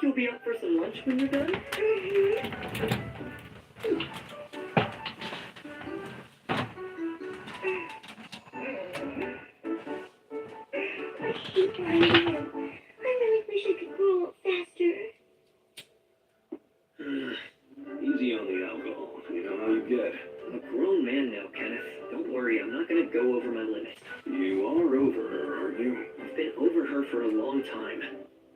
Think you'll be up for some lunch when you're done? I hate lying down. I really wish I could grow up faster. Easy on the alcohol. You know how you get. I'm a grown man now, Kenneth. Don't worry, I'm not gonna go over my limit. You are over her, aren't you? I've been over her for a long time.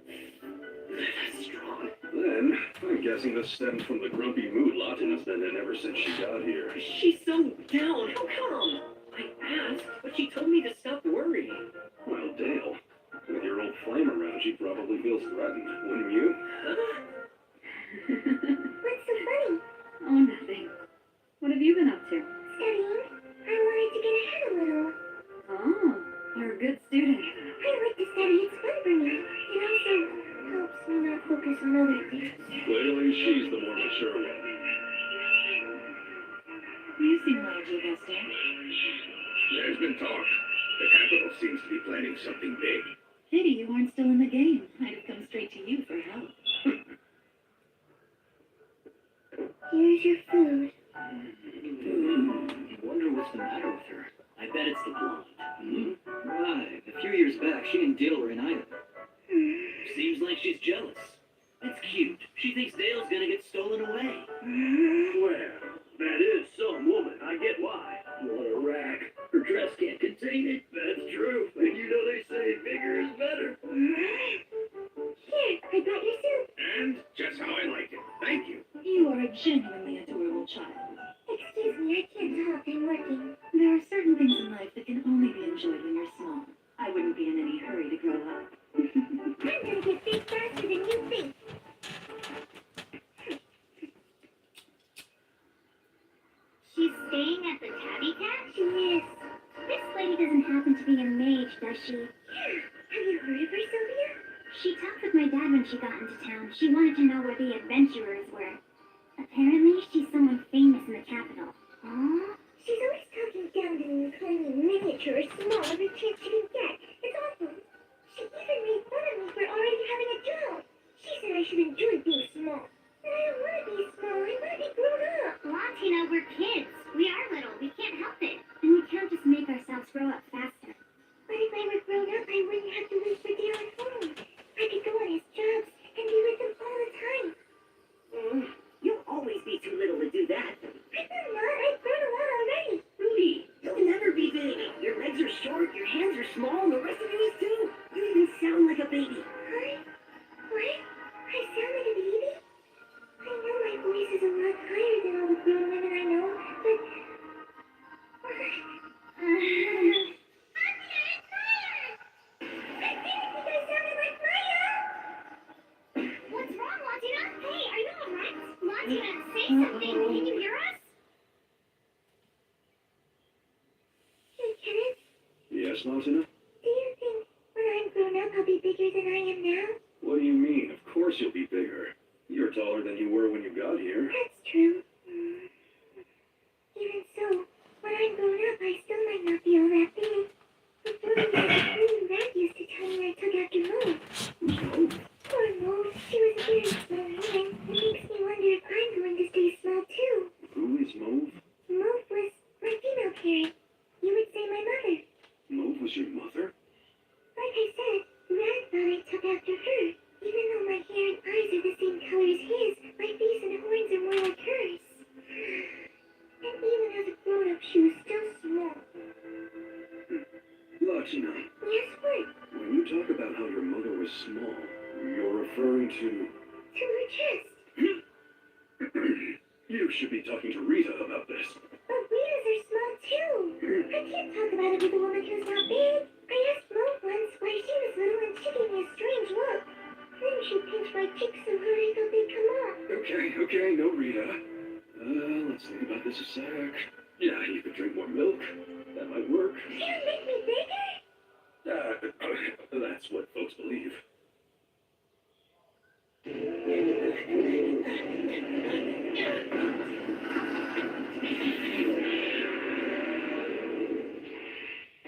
That's strong. Then, I'm guessing this stems from the grumpy mood Latin has been in ever since she got here. She's so down. How come? I asked, but she told me to stop worrying. Well, Dale, with your old flame around, she probably feels threatened, wouldn't you? What's so funny? Oh, nothing. What have you been up to? Studying. I wanted to get ahead a little. Oh, you're a good student. I like to study. It's fun for me. It also helps me not focus on other things. Clearly, she's the more mature one. You seem mildly rested. There's been talk. The capital seems to be planning something big. Pity you weren't still in the game. I'd have come straight to you for help. Here's your food. Wonder what's the matter with her. I bet it's the blonde. Right. A few years back, she didn't deal her in either. Seems like she's jealous. That's cute. She thinks Dale's gonna get stolen away. Well, that is some woman. I get why. What a rack. Her dress can't contain it. That's true. And you know they say bigger is better. Here, I brought your soup. And just how I like it. Thank you. You are a genuinely adorable child. Excuse me, I can't talk. I'm working. There are certain things in life that can only be enjoyed when you're small. I wouldn't be in any hurry to grow up. I'm gonna get big faster than you think. She's staying at the Tabby Cat? She is. This lady doesn't happen to be a mage, does she? Have you heard of her, Sylvia? She talked with my dad when she got into town. She wanted to know where the adventurers were. Apparently, she's someone famous in the capital. Oh? She's always talking down to me, calling me miniature or small every chance she can get. It's awful. She even made fun of me for already having a job. She said I should enjoy being small. But I don't want to be small. I want to be grown up. Latina, we're kids. We are little. We can't help it. And we can't just make ourselves grow up faster. But if I were grown up, I wouldn't have to wait for Dale at home. I could go on his jobs and be with him all the time. You'll always be too little to do that. I'm not. I've grown a lot already. Rudy, you'll never be big. Your legs are short, your hands are small, and the rest of you is too. You even sound like a baby. What? What? I sound like a baby? I know my voice is a lot higher than all the grown women I know, but... I'm getting tired! I didn't think I sounded like Maya! What's wrong, Latina? Hey, are you alright? Latina, say something. Can you hear us? Hey, Kenneth, Yes, Latina? do you think when I'm grown up I'll be bigger than I am now? What do you mean? Of course you'll be bigger. You're taller than you were when you got here. That's true. Even so, when I'm grown up, I still might not be all that big. Before me, Rat used to tell me I took after Mauve. Who's Mauve? Poor Mauve, she was a very small woman. It makes me wonder if I'm going to stay small too. Who is Mauve? Mauve was my female parent. You would say my mother. Mauve was your mother? Like I said, Rat thought I took after her. Even though my hair and eyes are the same color as his, my face and horns are more like hers. And even as a grown-up, she was still small. Latina, Yes, what? when you talk about how your mother was small, you're referring to... To her chest. You should be talking to Rita about this. But Rita's are small too. I can't talk about it with a woman who's not big. I asked Mauve once why she was little and she gave me a strange look. Then she pinched my cheeks so hard I thought they'd come off. Okay, no Rita. Let's think about this a sec. Yeah, you could drink more milk. That might work. It'll make me bigger? That's what folks believe.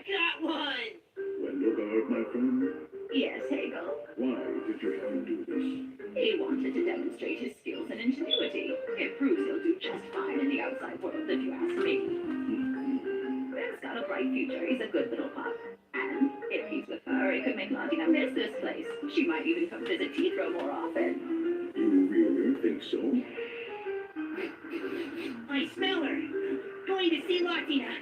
Got one! Wendelgard, my friend, Yes, Hegel. why did you have to do this? He wanted to demonstrate his skills and ingenuity. It proves he'll do just fine in the outside world, if you ask me. Ben's got a bright future. He's a good little pup. And if he's with her, it could make Latina miss this place. She might even come visit Tidro more often. You really think so? I smell her. Going to see Latina.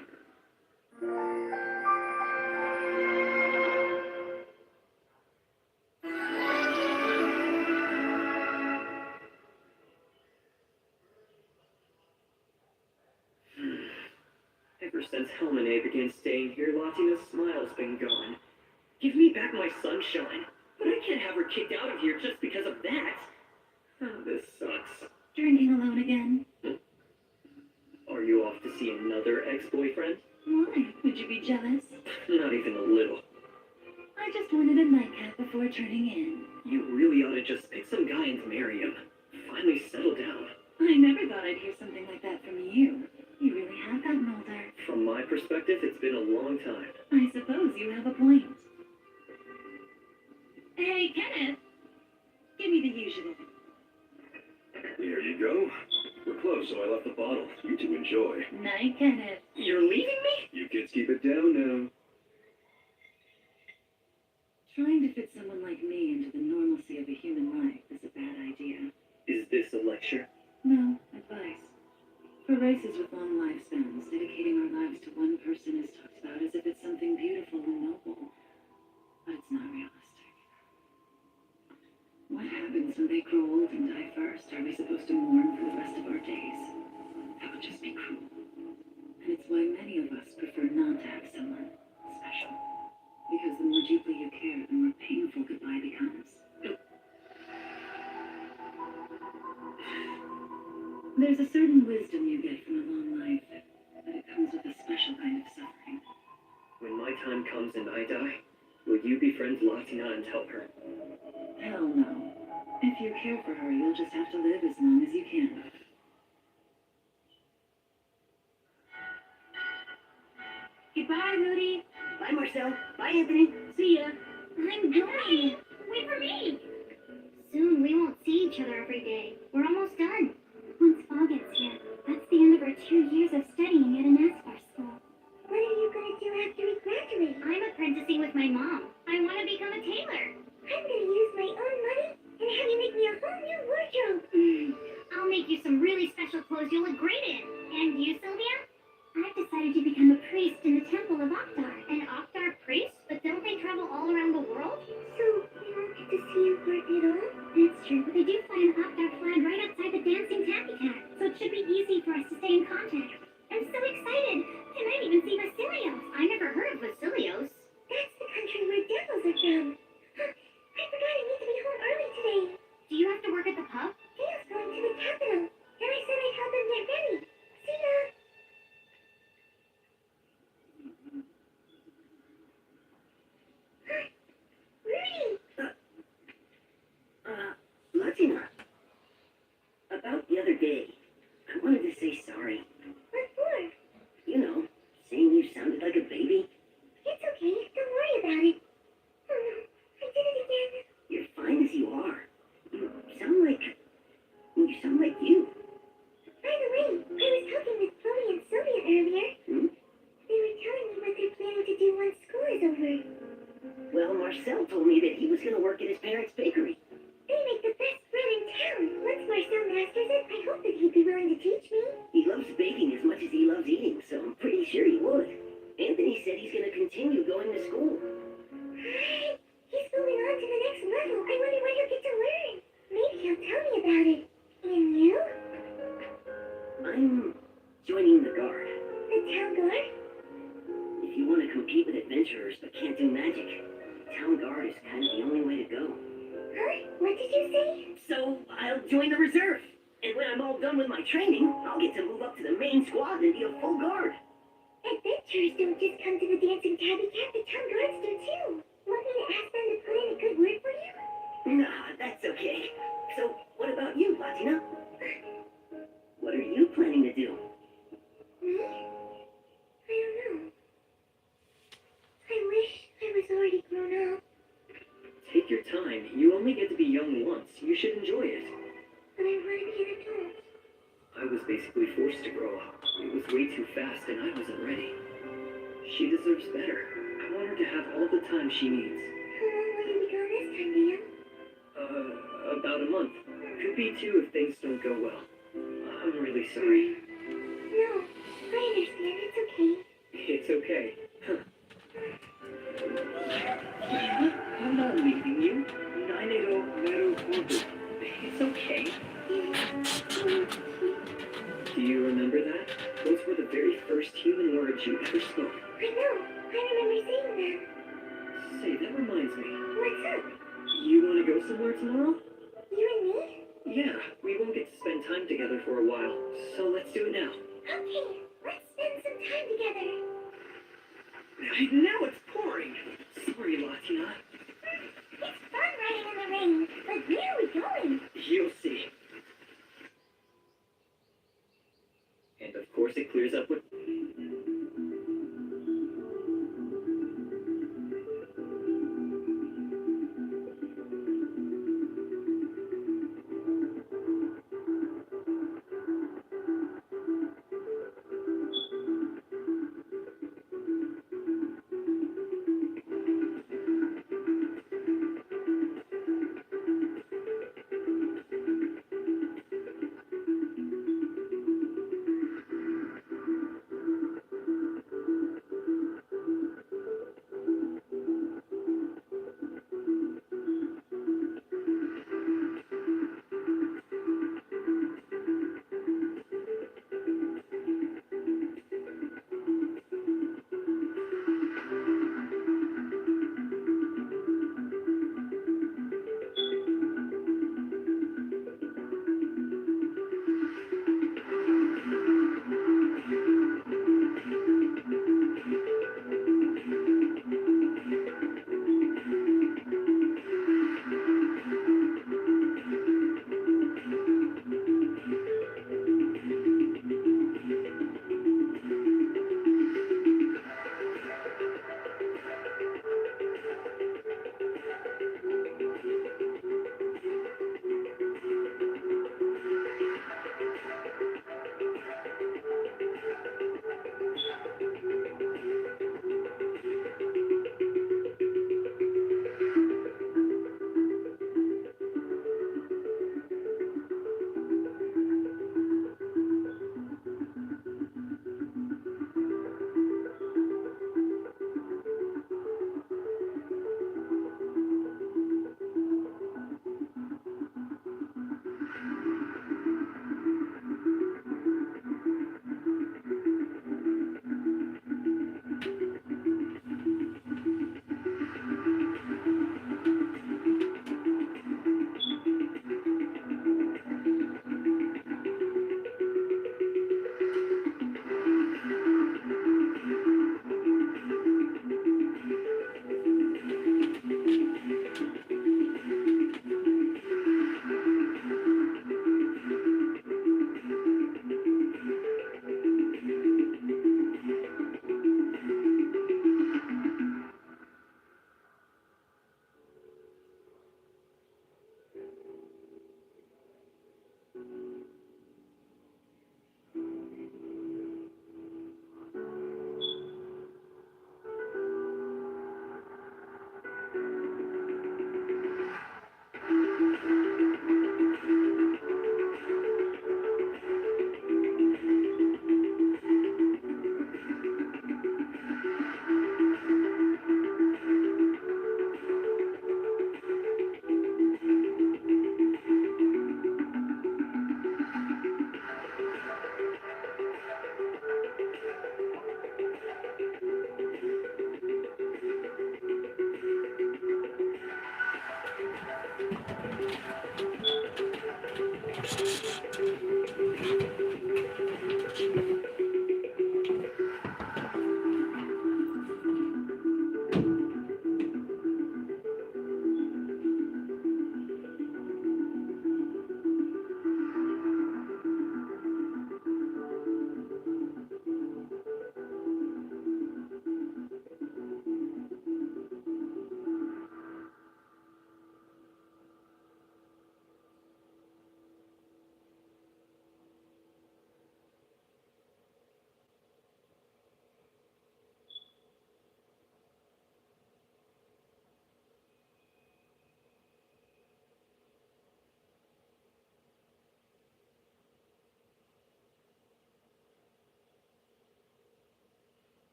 Ever since Helmine began staying here, Latina's smile's been gone. Give me back my sunshine. But I can't have her kicked out of here just because of that. Oh, this sucks. Drinking alone again? Are you off to see another ex-boyfriend? Why? Would you be jealous? Not even a little. I just wanted a nightcap before turning in. You really ought to just pick some guy and marry him. Finally settle down. I never thought I'd hear something like that from you. You really have gotten older. From my perspective, it's been a long time. I suppose you have a point. Hey, Kenneth! Give me the usual. Here you go. We're close, so I left the bottle. You two enjoy. Night, Kenneth. You're leaving me? You kids keep it down now. Trying to fit someone like me into the normalcy of a human life is a bad idea. Is this a lecture? No, advice. For races with long lifespans, dedicating our lives to one person is talked about as if it's something beautiful and noble. But it's not realistic. What happens when they grow old and die first? Are we supposed to mourn for the rest of our days? That would just be cruel. And it's why many of us prefer not to have someone special. Because the more deeply you care, the more painful goodbye becomes. There's a certain wisdom you get from a long life, but it comes with a special kind of suffering. When my time comes and I die, will you befriend Latina and help her? Hell no. If you care for her, you'll just have to live as long as you can. Goodbye, Rudy. Bye, Marcel. Bye, Anthony. See ya. I'm going. Wait for me. Soon we won't see each other every day. We're almost done. Once fall gets here, that's the end of our 2 years of studying at an ASPAR school. What are you going to do after we graduate? I'm apprenticing with my mom. I want to become a tailor. I'm going to use my own money and have you make me a whole new wardrobe. I'll make you some really special clothes you'll look great in. And you, Sylvia? I've decided to become a priest in the Temple of Oktar. An Oktar priest? But don't they travel all around the world? So, we won't get to see you work at all? That's true, but they do fly an Oktar flag right outside the dancing Tappy Cat, so it should be easy for us to stay in contact. I'm so excited! I might even see Vasilios. I never heard of Vasilios. That's the country where devils are found. I forgot I need to be home early today. Do you have to work at the pub? Dale's going to the capital, and I said I'd help him get ready. See ya! Rudy! Latina. About the other day, I wanted to say sorry. What for? You know, saying you sounded like a baby. It's okay. Don't worry about it. Oh no, I did it again. You're fine as you are. You sound like... you. By the way, I was talking with Chloe and Sylvia earlier. Hmm? They were telling me what they're planning to do once school is over. Well, Marcel told me that he was going to work at his parents' bakery. They make the best bread in town. Once Marcel masters it, I hope that he'd be willing to teach me. He loves baking as much as he loves eating, so I'm pretty sure he would. Anthony said he's going to continue going to school. He's moving on to the next level. I wonder what he'll get to learn. Maybe he'll tell me about it. And you? I'm joining the Guard. The town guard? If you want to compete with adventurers but can't do magic, Town Guard is kind of the only way to go. Huh? What did you say? So I'll join the reserve. And when I'm all done with my training, I'll get to move up to the main squad and be a full guard. Adventurers don't just come to the dancing Tabby Cat, the town guards do too. Want me to ask them to put in a good word for you? Nah, that's okay. So what about you, Latina? What are you planning to do? Me? I don't know. I wish I was already grown up. Take your time. You only get to be young once. You You should enjoy it. But I want to be an adult. I was basically forced to grow up. It was way too fast and I wasn't ready. She deserves better. I want her to have all the time she needs. How long will you be gone this time, Dan? About a month. Could be two if things don't go well. I'm really sorry. No, I understand. It's okay. It's okay. I'm not leaving you. Nainero Meru Konbu. It's okay. Do you remember that? Those were the very first human words you ever spoke. I know. I remember saying that. Say, that reminds me. What's up? You want to go somewhere tomorrow? You and me? Yeah, we won't get to spend time together for a while, so let's do it now. Okay, let's spend some time together. Now it's pouring. Sorry, Latina. It's fun riding in the rain, but where are we going? You'll see. And of course it clears up with...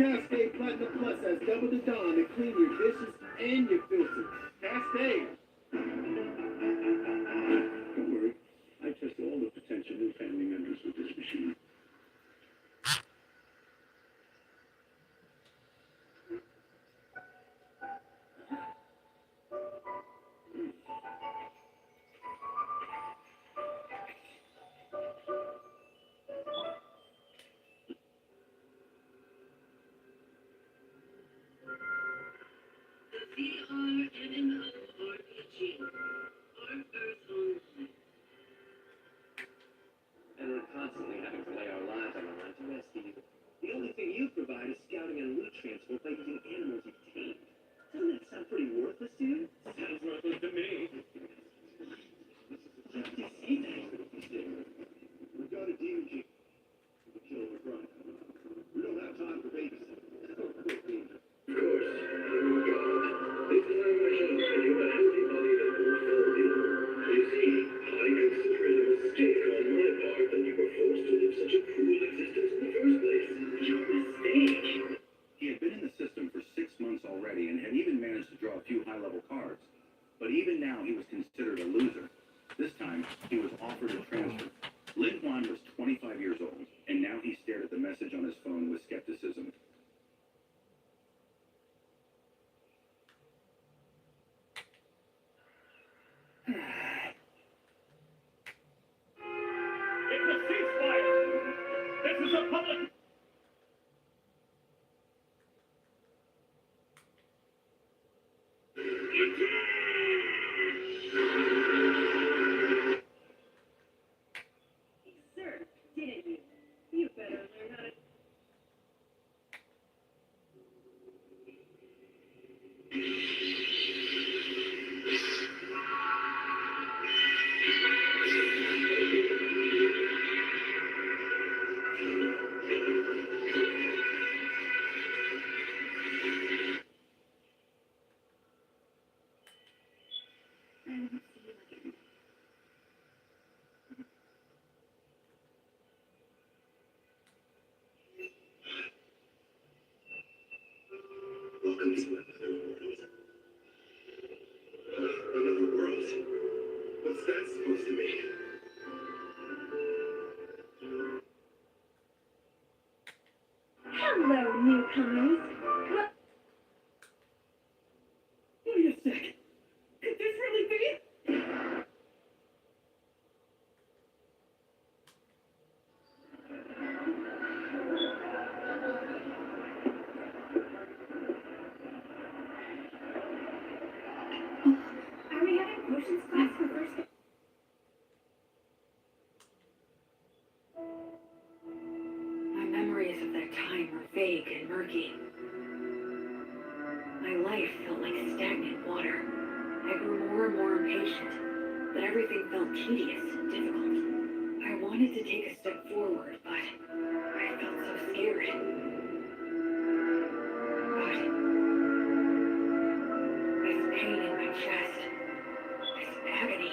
Cascade Platinum Plus has double the dawn to clean your dishes and your filters. Cascade. Don't worry. I test all the potential new family members with this machine. And we're constantly having to lay our lives on the line to rescue you. The only thing you provide is scouting and loot transport by using animals you've tamed. Doesn't that sound pretty worthless to you? Sounds worthless to me. How did you say that? We got a DMG. We kill the front. We don't have time for babysitting. Of course. Here we go. This is our mission to you a healthy body that will fulfill you. You see, I consider it a mistake on my part that you were forced to live such a cruel existence in the first place. Your mistake. He had been in the system for 6 months already and had even managed to draw a few high-level cards. But even now, he was considered a loser. This time, he was offered a transfer. Lin Huan was 25 years old, and now he stared at the message on his phone with skepticism. It's a ceasefire! This is a public... Sir, didn't you? You better learn how to... Welcome to another world. Another world? What's that supposed to mean? Hello, newcomers. Wait a sec. Could this really be? Are we having potions class for first? My memories of that time were vague and murky. My life felt like stagnant water. I grew more and more impatient, but everything felt tedious and difficult. I wanted to take a step forward, but I felt so scared. But this pain in my chest, this agony.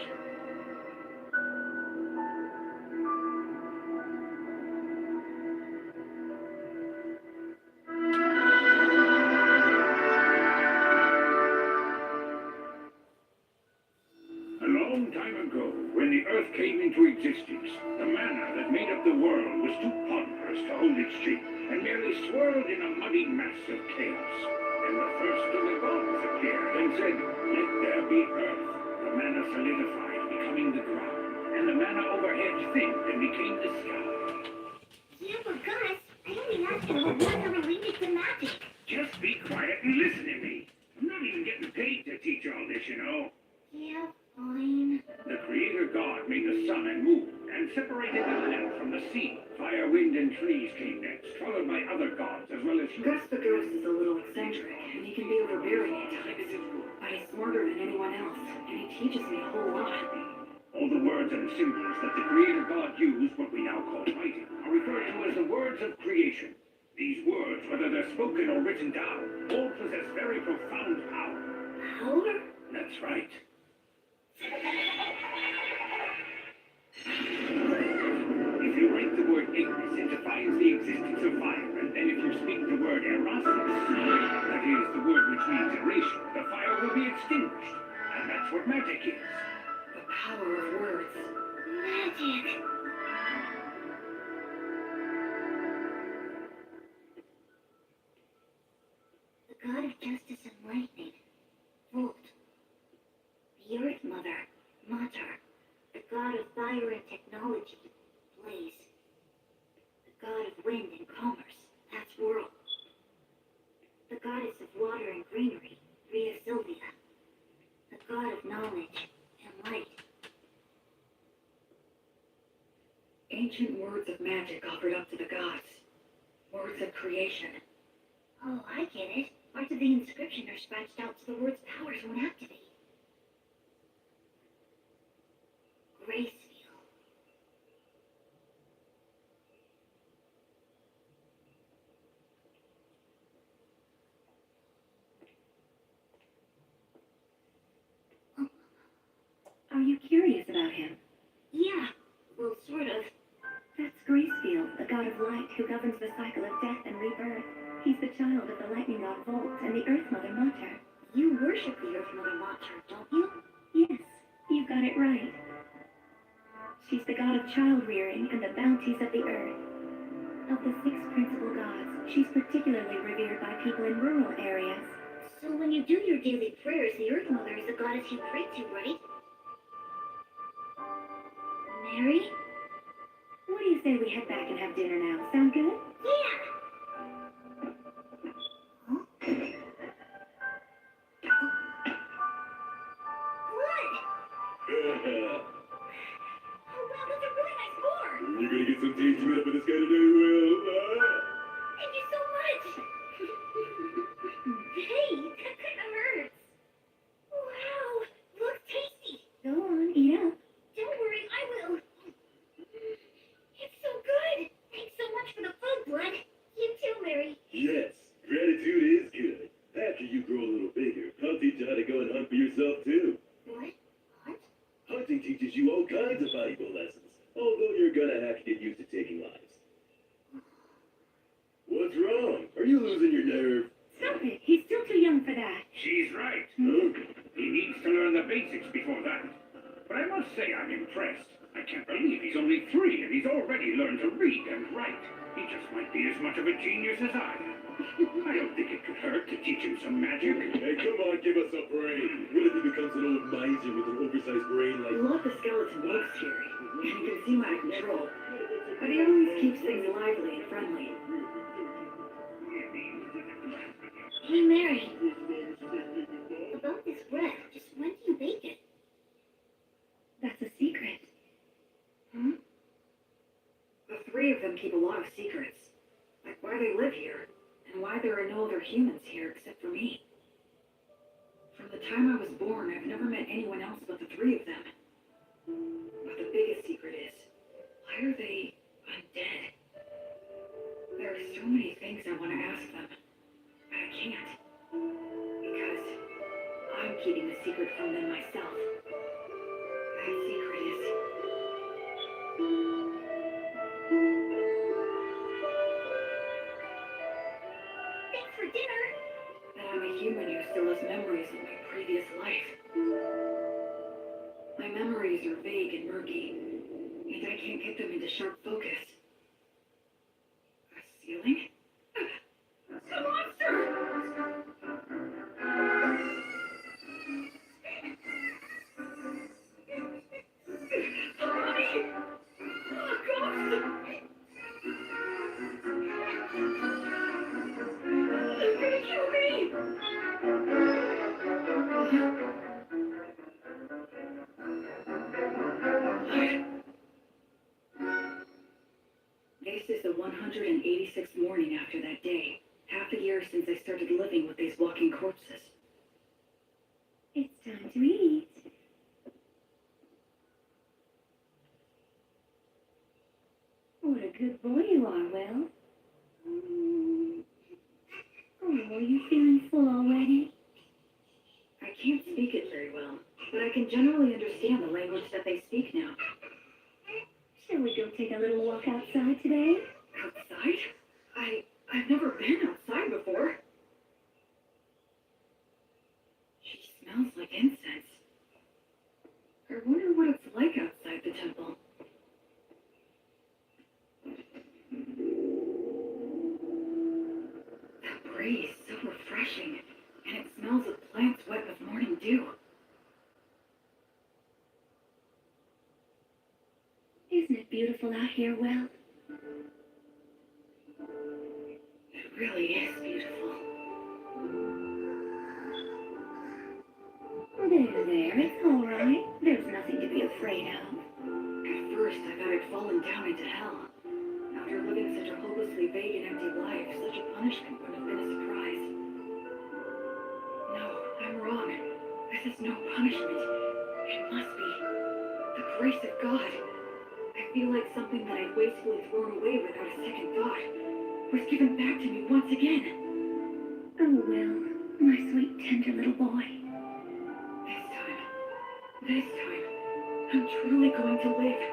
A long time ago, when the Earth came into existence, the manna that made up the world was too ponderous to hold its shape, and merely swirled in a muddy mass of chaos. And the first of the gods appeared and said, "Let there be Earth." The manna solidified, becoming the ground, and the manna overhead thinned and became the sky. Yeah, but Gus, I only asked you what manna related to magic. Just be quiet and listen to me. I'm not even getting paid to teach all this, you know. Yeah, fine. The Creator God made the sun and moon, and separated the land from the sea. Fire, wind, and trees came next, followed by other gods as well as Gus the Ghost is a little eccentric, and he can be overbearing at times. But he's smarter than anyone else, and he teaches me a whole lot. All the words and symbols that the Creator God used, what we now call writing, are referred to as the words of creation. These words, whether they're spoken or written down, all possess very profound power. Power? That's right. If you write the word Ignis, it defines the existence of fire, and then if you speak the word erosis. That is the word which means erasure. The fire will be extinguished. And that's what magic is. The power of words. Magic. The god of justice and lightning, Volt. The Earth Mother, Mater. The god of fire and technology, Blaze. The god of wind and commerce, that's Whirl. The goddess of water and greenery, Rhea Sylvia. The god of knowledge and light. Ancient words of magic offered up to the gods. Words of creation. Oh, I get it. Parts of the inscription are scratched out so the word's powers won't activate. Gracefield. Are you curious about him? Yeah, well, sort of. That's Gracefield, the god of light who governs the cycle of death and rebirth. He's the child of the lightning god Volt and the Earth Mother Mater. You worship the Earth Mother Mater, don't you? Yes, you got it right. She's the god of child rearing and the bounties of the earth. Of the 6 principal gods, she's particularly revered by people in rural areas. So when you do your daily prayers, the Earth Mother is the goddess you pray to, right? Mary? What do you say we head back and have dinner now? Sound good? Yeah! Huh? What? Oh, wow, that's a really nice bar! You're gonna get some tasty meat up with this guy today, Will. Thank you so much! Hey, that kind of hurts. Wow, looks tasty. Go on, eat up. Don't worry, I will. It's so good. Thanks so much for the food, Blood. You too, Mary. Yes, gratitude is good. After you grow a little bigger, I'll teach you how to go and hunt for yourself, too. What? What? Hunting teaches you all kinds of valuable lessons, although you're gonna have to get used to taking lives. What's wrong? Are you losing your nerve? Stop it. He's still too young for that. She's right. Huh? He needs to learn the basics before that. But I must say I'm impressed. I can't believe he's only 3 and he's already learned to read and write. He just might be as much of a genius as I am. I don't think it could hurt to teach him some magic. Hey, come on, give us a break. What if he becomes an old miser with an oversized brain A like... lot of skeleton bugs here, and he can seem out of control. But he always keeps things lively and friendly. Hey, Mary. About this bread, just when do you bake it? That's a secret. Hmm? The 3 of them keep a lot of secrets. Like why they live here, and why there are no other humans here except for me. From the time I was born, I've never met anyone else but the 3 of them. But the biggest secret is, why are they undead? There are so many things I want to ask them, but I can't. Because I'm keeping the secret from them myself. That secret is... Thanks for dinner. that I'm a human who still has memories of my previous life. My memories are vague and murky, and I can't get them into sharp focus. A ceiling? It's a monster! Honey! Oh, God! They're gonna kill me! This is the 186th morning after that day. Half a year since I started living with these walking corpses. It's time to eat. What a good boy you are, Will. Oh, are you feeling full already? I can't speak it very well, but I can generally understand the language that they speak now. Shall we go take a little walk outside today? Outside? I've never been outside before. She smells like incense. I wonder what it's like outside the temple. That breeze, so refreshing, and it smells of plants wet with morning dew. Isn't it beautiful out here, Will? It really is beautiful. There, it's all right. There's nothing to be afraid of. At first, I thought I'd fallen down into hell. After living such a hopelessly vague and empty life, such a punishment would have been a surprise. No, I'm wrong. This is no punishment. It must be the grace of God. I feel like something that I'd wastefully thrown away without a second thought was given back to me once again. Oh, Will, my sweet, tender little boy. This time, I'm truly going to live.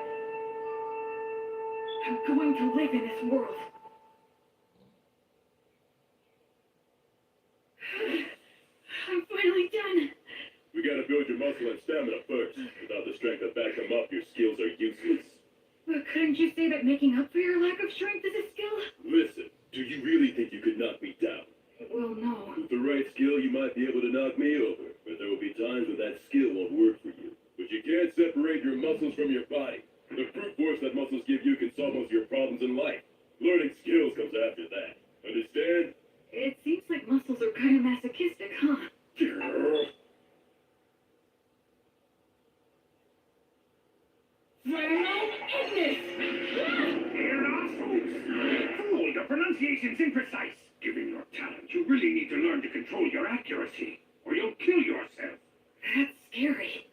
I'm going to live in this world. I'm finally done. We gotta build your muscle and stamina first. Without the strength to back them up, your skills are useless. But couldn't you say that making up for your lack of strength is a skill? Listen, do you really think you could knock me down? Well, no. With the right skill, you might be able to knock me over, but there will be times when that skill won't work for you. But you can't separate your muscles from your body. The brute force that muscles give you can solve most of your problems in life. Learning skills comes after that. Understand? It seems like muscles are kind of masochistic, huh? Cool, your pronunciation's imprecise. Given your talent, you really need to learn to control your accuracy, or you'll kill yourself. That's scary.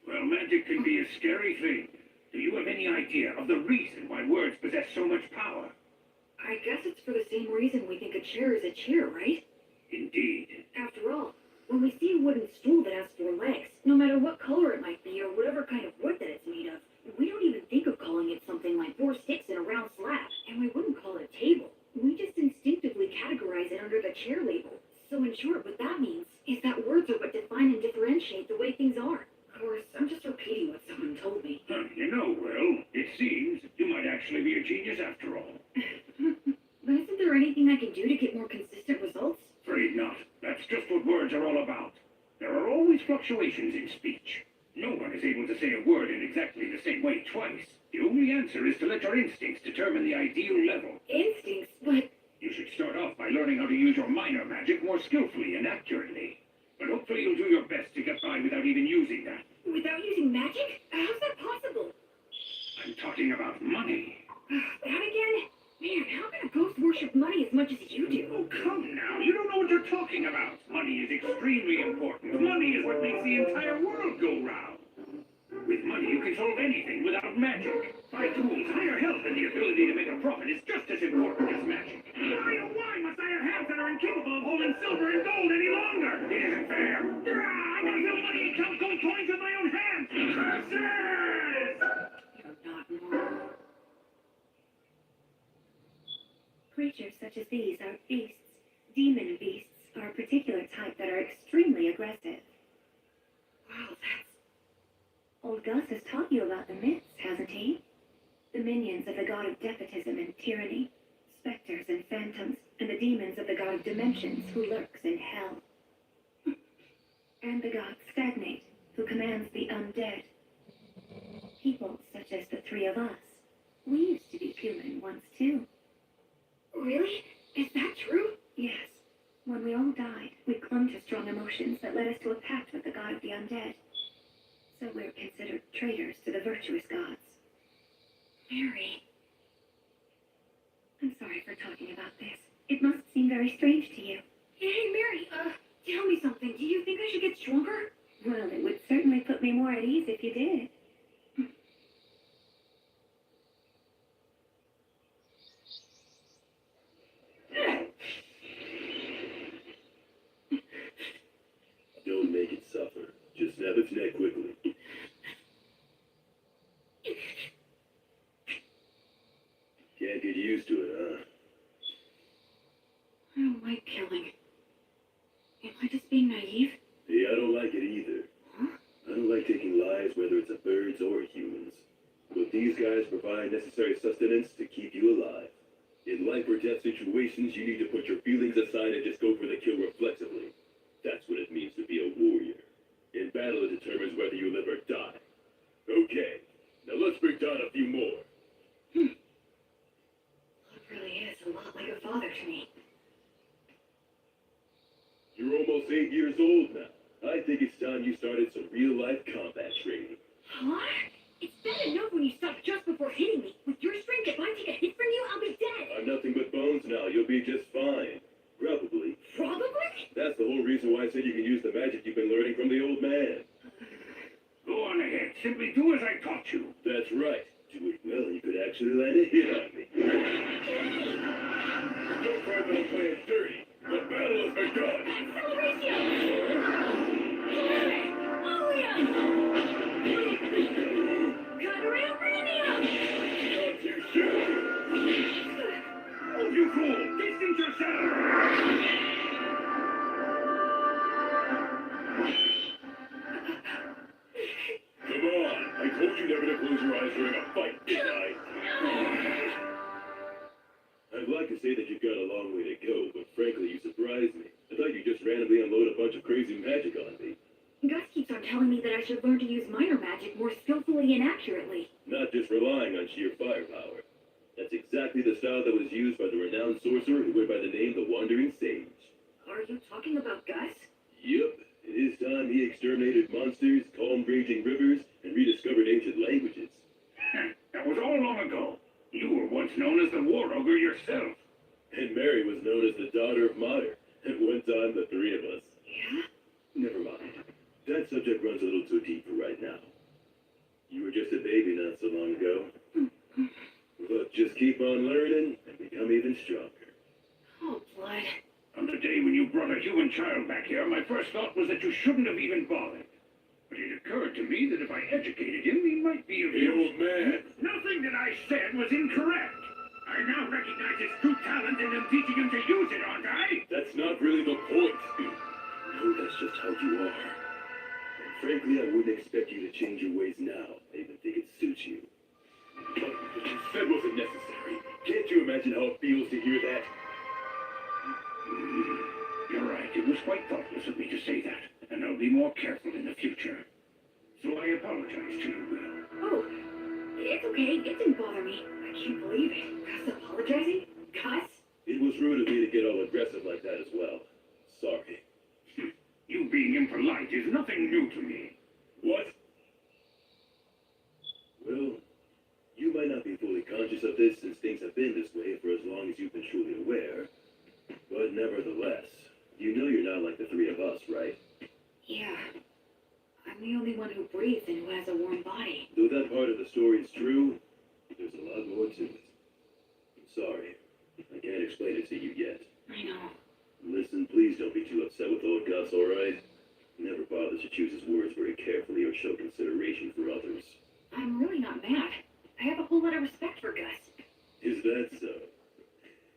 Well, magic can be a scary thing. Do you have any idea of the reason why words possess so much power? I guess it's for the same reason we think a chair is a chair, right? Indeed. After all, when we see a wooden stool that has 4 legs, no matter what color it might be or whatever kind of wood that it's made of, we don't even think of calling it something like 4 sticks in a round slab, and we wouldn't call it a table. We just instinctively categorize it under the chair label. So in short, what that means is that words are what define and differentiate the way things are. Of course, I'm just repeating what someone told me. You know, Will, it seems you might actually be a genius after all. But isn't there anything I can do to get more consistent results? Afraid not. That's just what words are all about. There are always fluctuations in speech. No one is able to say a word in exactly the same way twice. The only answer is to let your instincts determine the ideal level. Instincts? But You should start off by learning how to use your minor magic more skillfully and accurately. But hopefully you'll do your best to get by without even using that. without using magic? How's that possible? I'm talking about money. That again? Man, how can a ghost worship money as much as you do? Oh, come now. You don't know what you're talking about. Money is extremely important. Money is what makes the entire world go round. With money, you can solve anything without magic. By tools, higher help, and the ability to make a profit is just as important as magic. Why, oh, why must I have hands that are incapable of holding silver and gold any longer? It isn't fair. I want to fill money and count gold coins with my own hands. Curses! You're not normal. Creatures such as these are beasts. Demon beasts are a particular type that are extremely aggressive. Wow, that's... Old Gus has taught you about the myths, hasn't he? The minions of the god of despotism and tyranny, specters and phantoms, and the demons of the god of dimensions who lurks in hell. And the god Stagnate, who commands the undead. People such as the 3 of us. We used to be human once too. Really? Is that true? Yes. When we all died, we clung to strong emotions that led us to a pact with the god of the undead. So we're considered traitors to the virtuous gods. Mary. I'm sorry for talking about this. It must seem very strange to you. Hey, Mary, tell me something. Do you think I should get stronger? Well, it would certainly put me more at ease if you did. Don't make it suffer. Just snap its neck quickly. Can't get used to it, huh? birds or humans. But these guys provide necessary sustenance to keep you alive. In life or death situations, you need to put your feelings aside and just go for the kill reflexively. That's what it means to be a warrior. In battle, it determines whether you live or die. Okay, now let's break down a few more. Lord really is a lot like a father to me. You're almost 8 years old now. I think it's time you started some real-life combat training. What? It's bad enough when you stop just before hitting me. With your strength, if I take a hit from you, I'll be dead. I'm nothing but bones now. You'll be just fine. Probably. Probably? That's the whole reason why I said you can use the magic you've been learning from the old man. Go on ahead. Simply do as I taught you. That's right. Do it well, you could actually land a hit on me. Don't cry about playing dirty. The battle has begun. Acceleration! Oh, yeah! Cut around, Rania! Not too soon. Oh, you fool! Distance yourself! Come on. I told you never to close your eyes during a fight, didn't I? I'd like to say that you've got a long way to go, but frankly, you surprised me. I thought you'd just randomly unload a bunch of crazy magic on me. Gus keeps on telling me that I should learn to use minor magic more skillfully and accurately. Not just relying on sheer firepower. That's exactly the style that was used by the renowned sorcerer who went by the name the Wandering Sage. Are you talking about Gus? Yep, in his time he exterminated monsters, calmed raging rivers, and rediscovered ancient languages. That was all long ago. You were once known as the War Ogre yourself. And Mary was known as the daughter of Mater. At one time, the three of us. Yeah? Never mind. That subject runs a little too deep for right now. You were just a baby not so long ago. But just keep on learning and become even stronger. Oh, blood. On the day when you brought a human child back here, my first thought was that you shouldn't have even bothered. But it occurred to me that if I educated him, he might be of Hey, use. old man! Nothing that I said was incorrect. I now recognize his true talent and am teaching him to use it, aren't I? That's not really the point. No, that's just how you are. And frankly, I wouldn't expect you to change your ways now. I even think it suits you. But what you said wasn't necessary. Can't you imagine how it feels to hear that? You're right. It was quite thoughtless of me to say that, and I'll be more careful in the future. So I apologize to you, Will. Oh, it's okay. It didn't bother me. I can't believe it. Gus apologizing? Gus? It was rude of me to get all aggressive like that as well. Sorry. You being impolite is nothing new to me. What? Well, you might not be fully conscious of this since things have been this way for as long as you've been truly aware. But nevertheless, you know you're not like the three of us, right? Yeah. I'm the only one who breathes and who has a warm body. Though that part of the story is true, there's a lot more to it. I'm sorry. I can't explain it to you yet. I know. Listen, please don't be too upset with old Gus, all right? He never bothers to choose his words very carefully or show consideration for others. I'm really not mad. I have a whole lot of respect for Gus. Is that so?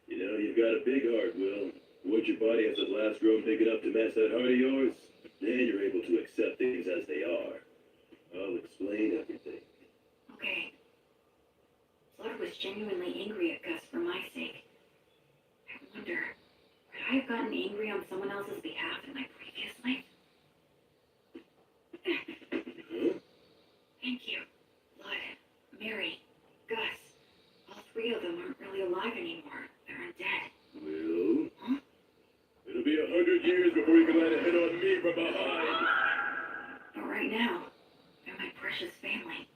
You know, you've got a big heart, Will. Once your body has at last grown big enough to match that heart of yours, then you're able to accept things as they are. I'll explain everything. Okay. Blood was genuinely angry at Gus for my sake. I wonder, could I have gotten angry on someone else's behalf in my previous life? Huh? Thank you. Blood, Mary, Gus. All three of them aren't really alive anymore. They're undead. Will? Huh? It'll be 100 years before you can land a hit on me from behind. But right now, they're my precious family.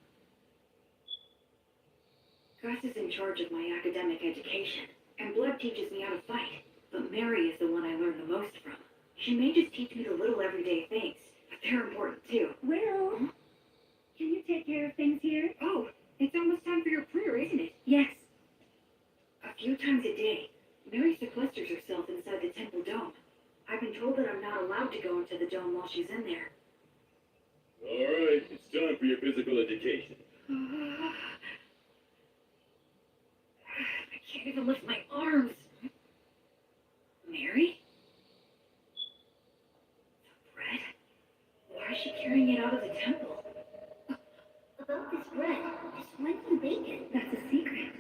Gus is in charge of my academic education, and Blood teaches me how to fight. But Mary is the one I learn the most from. She may just teach me the little everyday things, but they're important too. Will, Huh? can you take care of things here? Oh, it's almost time for your prayer, isn't it? Yes. A few times a day, Mary sequesters herself inside the temple dome. I've been told that I'm not allowed to go into the dome while she's in there. All right, it's time for your physical education. I can't even lift my arms. Mary? The bread? Why is she carrying it out of the temple? Those When do you bake it? That's a secret.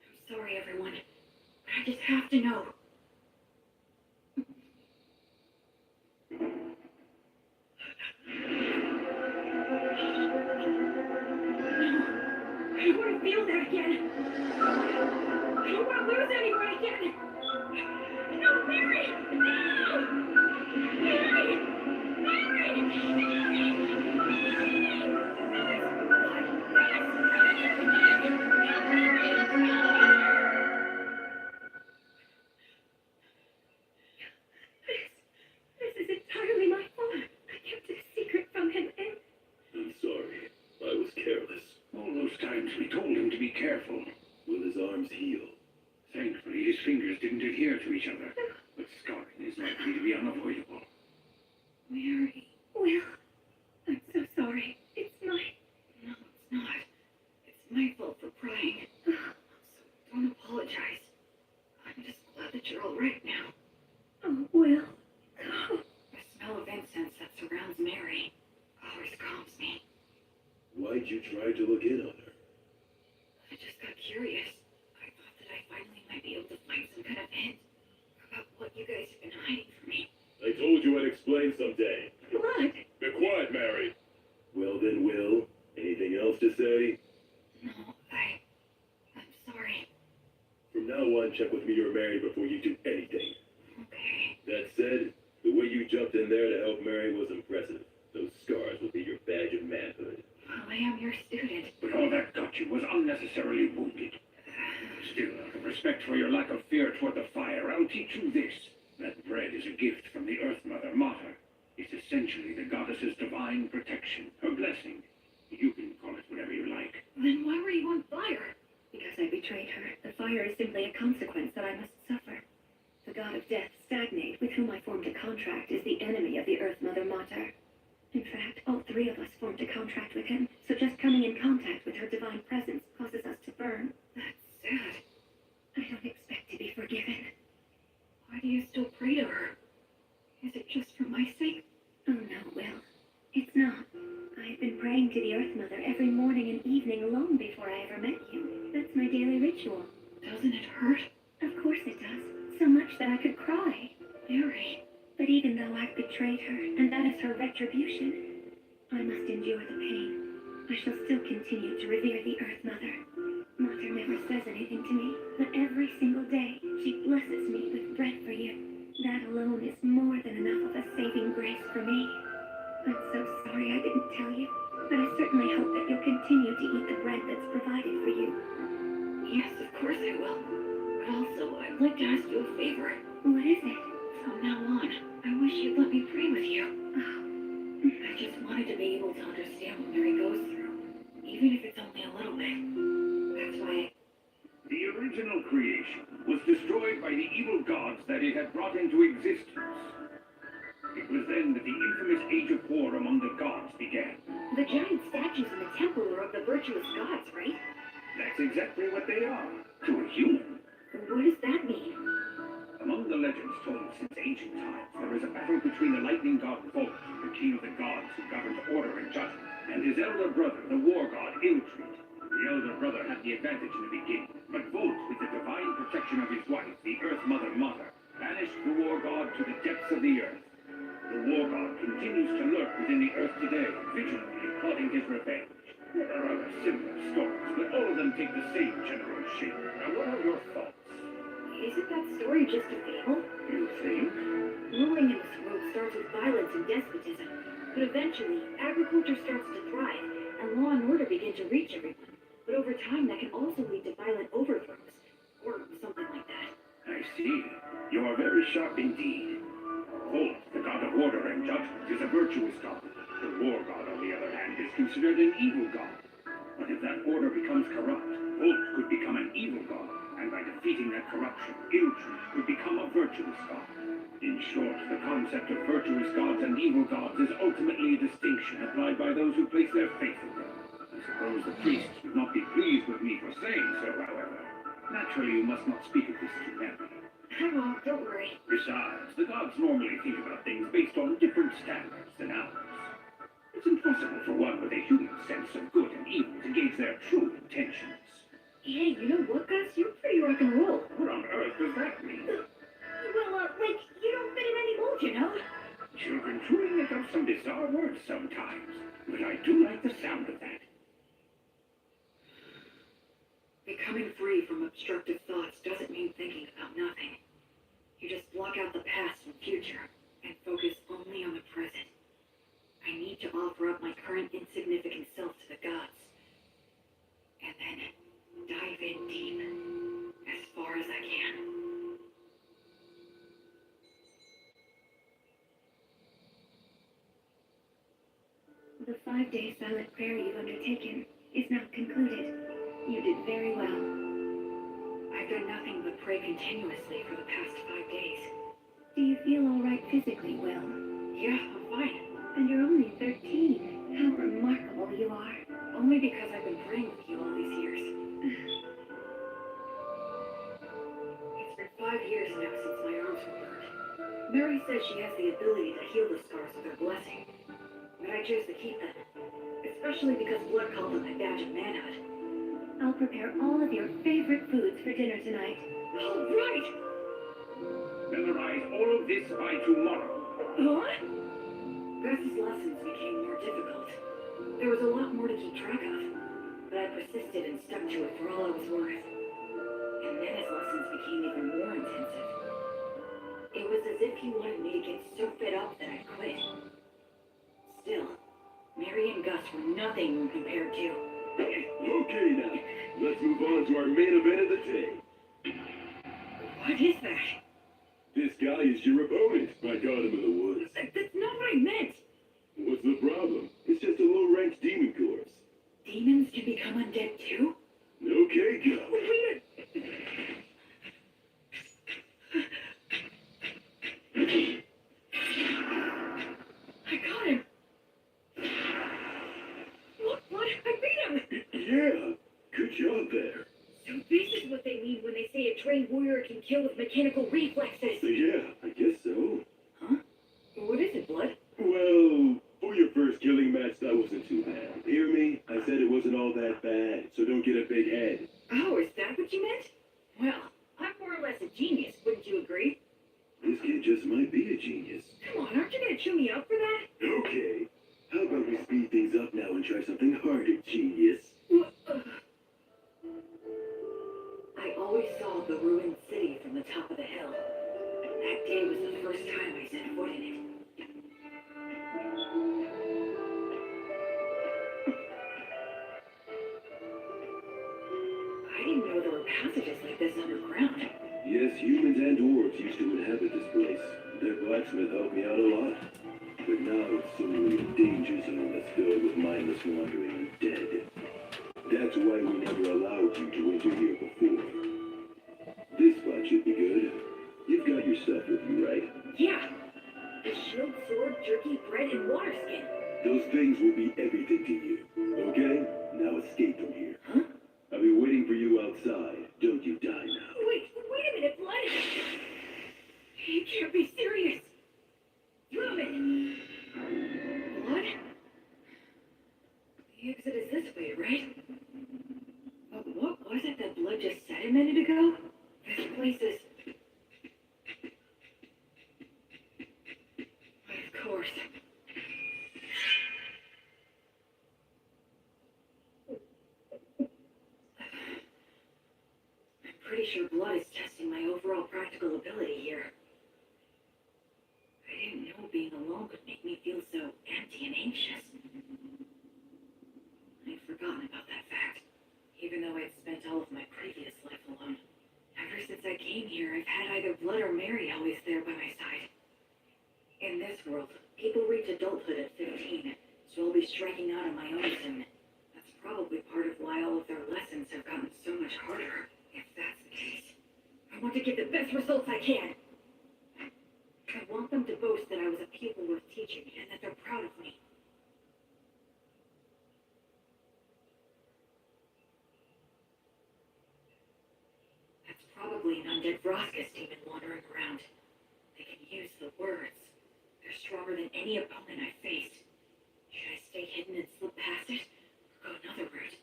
I'm sorry, everyone. But I just have to know. I don't want to feel that again. I don't want to lose anyone again. No, Mary! No! Mary! This is entirely my fault. I kept it a secret from him, and I'm sorry. I was careless. All those times we told him to be careful. Will his arms heal? Thankfully, his fingers didn't adhere to each other. But scarring is likely to be unavoidable. Mary. Will, I'm so sorry. It's my... No, it's not. It's my fault for prying. So don't apologize. I'm just glad that you're all right now. Oh, Will. Oh, The smell of incense that surrounds Mary always calms me. Why'd you try to look in on her? I just got curious. I thought that I finally might be able to find some kind of hint about what you guys have been hiding from me. I told you I'd explain someday. what? Be quiet, Mary. Well then, Will. Anything else to say? No, I'm sorry. From now on, check with me or Mary before you do anything. Okay. That said, the way you jumped in there to help Mary was impressive. Those scars will be your badge of manhood. Well, I am your student. But all that got you was unnecessarily wounded. Still, out of respect for your lack of fear toward the fire, I'll teach you this. That bread is a gift from the Earth Mother, Mater. It's essentially the goddess's divine protection, her blessing. You can call it whatever you like. Then why were you on fire? Because I betrayed her. The fire is simply a consequence that I must suffer. The god of death, Stagnate, with whom I formed a contract, is the enemy of the Earth Mother Mater. In fact, all three of us formed a contract with him, so just coming in contact with her divine presence causes us to burn. That's sad. I don't expect to be forgiven. Why do you still pray to her? Is it just for my sake? Oh no, Will. It's not. I've been praying to the Earth Mother every morning and evening long before I ever met you. That's my daily ritual. Doesn't it hurt? Of course it does. So much that I could cry. Mary. But even though I've betrayed her, and that is her retribution, I must endure the pain. I shall still continue to revere the Earth Mother. Mater never says anything to me, but every single day she blesses me with bread for you. That alone is more than enough of a saving grace for me. I'm so sorry I didn't tell you, but I certainly hope that you'll continue to eat the bread that's provided for you. Yes, of course I will. But also, I'd like to ask you a favor. What is it? From now on, I wish you'd let me pray with you. Oh, I just wanted to be able to understand what Mary goes through, even if it's only a little bit. That's why The original creation was destroyed by the evil gods that it had brought into existence. It was then that the infamous Age of War among the gods began. the giant statues in the temple are of the virtuous gods, right? That's exactly what they are, to a human. What does that mean? Among the legends told since ancient times, there is a battle between the lightning god Volt, the king of the gods who governs order and judgment, and his elder brother, the war god Iltreat. The elder brother had the advantage in the beginning, but Volt, with the divine protection of his wife, the Earth Mother Mater, banished the war god to the depths of the earth. The war god continues to lurk within the earth today, vigilantly plotting his revenge. There are other similar stories, but all of them take the same general shape. Now, what are your thoughts? Isn't that story just a fable? You think? Ruling in this world starts with violence and despotism, but eventually, agriculture starts to thrive, and law and order begin to reach everyone. But over time, that can also lead to violent overthrows, or something like that. I see. You are very sharp indeed. Volt, the god of order and judgment, is a virtuous god. The war god, on the other hand, is considered an evil god. But if that order becomes corrupt, Volt could become an evil god, and by defeating that corruption, Iltreat could become a virtuous god. In short, the concept of virtuous gods and evil gods is ultimately a distinction applied by those who place their faith in them. I suppose the priests would not be pleased with me for saying so, however. Naturally, you must not speak of this to Mary. I won't, don't worry. Besides, the gods normally think about things based on different standards than ours. It's impossible for one with a human sense of good and evil to gauge their true intentions. Hey, you know what, Gus? You're pretty rock and roll. What on earth does that mean? Well, like, you don't fit in any mold, you know? Children truly make up some bizarre words sometimes, but I do like the sound of that. Becoming free from obstructive thoughts doesn't mean thinking about nothing. You just block out the past and future and focus only on the present. I need to offer up my current insignificant self to the gods. And then dive in deep, as far as I can. The 5-day silent prayer you've undertaken is now concluded. You did very well. I've done nothing but pray continuously for the past 5 days. Do you feel all right physically, Will? Yeah, I'm fine. And you're only 13. How remarkable you are. Only because I've been praying with you all these years. It's been 5 years now since my arms were burned. Mary says she has the ability to heal the scars with her blessing. But I chose to keep them. Especially because blood called up my badge of manhood. I'll prepare all of your favorite foods for dinner tonight. All right! Memorize all of this by tomorrow. What? Gus's lessons became more difficult. There was a lot more to keep track of. But I persisted and stuck to it for all it was worth. And then his lessons became even more intensive. It was as if he wanted me to get so fed up that I'd quit. Still, Mary and Gus were nothing when compared to... Okay now, let's move on to our main event of the day. What is that? This guy is your opponent. I caught him in the woods. That's not what I meant! What's the problem? It's just a low-ranked demon corpse. Demons can become undead too? Okay, go. Wait I got him! Look, what? I beat him! Yeah, good job there. So this is what they mean when they say a trained warrior can kill with mechanical reflexes. Yeah, I guess so. Huh? What is it, Blood? Well, for your first killing match, that wasn't too bad. Hear me? I said it wasn't all that bad, so don't get a big head. Oh, is that what you meant? Well, I'm more or less a genius, wouldn't you agree? This kid just might be a genius. Come on, aren't you gonna chew me up for that? Okay, how about we speed things up now and try something harder, genius? I always saw the ruined city from the top of the hill. That day was the first time I set foot in it. I didn't know there were passages like this underground. Yes, humans and dwarves used to inhabit this place. Their blacksmith helped me out a lot. But now it's solely a danger zone that's filled with mindless wandering dead. That's why we never allowed you to enter here before. This spot should be good. You've got your stuff with you, right? Yeah. The shield, sword, jerky, bread, and water skin. Those things will be everything to you. Okay? Now escape from here. Huh? I'll be waiting for you outside. Don't you die now. Wait a minute, Blood! You can't be serious! Prove it! Blood? The exit is this way, right? But what was it that Blood just said a minute ago? This place is... Of course. I'm pretty sure Blood is testing my overall practical ability here. I didn't know being alone could make me feel so empty and anxious. I'd forgotten about that fact, even though I'd spent all of my previous life alone. Ever since I came here, I've had either Blood or Mary always there by my side. In this world, people reach adulthood at 15, so I'll be striking out on my own soon. That's probably part of why all of their lessons have gotten so much harder. If that's the case, I want to get the best results I can. I want them to boast that I was a pupil worth teaching and that they're proud of me. That's probably an undead Vroskus demon wandering around. They can use the words. They're stronger than any opponent I faced. Should I stay hidden and slip past it, or go another route?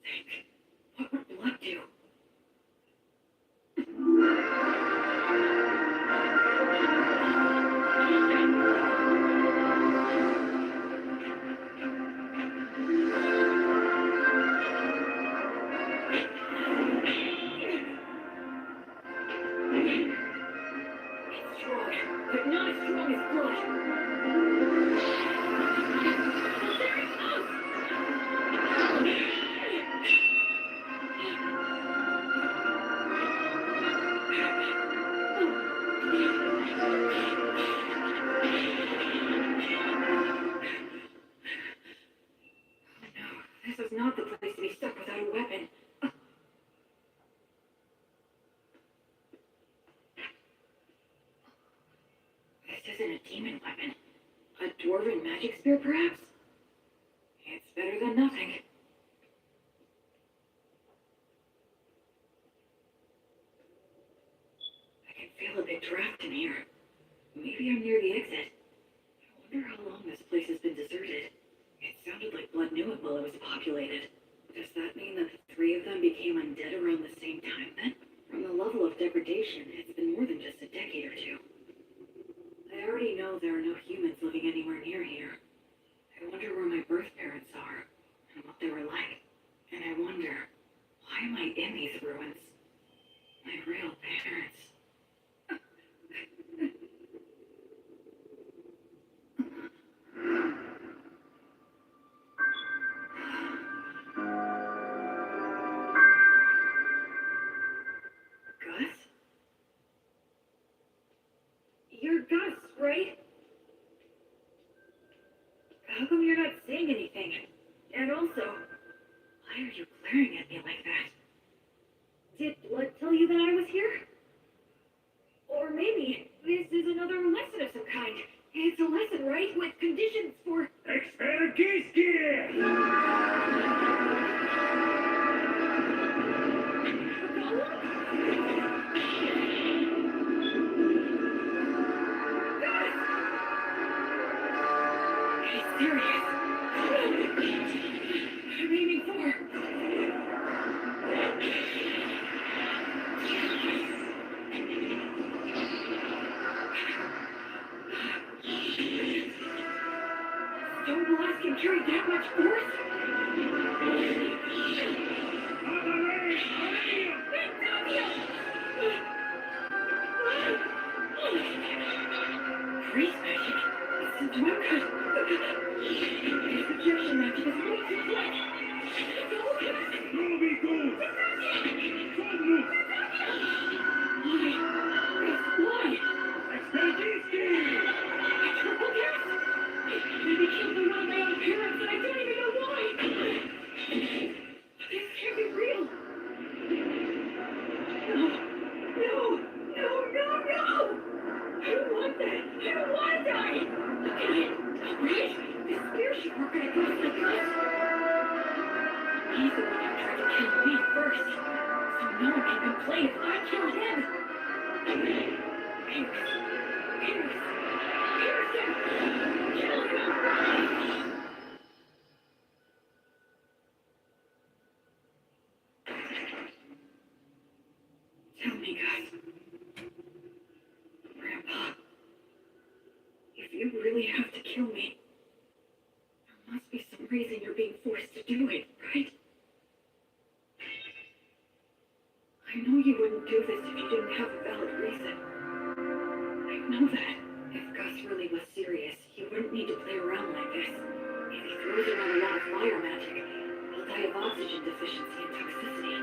Think. What would blood do? It's strong, but not as strong as blood. This is not the place to be stuck without a weapon. This isn't a demon weapon. A dwarven magic spear, perhaps? It's better than nothing. I can feel a big draft in here. Maybe I'm near the exit. I wonder how long this place has been deserted. It sounded like Blood knew it while it was populated. Does that mean that the three of them became undead around the same time then? From the level of degradation, it's been more than just a decade or two. I already know there are no humans living anywhere near here. I wonder where my birth parents are, and what they were like. And I wonder, why am I in these ruins? My real parents. Gus? You're Gus, right? How come you're not saying anything? And also, why are you glaring at me like that? Did Blood tell you that I was here? Or maybe this is another lesson of some kind. It's a lesson, right? With conditions for... He's serious. I'm aiming for... Stone blast can carry that much force? Freeze magic? Since when could... His projection magic is way too quick. Why? Triple gas? Maybe killed one of my own parents and I don't even know why. This can't be real. No. I don't want that. I don't want to die. Right? This spear should work right across my gut. He's the one who tried to kill me first. So no one can complain if I kill him. Pierce him. Kill him. Tell me, guys. Grandpa, if you really have to kill me, there must be some reason you're being forced to do it, right? I know you wouldn't do this if you didn't have a valid reason. I know that. If Gus really was serious, he wouldn't need to play around like this. If he throws around a lot of fire magic, I'll die of oxygen deficiency and toxicity.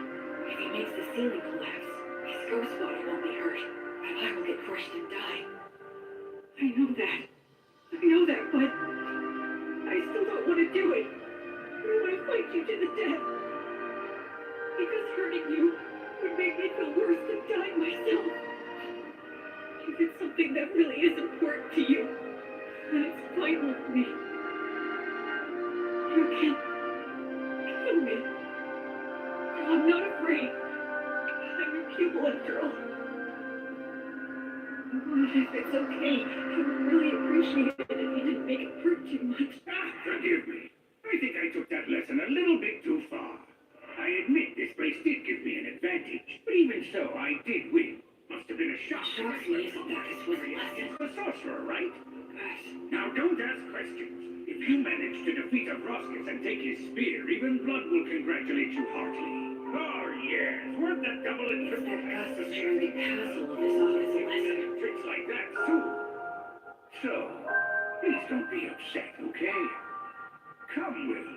If he makes the ceiling collapse, his ghost body won't be hurt, but I will get crushed and die. I know that, but I still don't want to do it. I want to fight you to the death. Because hurting you would make me feel worse than dying myself. If it's something that really is important to you, then it's fine with me. You can kill me. I'm not afraid. I'm your pupil and girl. If it's okay, I would really appreciate it if you didn't make it hurt too much. Forgive me. I think I took that lesson a little bit too far. I admit this place did give me an advantage, but even so, I did win. Must have been a shock. Shocks me isn't that this was a lesson. A sorcerer, right? Gosh. Now don't ask questions. If you manage to defeat Avroscus and take his spear, even Blood will congratulate you heartily. Oh yes, weren't that double and If triple that Gus tests is trying to hassle of this off as a lesson. tricks like that too? So, please don't be upset, okay? Come, Will.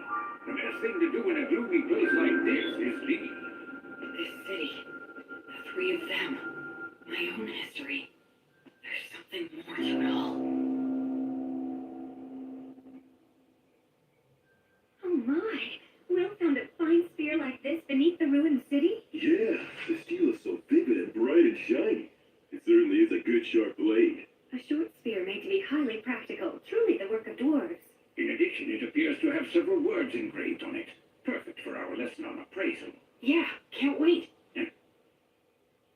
The best thing to do in a gloomy place like this is leave. This city, the three of them, my own history. There's something more to it all. Oh my! Will found a fine spear like this beneath the ruined city? Yeah, the steel is so vivid and bright and shiny. It certainly is a good sharp blade. A short spear made to be highly practical, truly the work of dwarves. In addition, it appears to have several words engraved on it. Perfect for our lesson on appraisal. Yeah, can't wait.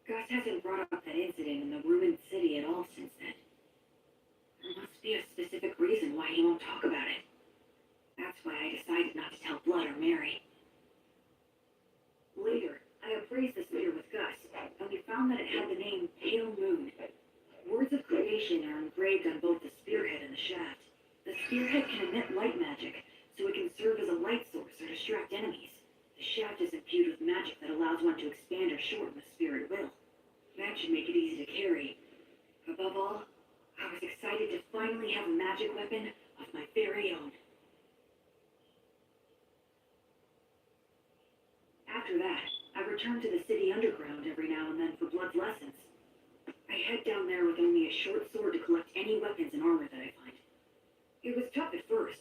Gus hasn't brought up that incident in the ruined city at all since then. There must be a specific reason why he won't talk about it. That's why I decided not to tell Blood or Mary. Later, I appraised the spear with Gus, and we found that it had the name Pale Moon. Words of creation are engraved on both the spearhead and the shaft. The spearhead can emit light magic, so it can serve as a light source or distract enemies. The shaft is imbued with magic that allows one to expand or shorten the spear at will. That should make it easy to carry. Above all, I was excited to finally have a magic weapon of my very own. After that, I returned to the city underground every now and then for Blood's lessons. I head down there with only a short sword to collect any weapons and armor that I find. It was tough at first,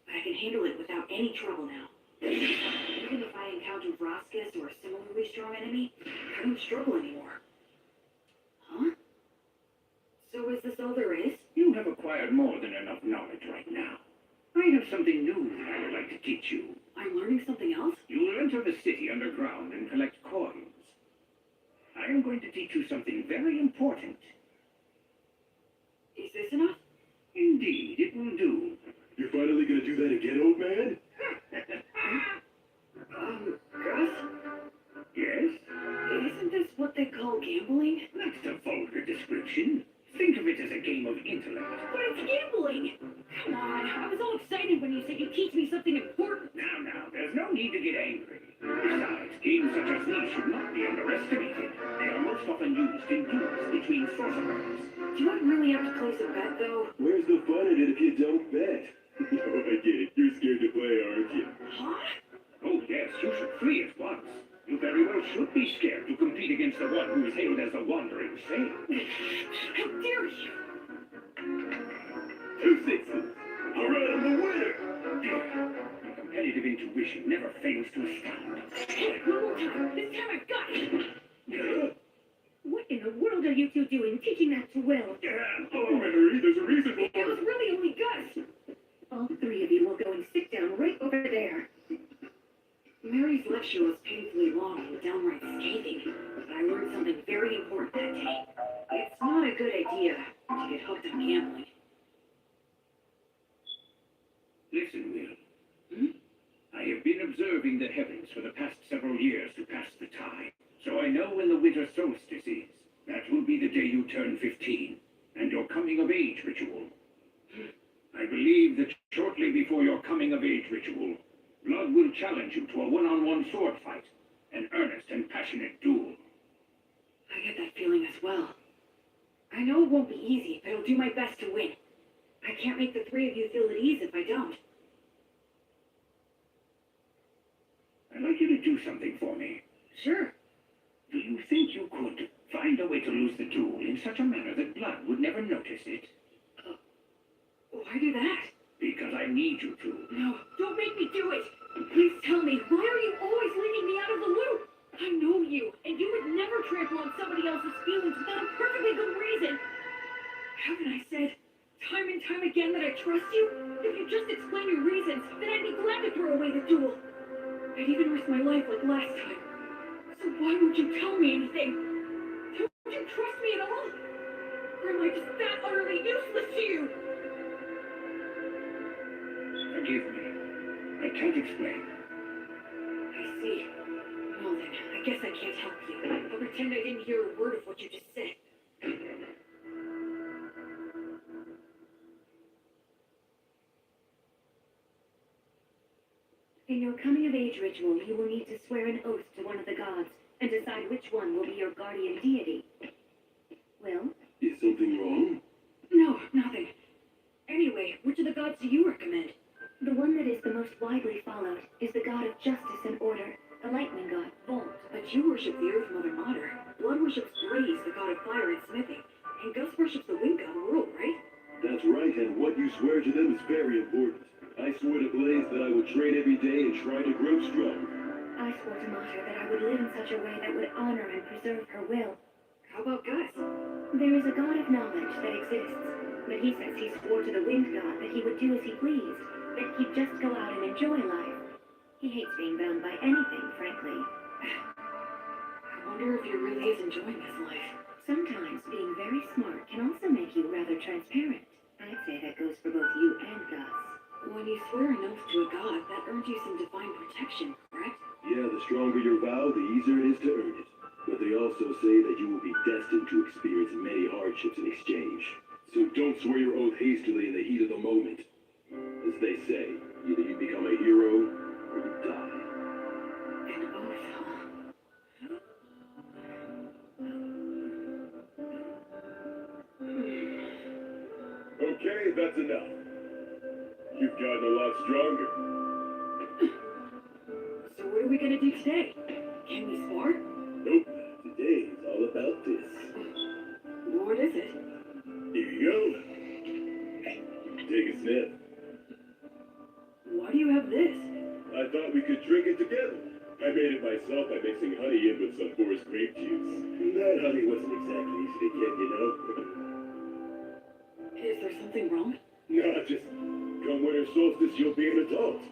but I can handle it without any trouble now. Even if I encounter Vroskus or a similarly strong enemy, I don't struggle anymore. Huh? So is this all there is? You have acquired more than enough knowledge right now. I have something new that I would like to teach you. I'm learning something else? You will enter the city underground and collect coins. I am going to teach you something very important. Is this enough? Indeed, it will do. You're finally gonna do that again, old man? Gus? Yes? Isn't this what they call gambling? That's a vulgar description. Think of it as a game of intellect. But it's gambling! Come on, I was all excited when you said you'd teach me something important. Now, there's no need to get angry. Besides, games such as these should not be underestimated. They are most often used in duels between sorcerers. Do I really have to place a bet, though? Where's the fun in it if you don't bet? Oh, I get it. You're scared to play, aren't you? Huh? Oh, yes, you should flee at once. You very well should be scared to compete against the one who is hailed as the Wandering Saint. How dare you! 2 sixes. All right, I'm the winner. Dear, your competitive intuition never fails to astound. Hey, one more time! This time I've got it! Yeah. What in the world are you two doing, teaching that to Will? Oh, Mary, there's a reason for It was really only Gus! All three of you will go and sit down right over there. Mary's lecture was painfully long and downright scathing, but I learned something very important that day. It's not a good idea to get hooked on gambling. Listen, Will. I have been observing the heavens for the past several years to pass the time, so I know when the winter solstice is. That will be the day you turn 15, and your coming-of-age ritual. I believe that shortly before your coming-of-age ritual, Blood will challenge you to a one-on-one sword fight, an earnest and passionate duel. I get that feeling as well. I know it won't be easy, but I'll do my best to win. I can't make the three of you feel at ease if I don't. I'd like you to do something for me. Sure. Do you think you could find a way to lose the duel in such a manner that Blood would never notice it? Why do that? Because I need you to. No, don't make me do it! Please tell me, why are you always leaving me out of the loop? I know you, and you would never trample on somebody else's feelings without a perfectly good reason. Haven't I said time and time again that I trust you? If you just explain your reasons, then I'd be glad to throw away the duel. I'd even risk my life like last time. So why won't you tell me anything? Do you trust me at all? Or am I just that utterly useless to you? Forgive me. I can't explain. I see. Well then, I guess I can't help you. I'll pretend I didn't hear a word of what you just said. In your coming-of-age ritual, you will need to swear an oath to one of the gods and decide which one will be your guardian deity. Will? Is something wrong? No, nothing. Anyway, which of the gods do you recommend? The one that is the most widely followed is the god of justice and order, the lightning god, Volt. But you worship the Earth Mother Mater. Blood worships Blaze, the god of fire and smithing. And Gus worships the wind god, World, right? That's right, and what you swear to them is very important. I swore to Blaze that I would train every day and try to grow strong. I swore to Mater that I would live in such a way that would honor and preserve her will. How about Gus? There is a god of knowledge that exists, but he says he swore to the wind god that he would do as he pleased, that he'd just go out and enjoy life. He hates being bound by anything, frankly. I wonder if he really is enjoying his life. Sometimes being very smart can also make you rather transparent. I'd say that goes for both you and Gus. When you swear an oath to a god, that earns you some divine protection, correct? Yeah, the stronger your vow, the easier it is to earn it. But they also say that you will be destined to experience many hardships in exchange. So don't swear your oath hastily in the heat of the moment. As they say, either you become a hero or you die. An oath, huh? Okay, that's enough. You've gotten a lot stronger. So what are we gonna do today? Can we spar? Nope, today is all about this. What is it? Here you go. Take a sniff. Why do you have this? I thought we could drink it together. I made it myself by mixing honey in with some forest grape juice. That honey wasn't exactly easy to get, you know? Is there something wrong? No, just come winter solstice, you'll be an adult.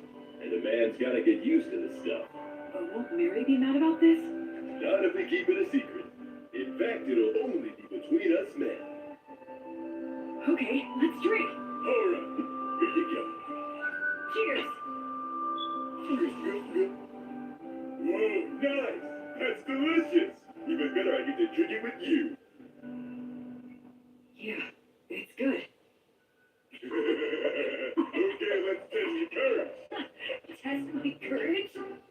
And a man's gotta get used to this stuff. But won't Mary be mad about this? Not if we keep it a secret. In fact, it'll only be between us men. Okay, let's drink. All right, here you go. Cheers. Whoa, nice! That's delicious! Even better, I get to drink it with you. Yeah, it's good. Okay, let's test your courage. Test my courage?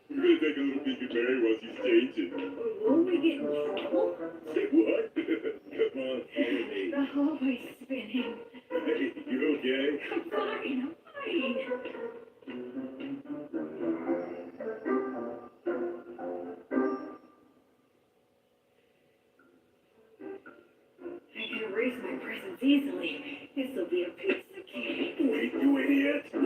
We're gonna take a little peek at Mary while she's changing. Won't we get in trouble? Say what? Come on, follow me. The hallway's spinning. Hey, you okay? I'm fine, I'm fine. I can erase my presence easily. This'll be a piece of cake. Wait, you idiot! Who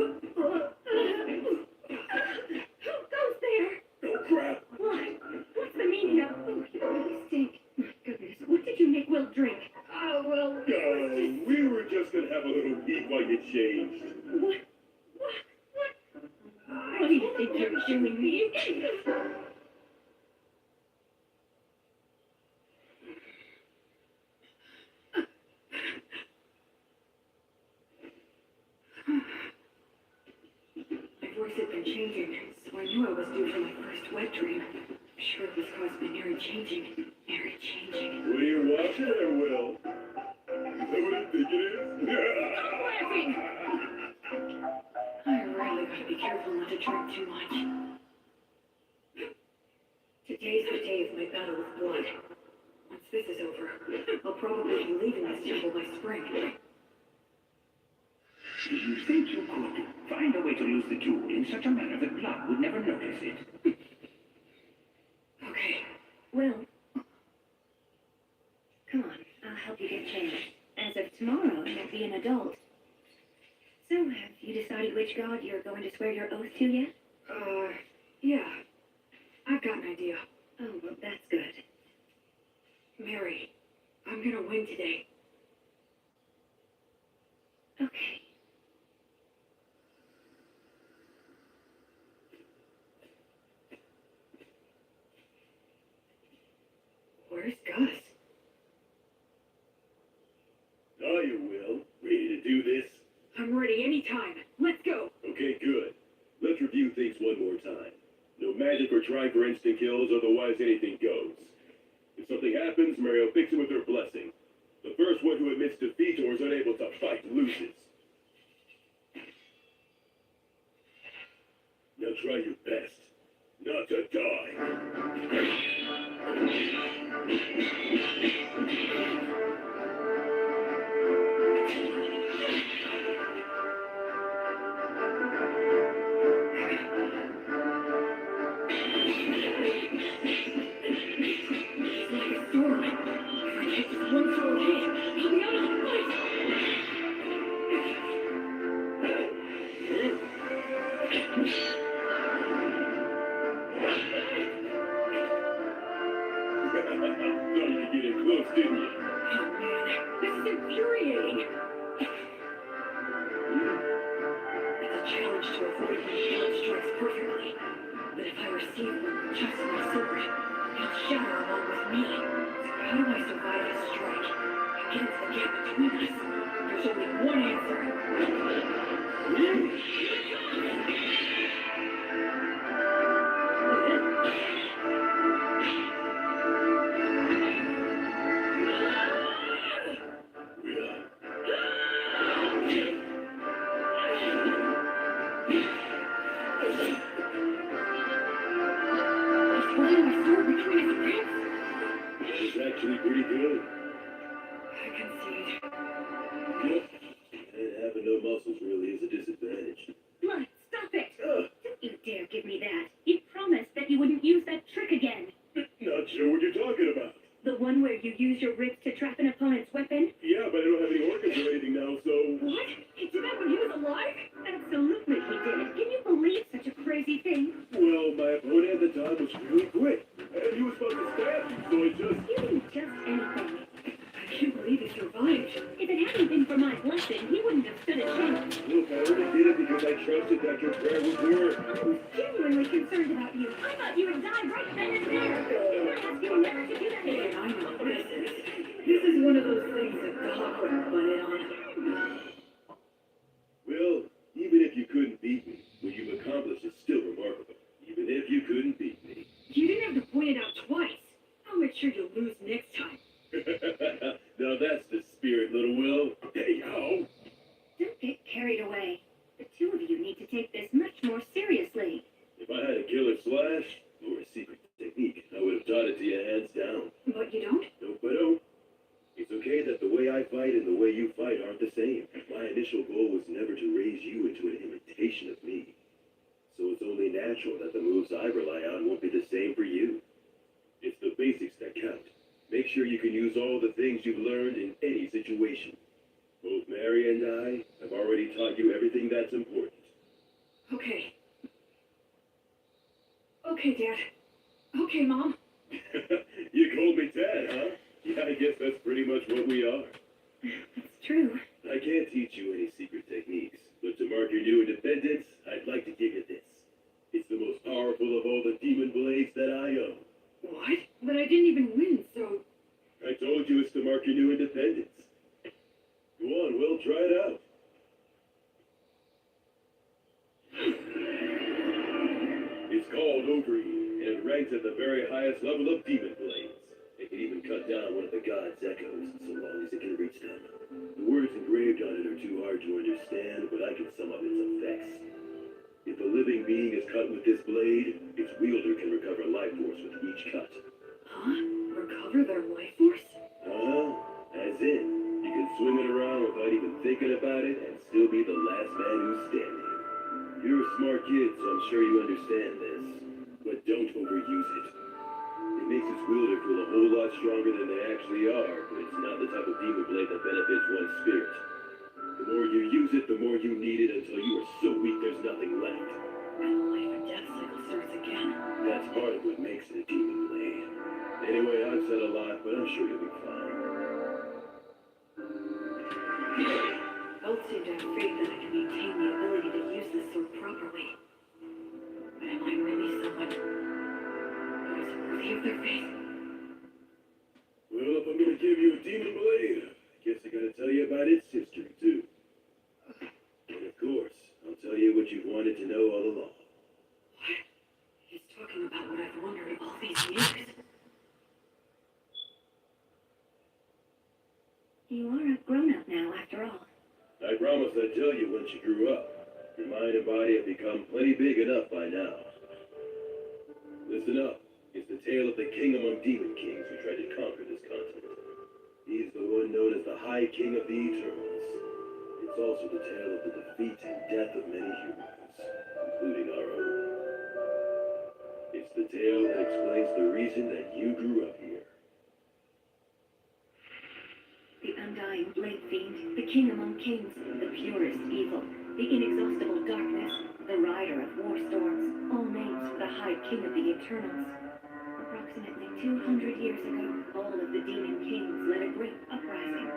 goes there? Oh, crap! What? What's the meaning of... Oh, you really stink. My goodness, what did you make Will drink? Oh, well, Oh, we were just gonna have a little peek while you changed. What? What do you think you're doing me? My voice had been changing, so I knew I was due for my first wet dream. I'm sure it was caused by Mary changing. Mary changing. What are you watching there, Will? Is that what I think it is? Stop laughing! I really gotta be careful not to drink too much. Today's the day of my battle with blood. Once this is over, I'll probably be leaving this temple by spring. Do you think you could find a way to lose the jewel in such a manner that blood would never notice it? Okay. Will. Come on, I'll help you get changed. As of tomorrow, you'll be an adult. So, have you decided which god you're going to swear your oath to yet? Yeah. I've got an idea. Oh, well, that's good. Mary, I'm gonna win today. Okay. Where's Gus? magic or trying for instant kills, otherwise anything goes. If something happens, Mary will fix it with her blessing. The first one who admits defeat or is unable to fight loses. Now try your best not to die. Thought you could get in close, didn't you? Oh man, this is infuriating. It's a challenge to avoid when blood strikes perfectly. But if I receive one just my sword, it'll shatter along with me. So how do I survive this strike and get into the gap between us? There's only one answer. Holding my sword between his ribs. It's actually pretty good. I concede. Yep. And having no muscles really is a disadvantage. Blood, stop it! Ugh, Don't you dare give me that. You promised that you wouldn't use that trick again. not sure what you're talking about. The one where you use your ribs to trap an opponent's weapon? Yeah, but I don't have any organs or anything now, so... What? He did that when he was alive? Absolutely he did. Can you believe such a crazy thing? Well, my opponent at the time was really quick. And he was about to stab me, so I just... You didn't just anything. I can't believe he survived. If it hadn't been for my blessing, he wouldn't have stood a chance. Look, I only did it because I trusted that your prayer would work. I was genuinely concerned about you. I thought you would die right then and there. I asked you never to do that Hey, again. I know what this is. This is one of those things that Doc would butt in on. Well, even if you couldn't beat me, what you've accomplished is still remarkable. Even if you couldn't beat me. You didn't have to point it out twice. I'll make sure you lose next time. Now that's the spirit, little Will. Hey, ho! Don't get carried away. The two of you need to take this much more seriously. If I had a killer slash or a secret technique, I would have taught it to you hands down. But you don't? Nope, I don't. It's okay that the way I fight and the way you fight aren't the same. My initial goal was never to raise you into an imitation of me. So it's only natural that the moves I rely on won't be the same for you. It's the basics that count. Make sure you can use all the things you've learned in any situation. Both Mary and I have already taught you everything that's important. Okay. Okay, Dad. Okay, Mom. You called me Dad, huh? Yeah, I guess that's pretty much what we are. That's true. I can't teach you any secret techniques, but to mark your new independence, I'd like to give you this. It's the most powerful of all the demon blades that I own. What? But I didn't even win, so... I told you it's to mark your new independence. Go on, Will, try it out. It's called Ogre, and it ranks at the very highest level of demon blades. It can even cut down one of the god's echoes, so long as it can reach them. The words engraved on it are too hard to understand, but I can sum up its effects. If a living being is cut with this blade, its wielder can recover life force with each cut. Huh? Recover their life force? As in, you can swing it around without even thinking about it and still be the last man who's standing. You're a smart kid, so I'm sure you understand this. But don't overuse it. It makes its wielder feel a whole lot stronger than they actually are, but it's not the type of demon blade that benefits one's spirit. The more you use it, the more you need it until you are so weak there's nothing left. And the life and death cycle starts again. That's part of what makes it a demon blade. Anyway, I've said a lot, but I'm sure you'll be fine. Both seem to have faith that I can maintain the ability to use this sword properly. But am I really someone who is worthy of their faith? Well, if I'm gonna give you a demon blade, I guess I gotta tell you about its history, too. And of course, I'll tell you what you've wanted to know all along. What? He's talking about You are a grown-up now, after all. I promised I'd tell you when she grew up. Your mind and body have become plenty big enough by now. Listen up. It's the tale of the king among demon kings who tried to conquer this continent. He's the one known as the High King of the Eternals. It's also the tale of the defeat and death of many humans, including our own. It's the tale that explains the reason that you grew up here. The undying blade fiend, the king among kings, the purest evil, the inexhaustible darkness, the rider of war storms, all names for the High King of the Eternals. Approximately 200 years ago, all of the demon kings led a great uprising.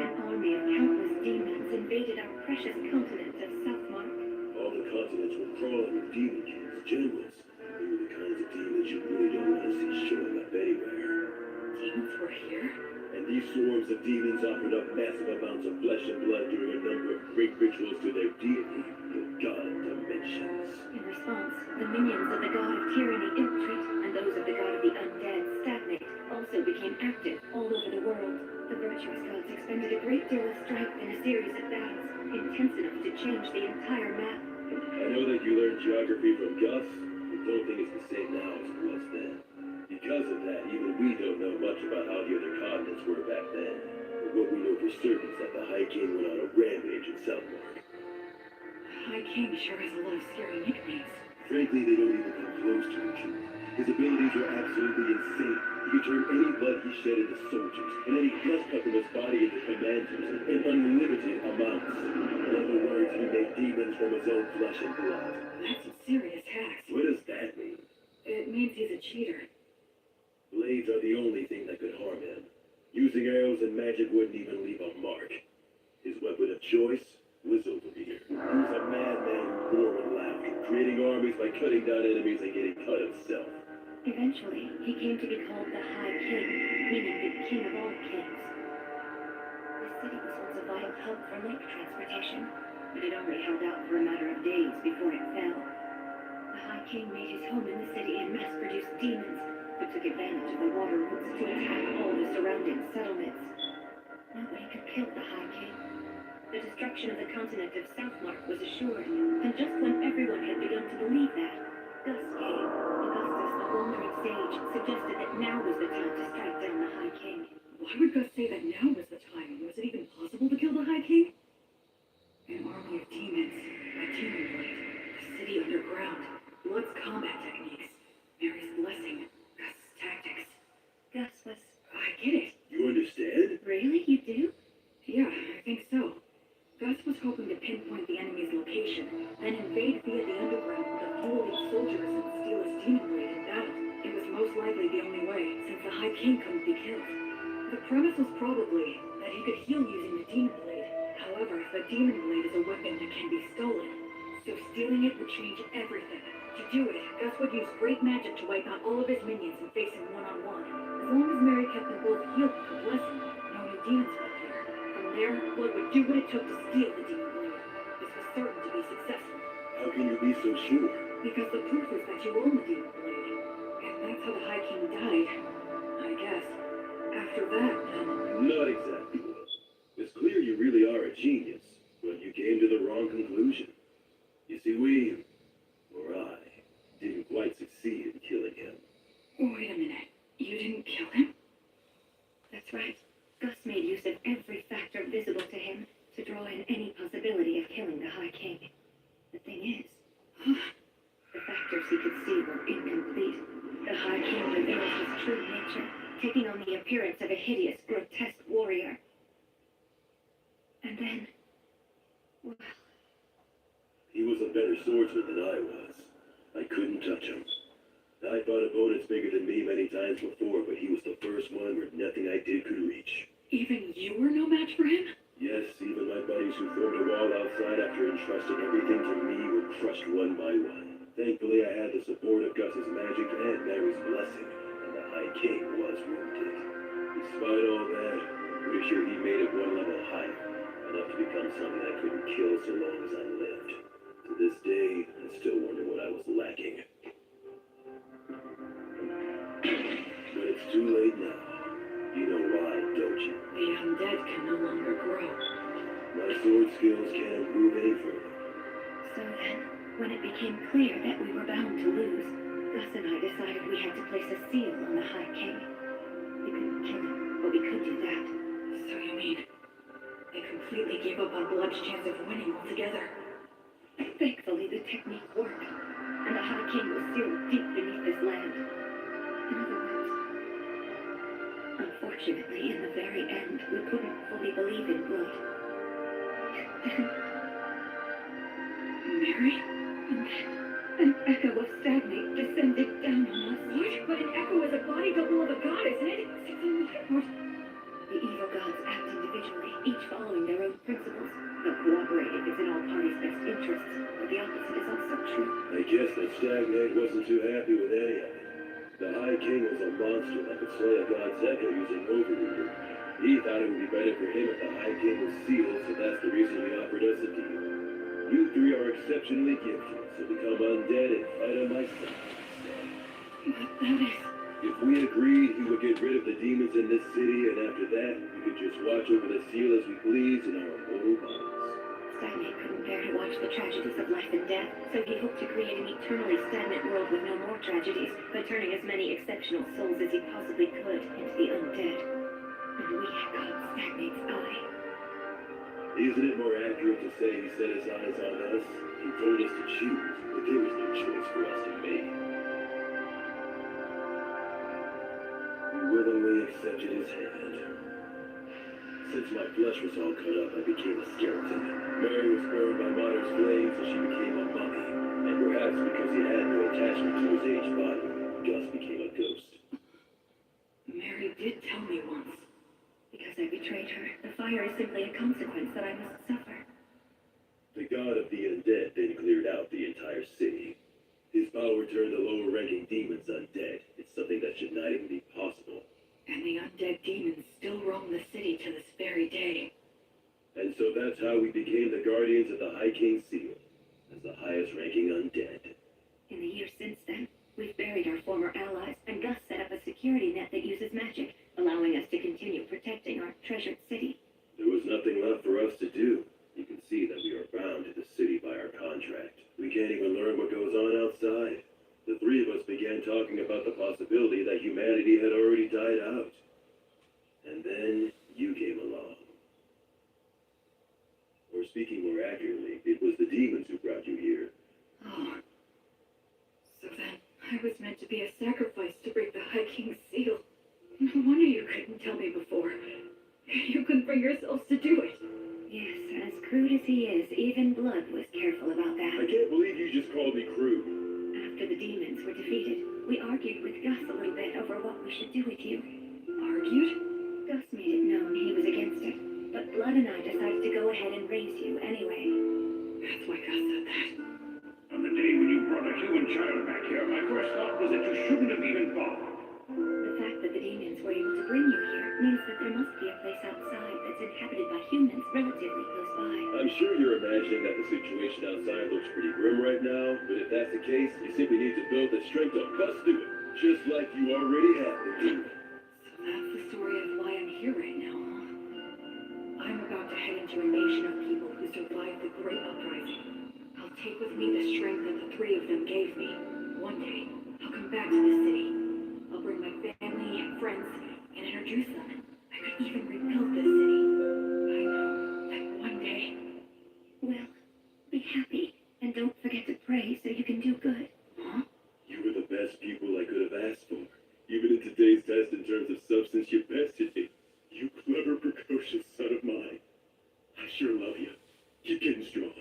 An army of countless demons invaded our precious continent of Southmark. All the continents were crawling with demon kings, generals. They were the kinds of demons you really don't want to see showing up anywhere. Demons were here? And these swarms of demons offered up massive amounts of flesh and blood during a number of great rituals to their deity, the god of dimensions. In response, the minions of the god of tyranny infiltrate, and those of the god of the undead stagnate, also became active all over the world. The virtuous gods expended a great deal of strength in a series of battles, intense enough to change the entire map. I know that you learned geography from Gus, but don't think it's the same now as it was then. Because of that, even we don't know much about how the other continents were back then. But what we know for certain is that the High King went on a rampage in Southmark. High King sure has a lot of scary nicknames. Frankly, they don't even come close to the truth. His abilities were absolutely insane. He could turn any blood he shed into soldiers, and any flesh cut from his body into commanders, in unlimited amounts. In other words, he made demons from his own flesh and blood. That's a serious hacks. What does that mean? It means he's a cheater. Blades are the only thing that could harm him. Using arrows and magic wouldn't even leave a mark. His weapon of choice was over here. He was a madman who roared with laughter, creating armies by cutting down enemies and getting cut himself. Eventually, he came to be called the High King, meaning the king of all kings. The city was once a vital hub for lake transportation, but it only held out for a matter of days before it fell. The High King made his home in the city and mass-produced demons, who took advantage of the water routes to attack all the surrounding settlements. Nobody could kill the High King. The destruction of the continent of Southmark was assured, and just when everyone had begun to believe that, Gus came. Augustus, the wandering sage, suggested that now was the time to strike down the High King. Why would Gus say that now was the time? Was it even possible to kill the High King? An army of demons, a demon blade, a city underground, Blood's combat techniques, Mary's blessing, Gus's tactics. Gus was... I get it. You understand? Really? You do? Yeah, I think so. Gus was hoping to pinpoint the enemy's location, then invade via the underground with a few elite soldiers and steal his demon blade in battle. It was most likely the only way, since the High King couldn't be killed. The premise was probably that he could heal using the demon blade. However, the demon blade is a weapon that can be stolen, so stealing it would change everything. To do it, Gus would use great magic to wipe out all of his minions and face him one-on-one. As long as Mary kept them both healed with her blessing, no new demons would appear. From there, Blood would do what it took to steal the demon blade. This was certain to be successful, How can you be so sure? because the proof is that you own the demon blade. And that's how the High King died, I guess. After that, then... Not exactly. It's clear you really are a genius, but you came to the wrong conclusion. You see, we, or I, didn't quite succeed in killing him. Wait a minute. You didn't kill him? That's right. Gus made use of every factor visible to him to draw in any possibility of killing the High King. The thing is, the factors he could see were incomplete. The High King revealed his true nature, taking on the appearance of a hideous, grotesque warrior. And then, well... He was a better swordsman than I was. I couldn't touch him. I fought opponents bigger than me many times before, but he was the first one where nothing I did could reach. Even you were no match for him? Yes, even my buddies who formed a wall outside after entrusting everything to me were crushed one by one. Thankfully, I had the support of Gus's magic and Mary's blessing, and the High King was wounded. Despite all that, I'm pretty sure he made it one level higher, enough to become something I couldn't kill so long as I lived. To this day, I still wonder what I was lacking. But it's too late now. You know why, don't you? The undead can no longer grow. My sword skills can't improve any further. So then, when it became clear that we were bound to lose, Gus and I decided we had to place a seal on the High King. We couldn't kill him, but we could do that. So you mean they completely gave up on Blood's chance of winning altogether? Thankfully, the technique worked, and the High King was sealed deep beneath this land. In other words, unfortunately, in the very end, we couldn't fully believe in Blood. Mary? An echo of stagnate descended down on us. What? But an echo is a body double of a god, isn't it? What? The evil gods act individually, each following their own principles. They'll cooperate if it's in all parties' best interests, but the opposite is also true. I guess that Stagnate wasn't too happy with any of it. The High King was a monster that could slay a god's echo using Overreader. He thought it would be better for him if the High King was sealed, so that's the reason he offered us a deal. You three are exceptionally gifted, so become undead and fight on my side. But that is... If we agreed, he would get rid of the demons in this city, and after that, we could just watch over the seal as we please in our mortal bodies. Stagnate couldn't bear to watch the tragedies of life and death, so he hoped to create an eternally stagnant world with no more tragedies, by turning as many exceptional souls as he possibly could into the undead. And we had got Stagnate's eye. Isn't it more accurate to say he set his eyes on us? He told us to choose, but there was no choice for us to make. We willingly accepted his hand. Since my flesh was all cut up, I became a skeleton. Mary was burned by Martyr's flames, and she became a mummy. And perhaps because he had no attachment to his aged body, Gus became a ghost. Mary did tell me once. Because I betrayed her, the fire is simply a consequence that I must suffer. The god of the undead then cleared out the entire city. His power turned the lower-ranking demons undead. It's something that should not even be possible. And the undead demons still roam the city to this very day. And so that's how we became the guardians of the High King's seal, as the highest-ranking undead. In the years since then, we've buried our former allies, and Gus set up a security net that uses magic, allowing us to continue protecting our treasured city. There was nothing left for us to do. You can see that we are bound to the city by our contract. We can't even learn what goes on outside. The three of us began talking about the possibility that humanity had already died out. And then you came along. Or speaking more accurately, it was the demons who brought you here. Oh. So then, I was meant to be a sacrifice to break the High King's seal. No wonder you couldn't tell me before. You couldn't bring yourselves to do it. Yes, as crude as he is, even Blood was careful about I that. can't believe you just called me crude. After the demons were defeated, we argued with Gus a little bit over what we should do with you. Argued? Gus made it known he was against it, but Blood and I decided to go ahead and raise you anyway. That's why Gus said that. On the day when you brought a human child back here, my first thought was that you shouldn't have even bothered. The fact that the demons were able to bring you here means that there must be a place outside that's inhabited by humans relatively close by. I'm sure you're imagining that the situation outside looks pretty grim right now, but if that's the case, you simply need to build the strength of Gus to it, just like you already have been doing. So that's the story of why I'm here right now, huh? I'm about to head into a nation of people who survived the Great Uprising. I'll take with me the strength that the three of them gave me. One day, I'll come back to the city. I'll bring my family and friends and introduce them. I could even rebuild this city. I know that one day. Well, be happy, and don't forget to pray so you can do good. Huh? You were the best people I could have asked for. Even in today's test in terms of substance, you bested me. You clever, precocious son of mine. I sure love you. Keep getting strong.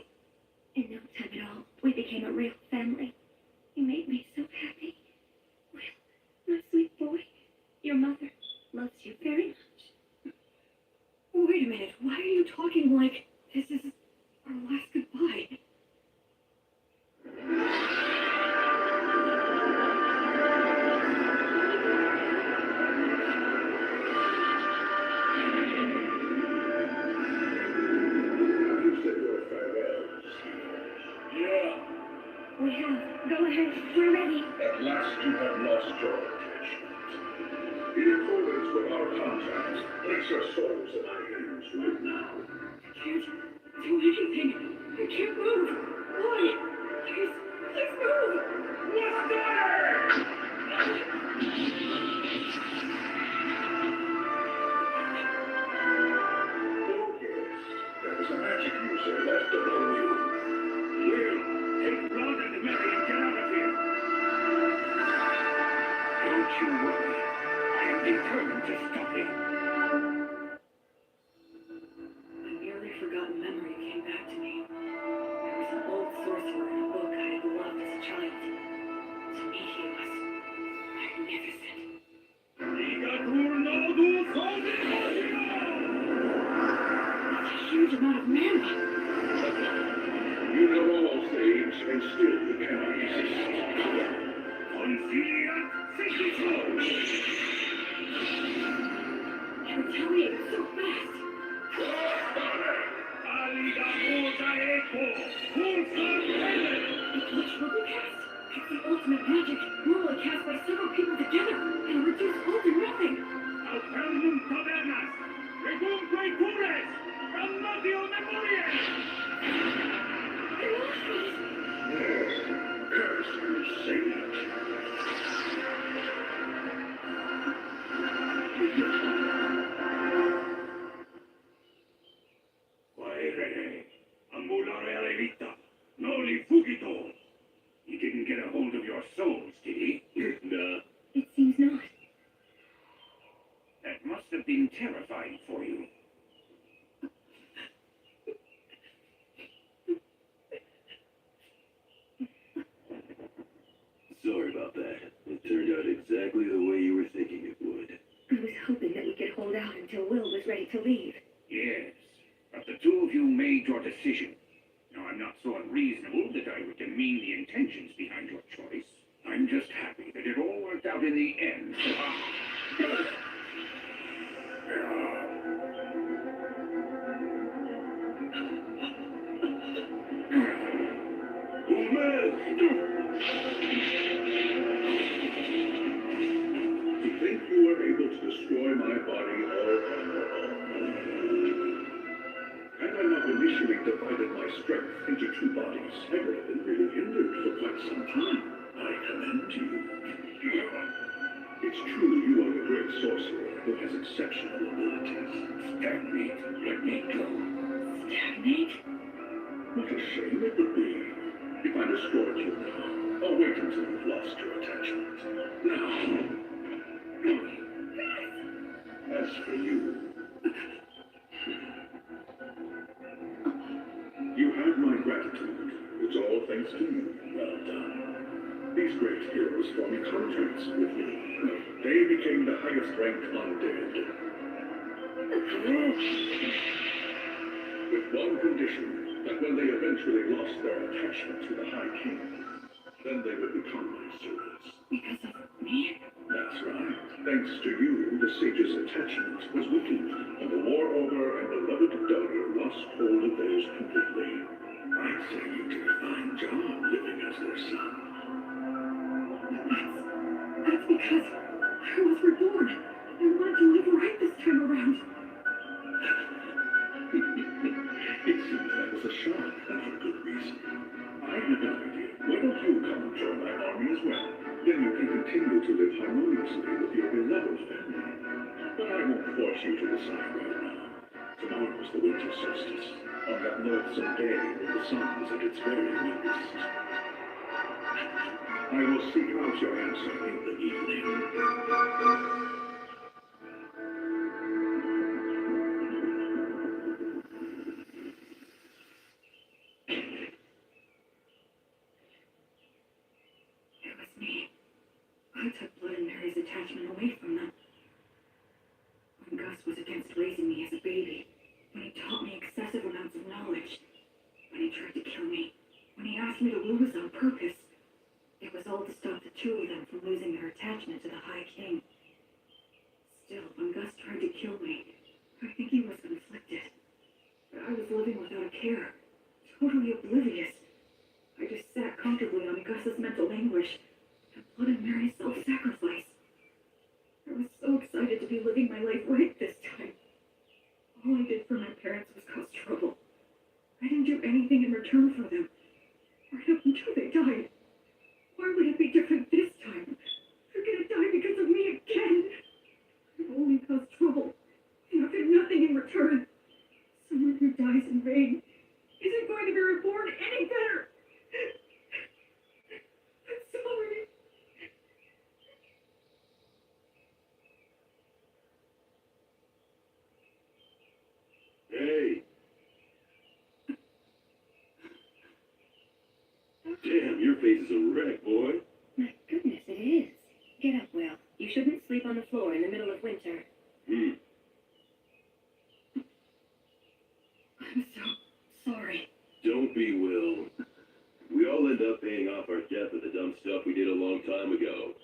In no time at all, we became a real family. You made me so happy. Well, my sweet boy, your mother loves you very much. Wait a minute. Why are you talking like this is our last goodbye? Place your souls in my hands right now. I can't do anything. I can't move. Why? Please move. What's there? Oh, yes. There is a magic user left among you. Will, take Blood and Mary and get out of here. Don't you worry. I am determined to stop him. A nearly forgotten memory came back to me. There was an old sorcerer in a book I had loved as a child. To me, he was magnificent. That's a huge amount of mana. You know all saves, and still you cannot resist. Consilia Sequitur! You retaliated so fast. It's a triple cast. It's the ultimate magic, normally cast by several people together, and reduce all to nothing. Auternum tabernas! Regumque cures! Damnatio memoriae! Yes, curse you, Satan. Quaere, ambulare alle vita, noli fugito. He didn't get a hold of your souls, did he? Nah. It seems not. That must have been terrifying for you. Sorry about that. It turned out exactly the way you were thinking it would. I was hoping that we could hold out until Will was ready to leave. Yes, but the two of you made your decision. Now, I'm not so unreasonable that I would demean the intentions behind your choice. I'm just happy that it all worked out in the end. To think you were able to destroy my body all on your own. Had I not initially divided my strength into two bodies, I would have been really hindered for quite some time. I commend you. It's true you are a great sorcerer who has exceptional abilities. Stagnate, let me go. Stagnate? What a shame it would be if I destroyed you now. I'll wait until you've lost your attachment. Now, as for you, you have my gratitude. It's all thanks to you. Well done. These great heroes formed contracts with me. They became the highest ranked undead. With one condition, that when they eventually lost their attachment to the High King, then they would become my servants. Because of me? That's right. Thanks to you, the sage's attachment was weakened, and the war over and beloved daughter lost hold of theirs completely. I'd say you did a fine job living as their son. That's because I was reborn. I wanted to live right this time around. It seems that was a shock, and for good reason. I have an idea. Why don't you come and join my army as well? Then you can continue to live harmoniously with your beloved family. But I won't force you to decide right now. Tomorrow is the winter solstice, on that loathsome day when the sun is at its very weakest. I will seek out your answer in the evening. It was me. I took Blood and Mary's attachment away from them. When Gus was against raising me as a baby, when he taught me excessive amounts of knowledge, when he tried to kill me, when he asked me to lose on purpose, it was all to stop the two of them from losing their attachment to the High King. Still, when Gus tried to kill me, I think he was conflicted. But I was living without a care, totally oblivious. I just sat comfortably on Gus's mental anguish and Blood and Mary's self-sacrifice. I was so excited to be living my life right this time. is a wreck, boy. My goodness, it is. Get up, Will. You shouldn't sleep on the floor in the middle of winter. I'm so sorry. Don't be, Will. We all end up paying off our debt for the dumb stuff we did a long time ago.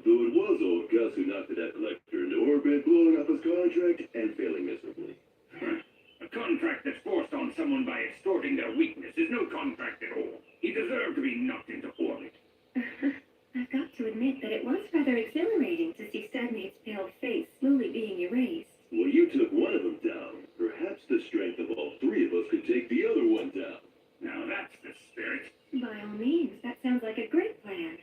Though it was old Gus who knocked the debt collector into orbit, blowing up his contract and failing miserably. A contract that's forced on someone by extorting their weakness is no contract at all. He deserved to be knocked into orbit. I've got to admit that it was rather exhilarating to see Stagnate's pale face slowly being erased. Well, you took one of them down. Perhaps the strength of all three of us could take the other one down. Now that's the spirit. By all means, that sounds like a great plan.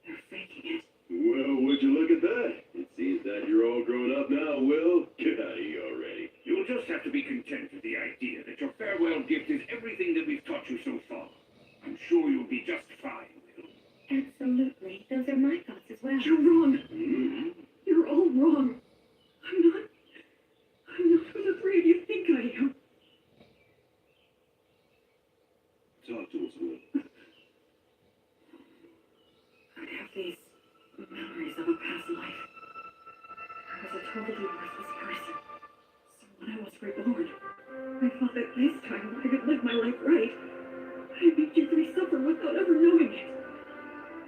They're faking it. Well, would you look at that? It seems that you're all grown up now, Will. Get out of here already. You'll just have to be content with the idea that your farewell gift is everything that we've taught you so far. I'm sure you'll be just fine, Will. Absolutely. Those are my thoughts as well. You're wrong. Mm-hmm. You're all wrong. I'm not who the three of you think I am. Talk to us, Will. I have these memories of a past life. I was a totally worthless person. So when I was reborn, I thought that this time I could live my life right. I made you three suffer without ever knowing it.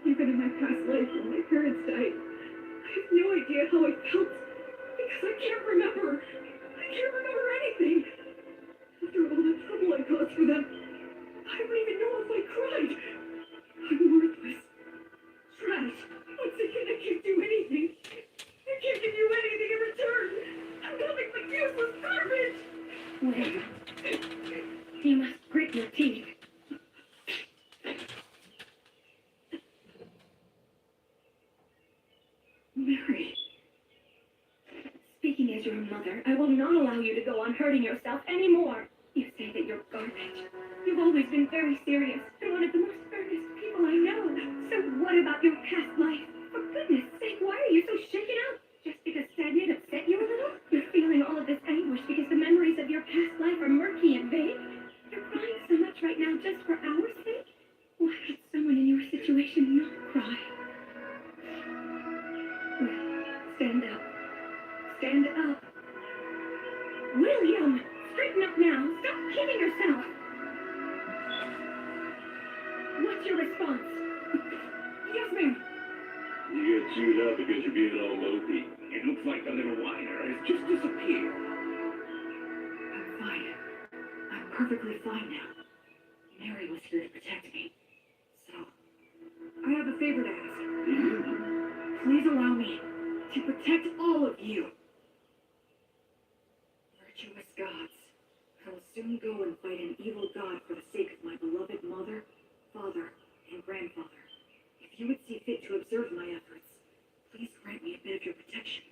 Even in my past life when my parents died, I have no idea how I felt because I can't remember. I can't remember anything. After all the trouble I caused for them, I don't even know if I cried. I'm worthless. Trash. Once again, I can't do anything. I can't give you anything in return. I'm nothing but useless garbage. Will, you must grit your teeth. Mary. Speaking as your mother, I will not allow you to go on hurting yourself anymore. You say that you're garbage. You've always been very serious and one of the most earnest people I know. So what about your past life? For goodness sake, why are you so shaken up? Just because Stagnate upset you a little? You're feeling all of this anguish because the memories of your past life are murky and vague? You're crying so much right now just for our sake? Why could someone in your situation not cry? Well, stand up. Stand up. William! Straighten up now. Stop hitting yourself. What's your response? Yes, ma'am. You get chewed up because you're being all mopey. It looks like the little whiner has just disappeared. I'm fine. I'm perfectly fine now. Mary was here to protect me. So, I have a favor to ask. Please allow me to protect all of you. Virtuous gods, I will soon go and fight an evil god for the sake of my beloved mother, father, and grandfather. If you would see fit to observe my efforts, please grant me a bit of your protection.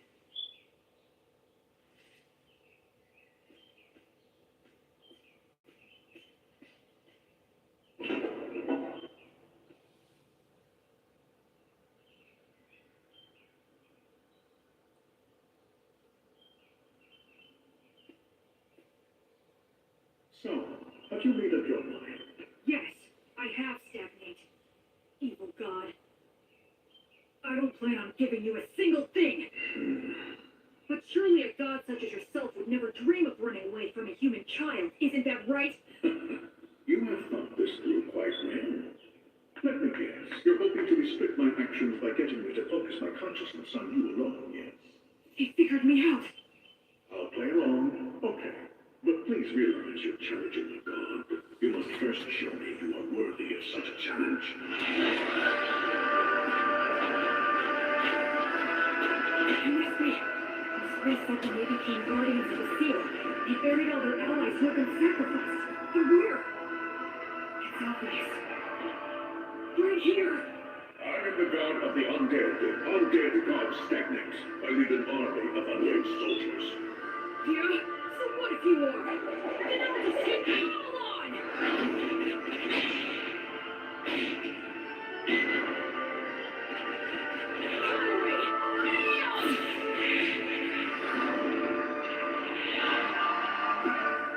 So, have you made up your mind? Yes, I have, Stagnate. Evil god. I don't plan on giving you a single thing. But surely a god such as yourself would never dream of running away from a human child. Isn't that right? You have thought this through quite well. Let me guess. You're hoping to restrict my actions by getting me to focus my consciousness on you alone, yes? He figured me out. I'll play along. Okay. But please realize you're challenging the god. You must first show me you are worthy of such a challenge. You asked me. Those three said that they became guardians of the seal. They buried all their allies who had been sacrificed. But where? It's obvious. Right here. I am the god of the undead. Undead gods stagnate. I lead an army of undead soldiers. Yeah? So what if you are? Then I'll just take you all on!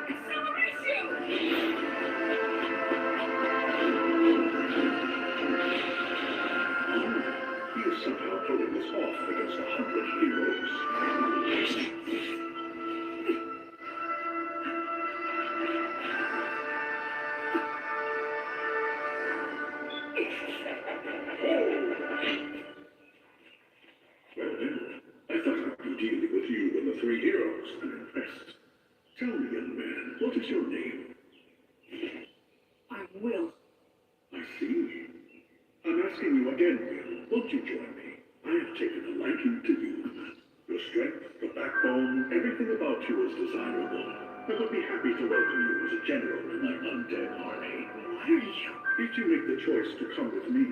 Acceleration! three heroes, I'm impressed. Tell me, young man, what is your name? I'm Will. I see. I'm asking you again, Will. Won't you join me? I have taken a liking to you. Your strength, your backbone, everything about you is desirable. I would be happy to welcome you as a general in my undead army. What are you? If you make the choice to come with me,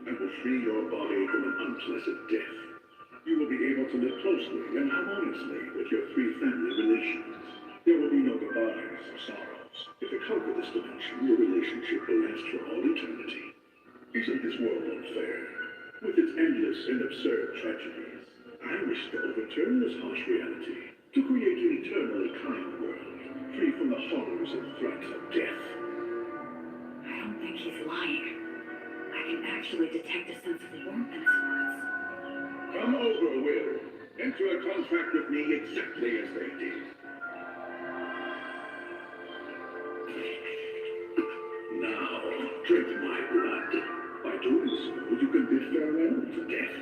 I will free your body from an unpleasant death. You will be able to live closely and harmoniously with your three family relations. There will be no goodbyes or sorrows. If you conquer this dimension, your relationship will last for all eternity. Isn't this world unfair? With its endless and absurd tragedies, I wish to overturn this harsh reality, to create an eternally kind world, free from the horrors and threats of death. I don't think he's lying. I can actually detect a sense of warmth in his words. Come over, Will. Enter a contract with me exactly as they did. Now, drink my blood. By doing so, you can bid farewell to death.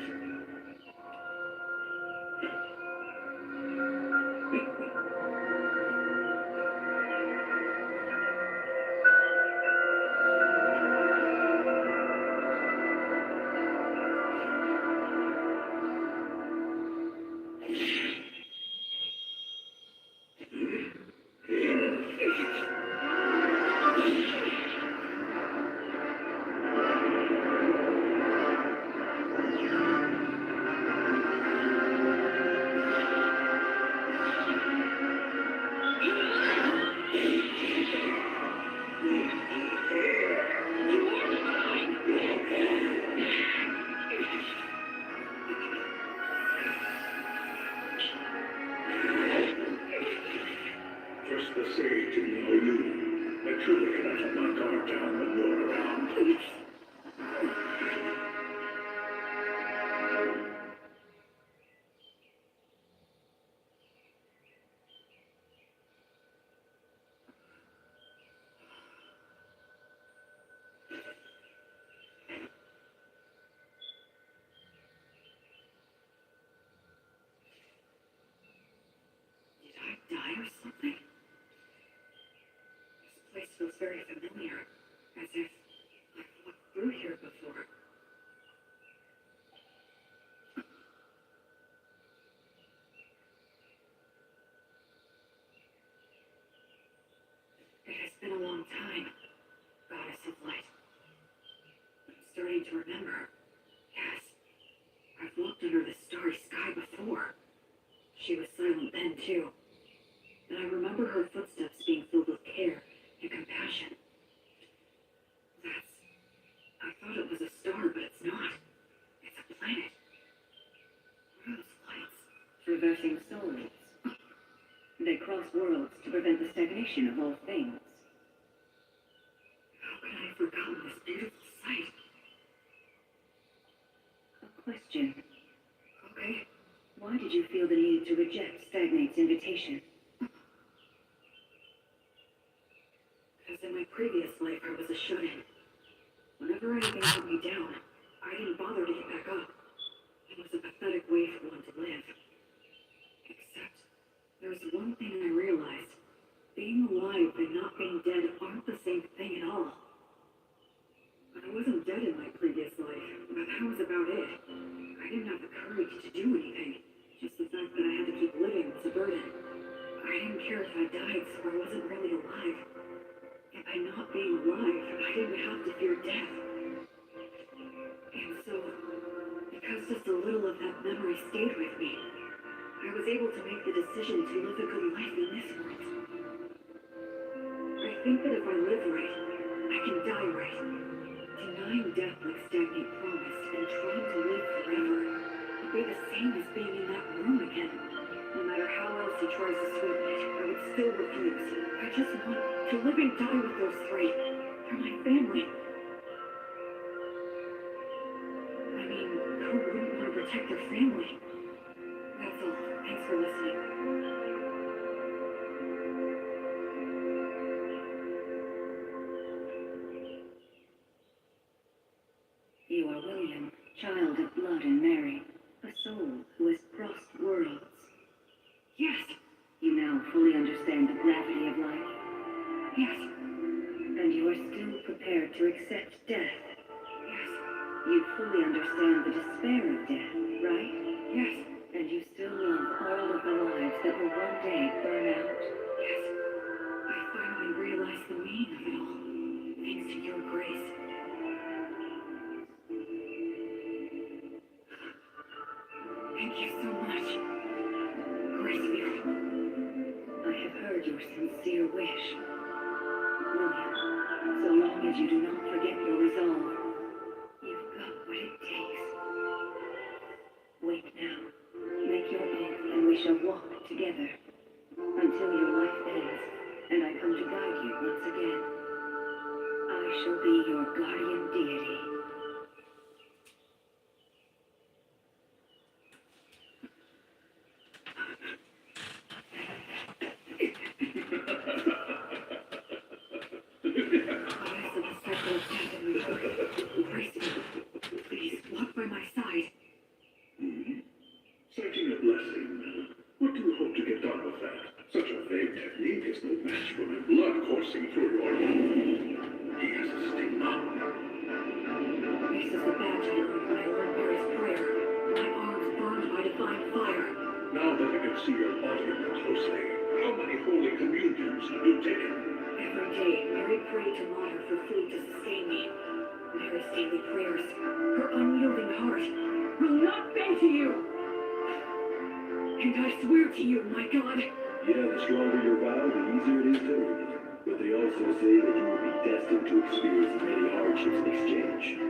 Trust the sage and know you. I truly cannot let my guard down when you're around. Did I die or something? This place feels very familiar, as if I've walked through here before. It has been a long time, Goddess of Light. I'm starting to remember. Yes, I've walked under the starry sky before. She was silent then, too. And I remember her footsteps being filled with care and compassion. I thought it was a star, but it's not. It's a planet. What are those lights? Traversing souls. They cross worlds to prevent the stagnation of all things. How could I have forgotten this beautiful sight? A question. Okay. Why did you feel the need to reject Stagnate's invitation? Because in my previous life, I was a shut-in. Whenever anything put me down, I didn't bother to get back up. It was a pathetic way for one to live. Except, there's one thing I realized. Being alive and not being dead aren't the same thing at all. I wasn't dead in my previous life, but that was about it. I didn't have the courage to do anything. Just the fact that I had to keep living was a burden. I didn't care if I died, so I wasn't really alive. And by not being alive, I didn't have to fear death. And so, because just a little of that memory stayed with me, I was able to make the decision to live a good life in this world. I think that if I live right, I can die right. Denying death like Stagnate promised and trying to live forever would be the same as being in that room again. No matter how else he tries to sweeten it, I would still refuse. I just want to live and die with those three. They're my family. I mean, who wouldn't want to protect their family? That's all. Thanks for listening. You are William, child of blood and Mary, a soul who has crossed worlds. Yes, understand the gravity of life? Yes. And you are still prepared to accept death? Yes. You fully understand the despair of death, right? Yes. And you still love all of the lives that will one day burn out? Yes. I finally realized the meaning of it all, thanks to your grace. Thank you so much, Gracefield. I have heard your sincere wish. William, so long as you do not forget your resolve, you've got what it takes. Wake now. Make your oath, and we shall walk together until your life ends, and I come to guide you once again. I shall be your guardian deity. Goddess of the cycle of death and rebirth, Gracefield, please walk by my side. Citing a blessing. What do you hope to get done with that? Such a vague technique is no match for my blood coursing through your veins. He has a stigma. This is the badge I earned when I learned Mary's prayer. My arms burned by divine fire. Now that I can see your body more closely, how many holy communions have you taken? Every day, Mary prayed to Mater for food to sustain me. Mary's daily prayers, her unyielding heart, will not bend to you. And I swear to you, my God, Yeah, the stronger your vow, the easier it is to earn it. But they also say that you will be destined to experience many hardships in exchange.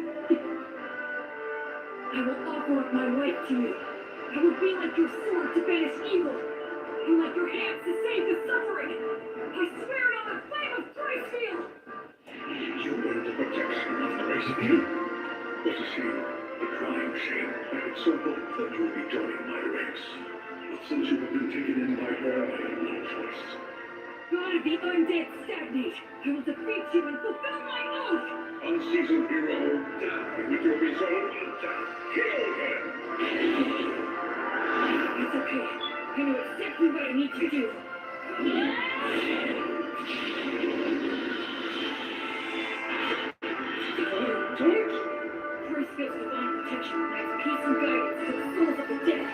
I will offer up my life to you. I will be like your sword to banish evil, and like your hands to save the suffering. I swear it on the flame of Gracefield. You earned the protection of Gracefield. What a shame. A crying shame. I had so hoped that you would be joining my ranks. But since you have been taken in by her, I have no choice. God of the undead stagnate. I will defeat you and fulfill my oath. Unseasoned hero, die with your resolve on death. Kill him! It's okay. I know exactly what I need to do. Don't! Gracefield's divine protection grants peace and guidance to the souls of the dead.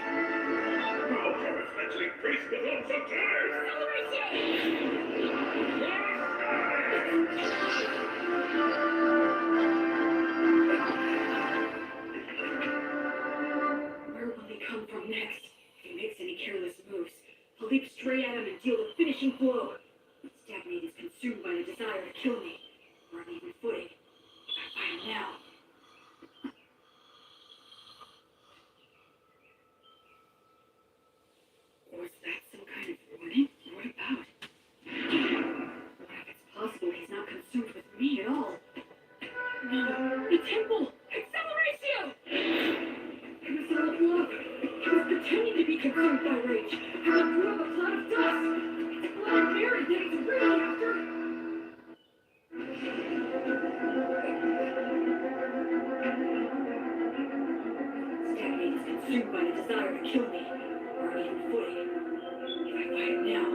How Thomas mentioning priest was also tired! Where will he come from next? If he makes any careless moves, I'll leap straight at him and deal the finishing blow. Stagnate is consumed by the desire to kill me. We're on even footing. If I fight him now. Was that some kind of warning? What about? What if it's possible he's not consumed with me at all? No, the temple! Acceleratio! It was all a bluff. He was pretending to be consumed by rage. And then threw up a cloud of dust. It's blood and Mary that he's really after. Stagnate is consumed by the desire to kill me. We're on even footing. If I fight him now.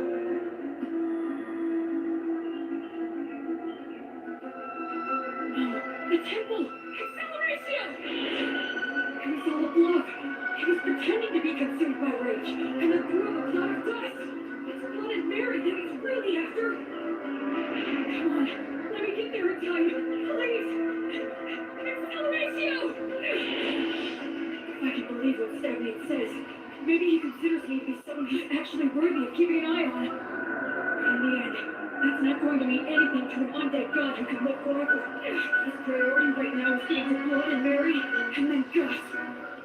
No, the temple! Acceleratio! It was all a bluff. He was pretending to be consumed by rage, and then threw up a cloud of dust. It's blood and Mary that he's really after. Come on, let me get there in time, please! Acceleratio! If I can believe what Stagnate says, maybe he considers me to be someone who's actually worthy of keeping an eye on. But in the end, that's not going to mean anything to an undead god who can live forever. His priority right now is getting to blood and Mary, and then Gus.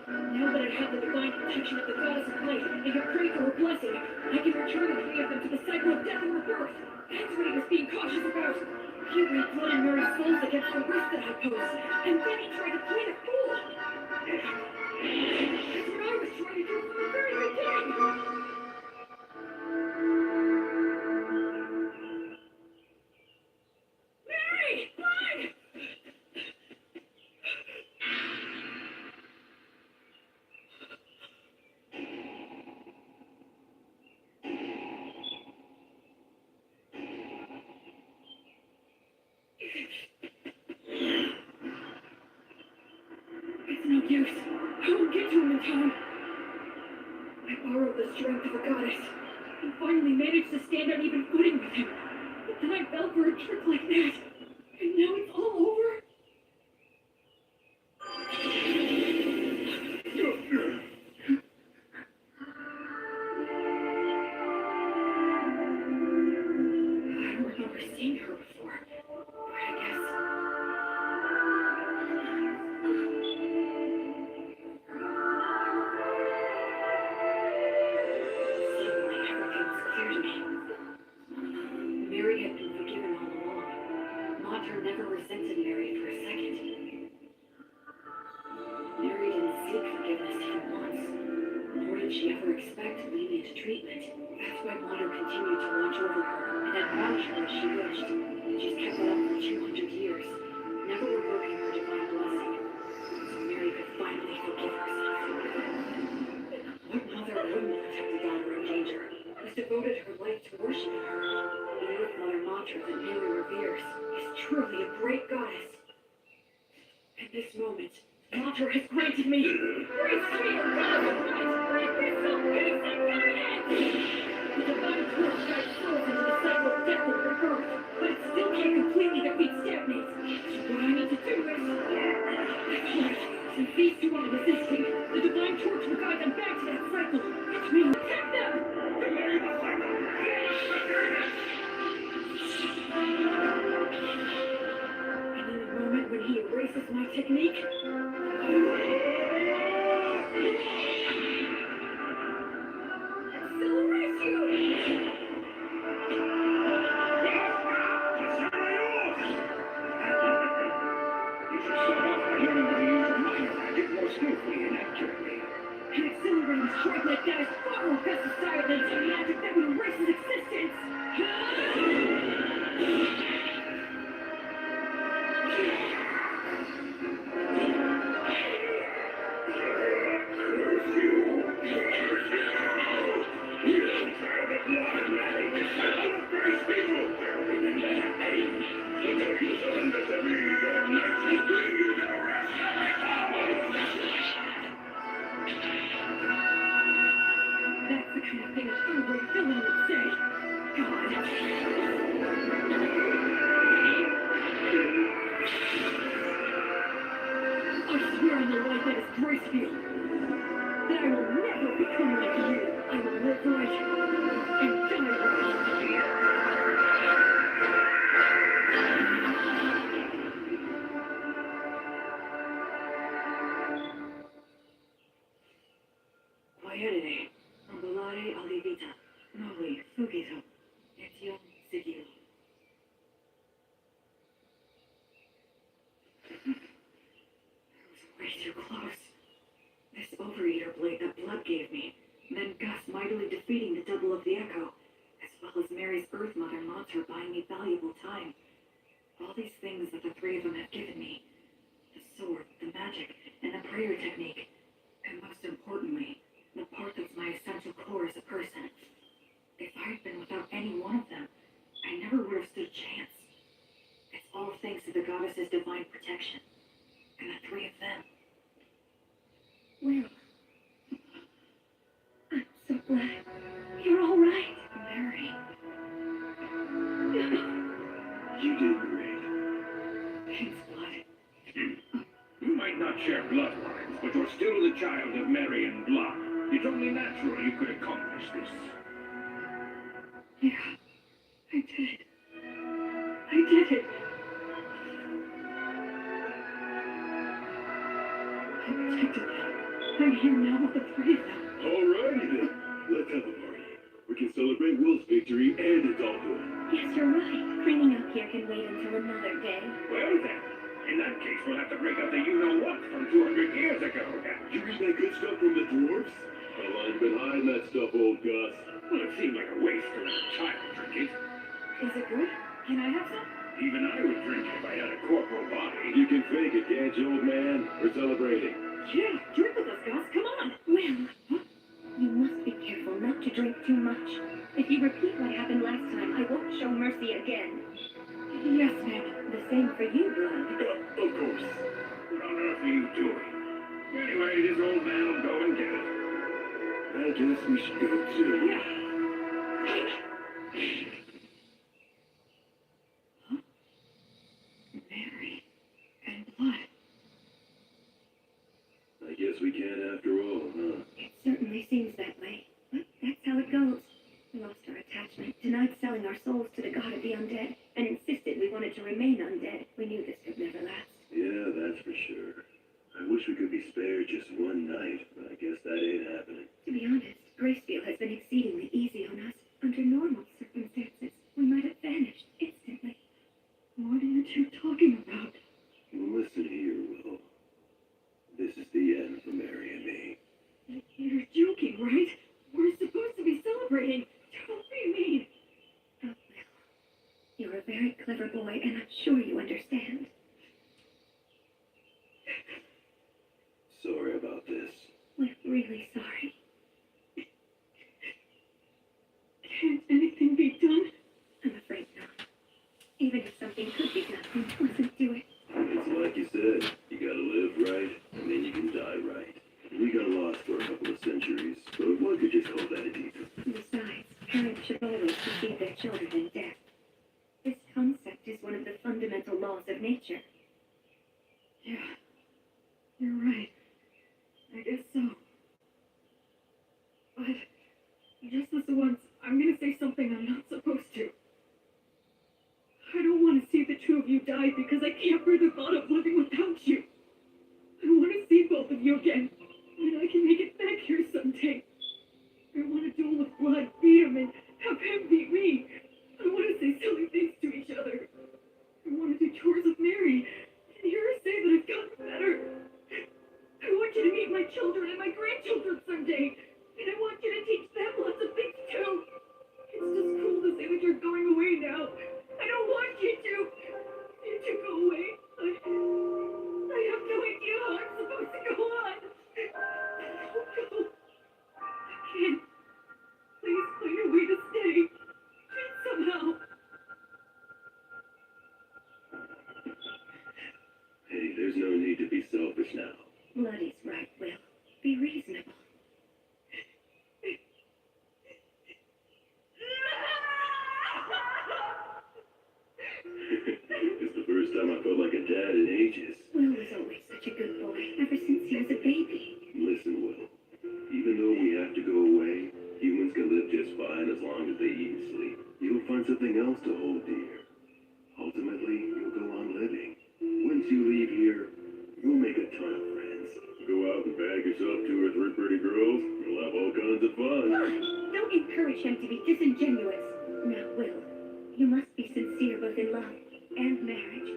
Now that I have the divine protection of the goddess of light and can pray for her blessing, I can return the three of them to the cycle of death and rebirth. That's what he was being cautious about. He weighed blood and Mary's souls against the risk that I pose, and then he tried to play the fool. That's what I was trying to do from the very beginning. Mary! Blood! in town. I borrowed the strength of a goddess and finally managed to stand on even footing with him. But then I fell for a trick like that, and now it's all over. I don't remember seeing her before, but I guess. Suddenly, everything was clear to me. Mary had been forgiven all along. Mater never resented Mary for a second. Mary didn't seek forgiveness even once, nor did she ever expect lenient treatment. That's why Mater continued to watch over her and admonish her as she wished. She's kept it up for 200 years, never revoking her divine blessing, so Mary could finally forgive herself. What mother wouldn't protect a daughter in danger, who's devoted her life to worshiping her? The Earth Mother Mater that Mary reveres is truly a great goddess. At this moment, Mater has granted me great spirit of God, great crystal peace and guidance. The divine torch guides souls into the cycle of death and rebirth, but it still can't completely defeat stagnates. So what I need to do is... That's right. Since these two aren't resisting, the divine torch will guide them back to that cycle, which means attack them! Delay the cycle. And in the moment when he erases my technique, strike like that is far more pesticide than some magic that would erase his existence! That's the kind of thing a third-rate villain would say. God. I swear on the life that is Gracefield that I will never become like you. I will live right and die right. Quaerere, ambulare alivita, novi fugito, etiam sigillo. Way too close. This overeater blade that Blood gave me, then Gus mightily defeating the double of the Echo, as well as Mary's Earth Mother Mater buying me valuable time. All these things that the three of them have given me, the sword, the magic, and the prayer technique, and most importantly, the part that's my essential core as a person. If I had been without any one of them, I never would have stood a chance. It's all thanks to the goddess's divine protection. And the three of them. Will, I'm so glad you're all right. Mary. You did great. Thanks, Blood. You might not share bloodlines, but you're still the child of Mary and Blood. It's only natural you could accomplish this. Yeah, I did it. I did it. I protected them. I'm here now with the three of them. Alrighty then. Let's have a party. We can celebrate Will's victory and adulthood. Yes, you're right. Cleaning up here can wait until another day. Well then, in that case we'll have to break up the you-know-what from 200 years ago. You read that good stuff from the dwarves? How long you been hiding that stuff, old Gus? Well, it seemed like a waste to let a child drink it. Is it good? Can I have some? Even I would drink it if I had a corporal body. You can fake it, can't you, old man? We're celebrating. Yeah, drink with us, Gus. Come on. Will, you must be careful not to drink too much. If you repeat what happened last time, I won't show mercy again. Yes, ma'am. The same for you, Blood. Of course. What on earth are you doing? Anyway, this old man will go and get it. I guess we should go too. Mary and blood. I guess we can't after all, huh? It certainly seems that way. But that's how it goes. We lost our attachment, denied selling our souls to the god of the undead, and insisted we wanted to remain undead. We knew this could never last. Yeah, that's for sure. I wish we could be spared just one night, but I guess that ain't happening. To be honest, Gracefield has been exceedingly easy on us. Under normal circumstances, we might have vanished instantly. What are you two talking about? Listen here, Will. This is the end for Mary and me. You're joking, right? We're supposed to be celebrating. Don't be mean. Oh, well. You're a very clever boy, and I'm sure you understand. Sorry about this. We're really sorry. Can't anything be done? I'm afraid not. Even if something could be done, we mustn't do it. It's like you said, you gotta live right, and then you can die right. We got lost for a couple of centuries, but one could just call that a detour. Besides, parents should always precede their children in death. This concept is one of the fundamental laws of nature. Yeah, you're right. I guess so. But just this once, I'm gonna say something I'm not supposed to. I don't want to see the two of you die because I can't bear the thought of living without you. I want to see both of you again, and I can make it back here someday. I want to duel with blood, beat him, and have him beat me. I want to say silly things to each other. I want to do chores with Mary, and hear her say that I've gotten better. I want you to meet my children and my grandchildren someday, and I want you to teach them lots of things too. It's just cruel to say that you're going away now. I don't want you to. You to go away. I have no idea how I'm supposed to go on. Don't go. I can't. Please find a way to stay. Somehow. Hey, there's no need to be selfish now. Bloody's right, Will. Be reasonable. It's the first time I felt like a dad in ages. Will was always such a good boy, ever since he was a baby. Listen, Will. Even though we have to go away, humans can live just fine as long as they eat and sleep. You'll find something else to hold dear. Ultimately, you'll go on living. Once you leave here, you'll make a ton of friends. Go out and bag yourself 2 or 3 pretty girls. You'll have all kinds of fun. Don't encourage him to be disingenuous. Now, Will, you must be sincere both in love and marriage.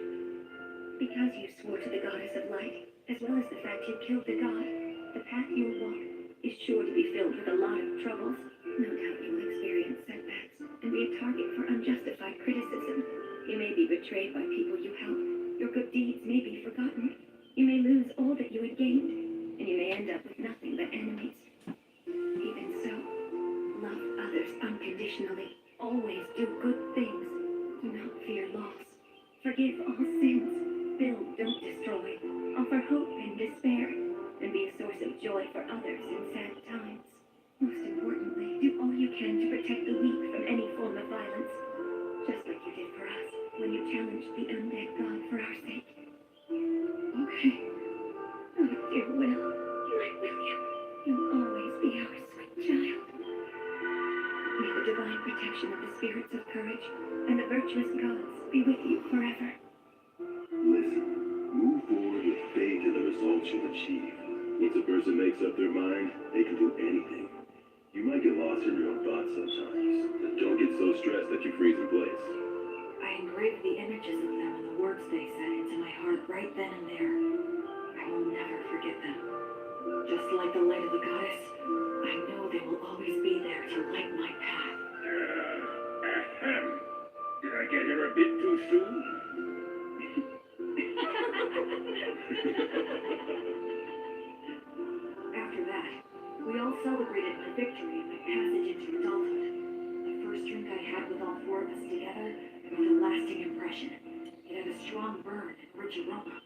Because you swore to the goddess of light, as well as the fact you killed the god, the path you'll walk is sure to be filled with a lot of troubles. No doubt you will experience setbacks and be a target for unjustified criticism. You may be betrayed by people you help. Your good deeds may be forgotten. You may lose all that you had gained, and you may end up with nothing but enemies. Even so, love others unconditionally. Always do good things. Do not fear loss. Forgive all sins. Build, don't destroy. Offer hope in despair. And be a source of joy for others in sad times. Most importantly, do all you can to protect the weak from any form of violence. Just like you did for us when you challenged the undead god for our sake. Okay. Oh, dear Will, my William, you'll always be our sweet child. May the divine protection of the spirits of courage and the virtuous gods be with you forever. Listen, move forward with faith in the results you'll achieve. Once a person makes up their mind, they can do anything. You might get lost in your own thoughts sometimes, but don't get so stressed that you freeze in place. I engraved the images of them and the words they said into my heart right then and there. I will never forget them. Just like the light of the goddess, I know they will always be there to light my path. Ahem. Did I get here a bit too soon? After that, we all celebrated my victory and my passage into adulthood. The first drink I had with all 4 of us together made a lasting impression. It had a strong burn and rich aroma.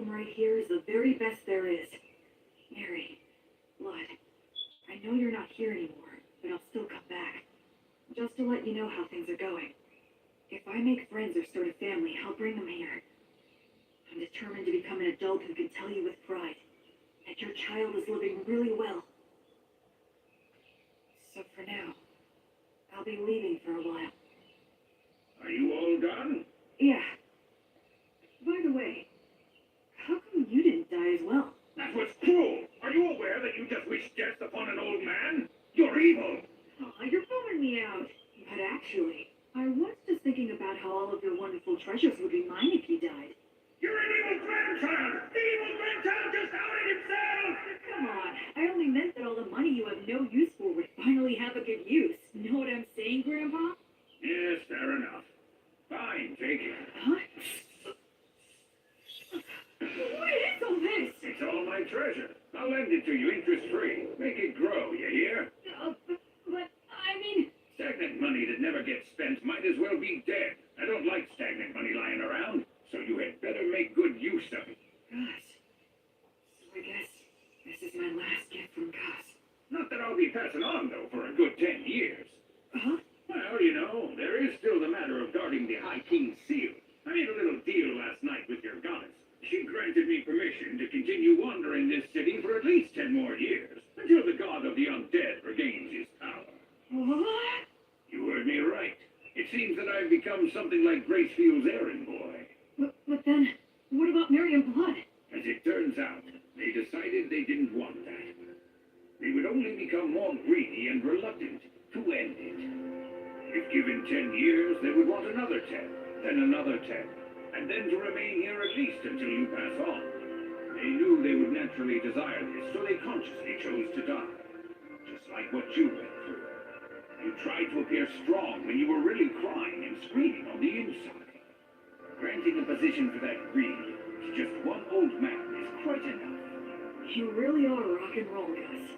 home right here is the very best there is. Mary, Blood, I know you're not here anymore, but I'll still come back. Just to let you know how things are going. If I make friends or start a family, I'll bring them here. I'm determined to become an adult who can tell you with pride that your child is living really well. So for now, I'll be leaving for a while. Are you all done? Yeah. By the way, how come you didn't die as well? That was cruel. Are you aware that you just wished death upon an old man? You're evil. Aw, you're bumming me out. But actually, I was just thinking about how all of your wonderful treasures would be mine if you died. You're an evil grandchild. The evil grandchild just outed himself. Come on, I only meant that all the money you have no use for would finally have a good use. Know what I'm saying, Grandpa? Yes, fair enough. Fine, take it. Huh? What is all this? It's all my treasure. I'll lend it to you interest-free. Make it grow, you hear? But, I mean... Stagnant money that never gets spent might as well be dead. I don't like stagnant money lying around, so you had better make good use of it. Gus. So I guess this is my last gift from Gus. Not that I'll be passing on, though, for a good 10 years. Huh? Well, you know, there is still the matter of guarding the High King's seal. I made a little deal last night with your goddess. She granted me permission to continue wandering this city for at least 10 more years, until the god of the undead regains his power. What? You heard me right. It seems that I've become something like Gracefield's errand boy. But then, what about Miriam Blood? As it turns out, they decided they didn't want that. They would only become more greedy and reluctant to end it. If given 10 years, they would want another 10, then another 10, and then to remain here at least until you pass on. They knew they would naturally desire this, so they consciously chose to die. Just like what you went through. You tried to appear strong when you were really crying and screaming on the inside. Granting a position for that greed to just one old man is quite enough. You really are rock and roll, Gus.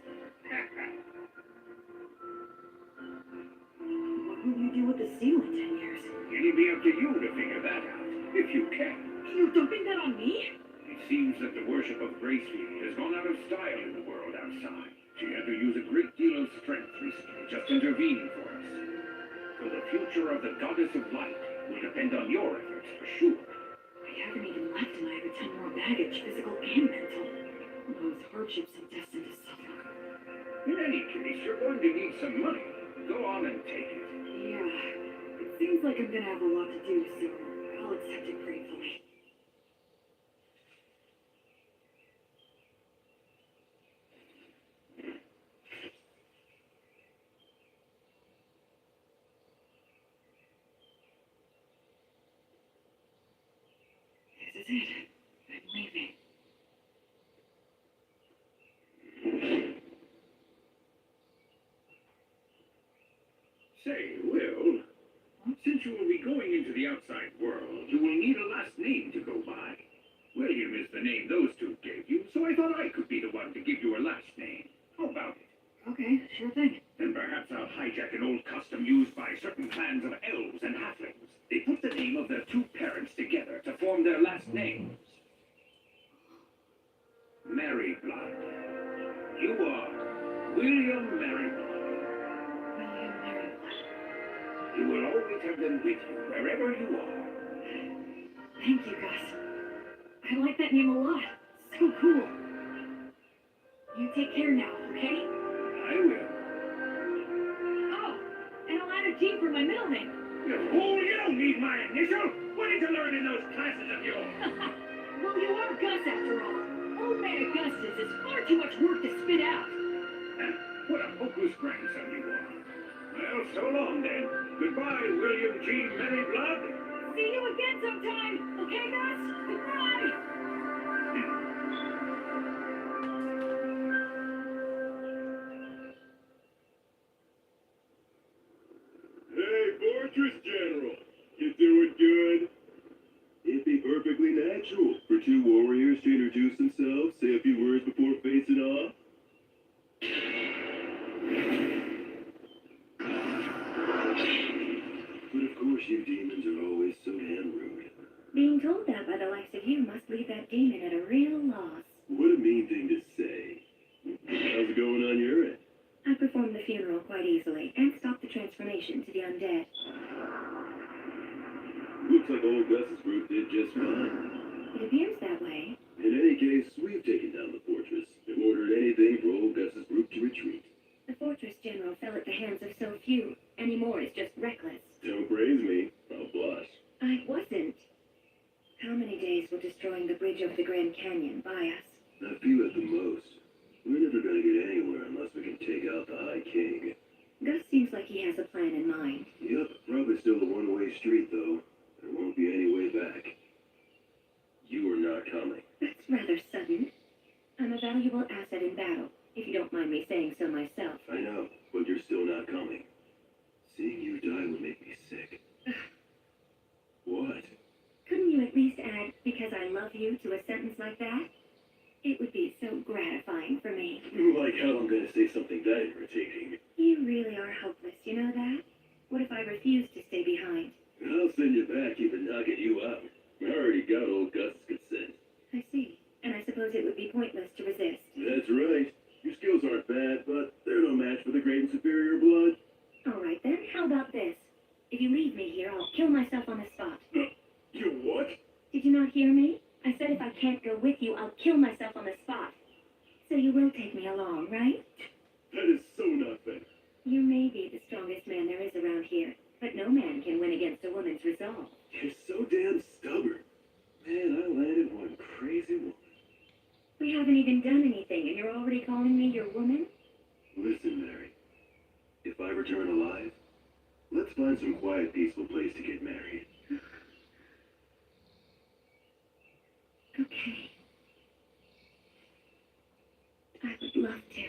What will you do with the seal in 10 years? It'll be up to you to figure that out, if you can. You're dumping that on me? It seems that the worship of Gracefield has gone out of style in the world outside. She had to use a great deal of strength recently, just intervening for us. So the future of the Goddess of Light will depend on your efforts, for sure. I haven't even left and I have a ton more baggage, physical and mental. Those hardships I'm destined to suffer. In any case, you're going to need some money. Go on and take it. Yeah, it seems like I'm gonna have a lot to do, so I'll accept it gratefully. This is it. I'm leaving. Say, Will, since you will be going into the outside world, you will need a last name to go by. William is the name those two gave you, so I thought I could be the one to give you a last name. How about it? Okay, sure thing. Then perhaps I'll hijack an old custom used by certain clans of elves and halflings. They put the name of their two parents together to form their last names. Merryblood. You are William Merryblood. William Merryblood. You will always have them with you, wherever you are. Thank you, Gus. I like that name a lot. So cool. You take care now, okay? I will. Oh, and I'll add a G for my middle name. You fool, you don't need my initial. What did you learn in those classes of yours? Well, you are Gus after all. Old man Augustus is far too much work to spit out. What a hopeless grandson you are. Well, so long then. Goodbye, William G. Merryblood. See you again sometime, okay, Gus? Goodbye! Hey, Fortress General. You doing good? It'd be perfectly natural for two warriors to introduce themselves, say a few words before facing off. But of course you demons are always so damn rude. Being told that by the likes of you must leave that demon at a How's it going on your end? I performed the funeral quite easily and stopped the transformation to the undead. Looks like old Gus's group did just fine. It appears that way. In any case, we've taken down the fortress and ordered anything for old Gus's group to retreat. The fortress general fell at the hands of so few. Any more is just reckless. Don't praise me. I'll blush. I wasn't. How many days will destroying the bridge over the Grand Canyon buy us? A few at the most. We're never gonna get anywhere unless we can take out the High King. Gus seems like he has a plan in mind. Yep, probably still a one-way street, though. There won't be any way back. You are not coming. That's rather sudden. I'm a valuable asset in battle, if you don't mind me saying so myself. I know, but you're still not coming. Seeing you die would make me sick. What? Couldn't you at least add, because I love you, to a sentence like that? It would be so gratifying for me. Like how I'm gonna say something that irritating. You really are hopeless, you know that? What if I refuse to stay behind? I'll send you back even knocking you out. I already got old Gus's consent. I see. And I suppose it would be pointless to resist. That's right. Your skills aren't bad, but they're no match for the great and superior blood. All right then, how about this? If you leave me here, I'll kill myself on the spot. You what? Did you not hear me? I said if I can't go with you, I'll kill myself on the spot. So you will take me along, right? That is so not fair. You may be the strongest man there is around here, but no man can win against a woman's resolve. You're so damn stubborn. Man, I landed one crazy woman. We haven't even done anything, and you're already calling me your woman? Listen, Mary. If I return alive, let's find some quiet, peaceful place to get married. Okay. I would love to.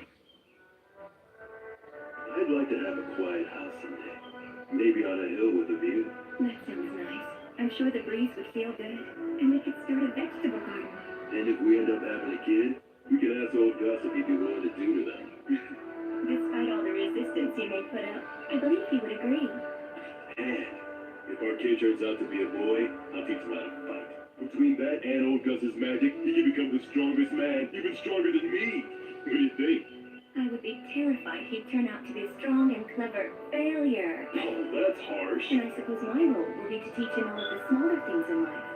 I'd like to have a quiet house someday. Maybe on a hill with a view. That sounds nice. I'm sure the breeze would feel good, and we could start a vegetable garden. And if we end up having a kid, we can ask old Gus if he'd be willing to do to them. Despite all the resistance he may put up, I believe he would agree. And if our kid turns out to be a boy, I'll teach him how to fight. Between that and old Gus's magic, he can become the strongest man, even stronger than me. What do you think? I would be terrified he'd turn out to be a strong and clever failure. Oh, that's harsh. And I suppose my role will be to teach him all of the smaller things in life.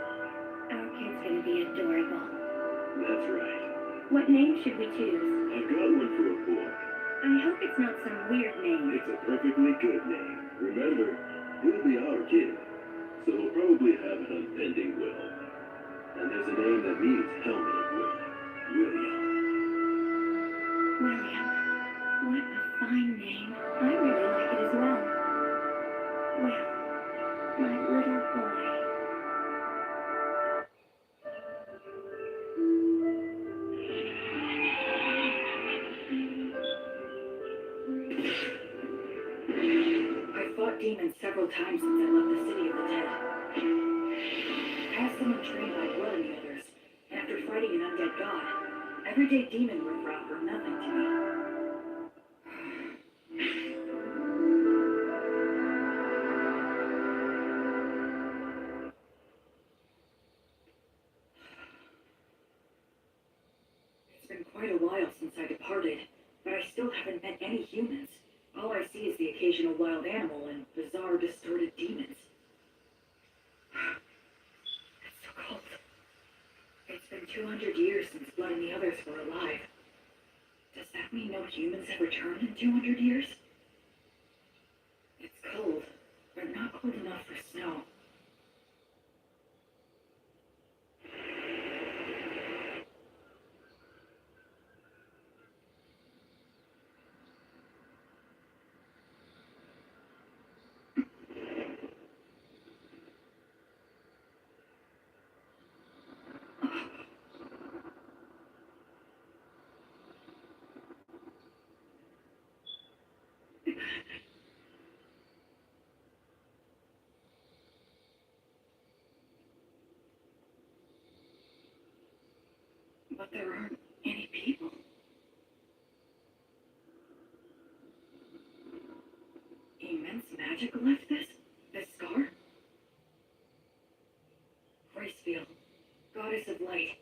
Our kid's gonna be adorable. That's right. What name should we choose? I've got one for a boy. I hope it's not some weird name. It's a perfectly good name. Remember, he'll be our kid, so he'll probably have an unbending will. And there's a name that means helmet of will. William. William. What a fine name. I really like it as well. Well, my little boy. I've fought demons several times since I left the city of the dead. As someone trained by blood and the others, and after fighting an undead god, everyday demon riffraff were nothing to me. It's been quite a while since I departed, but I still haven't met any humans. All I see is the occasional wild animal and bizarre, distorted demons. It's so cold. It's been 200 years since Blood and the others were alive. Does that mean no humans have returned in 200 years? It's cold, but not cold enough for snow. But there aren't any people. Immense magic left this scar? Gracefield, goddess of light,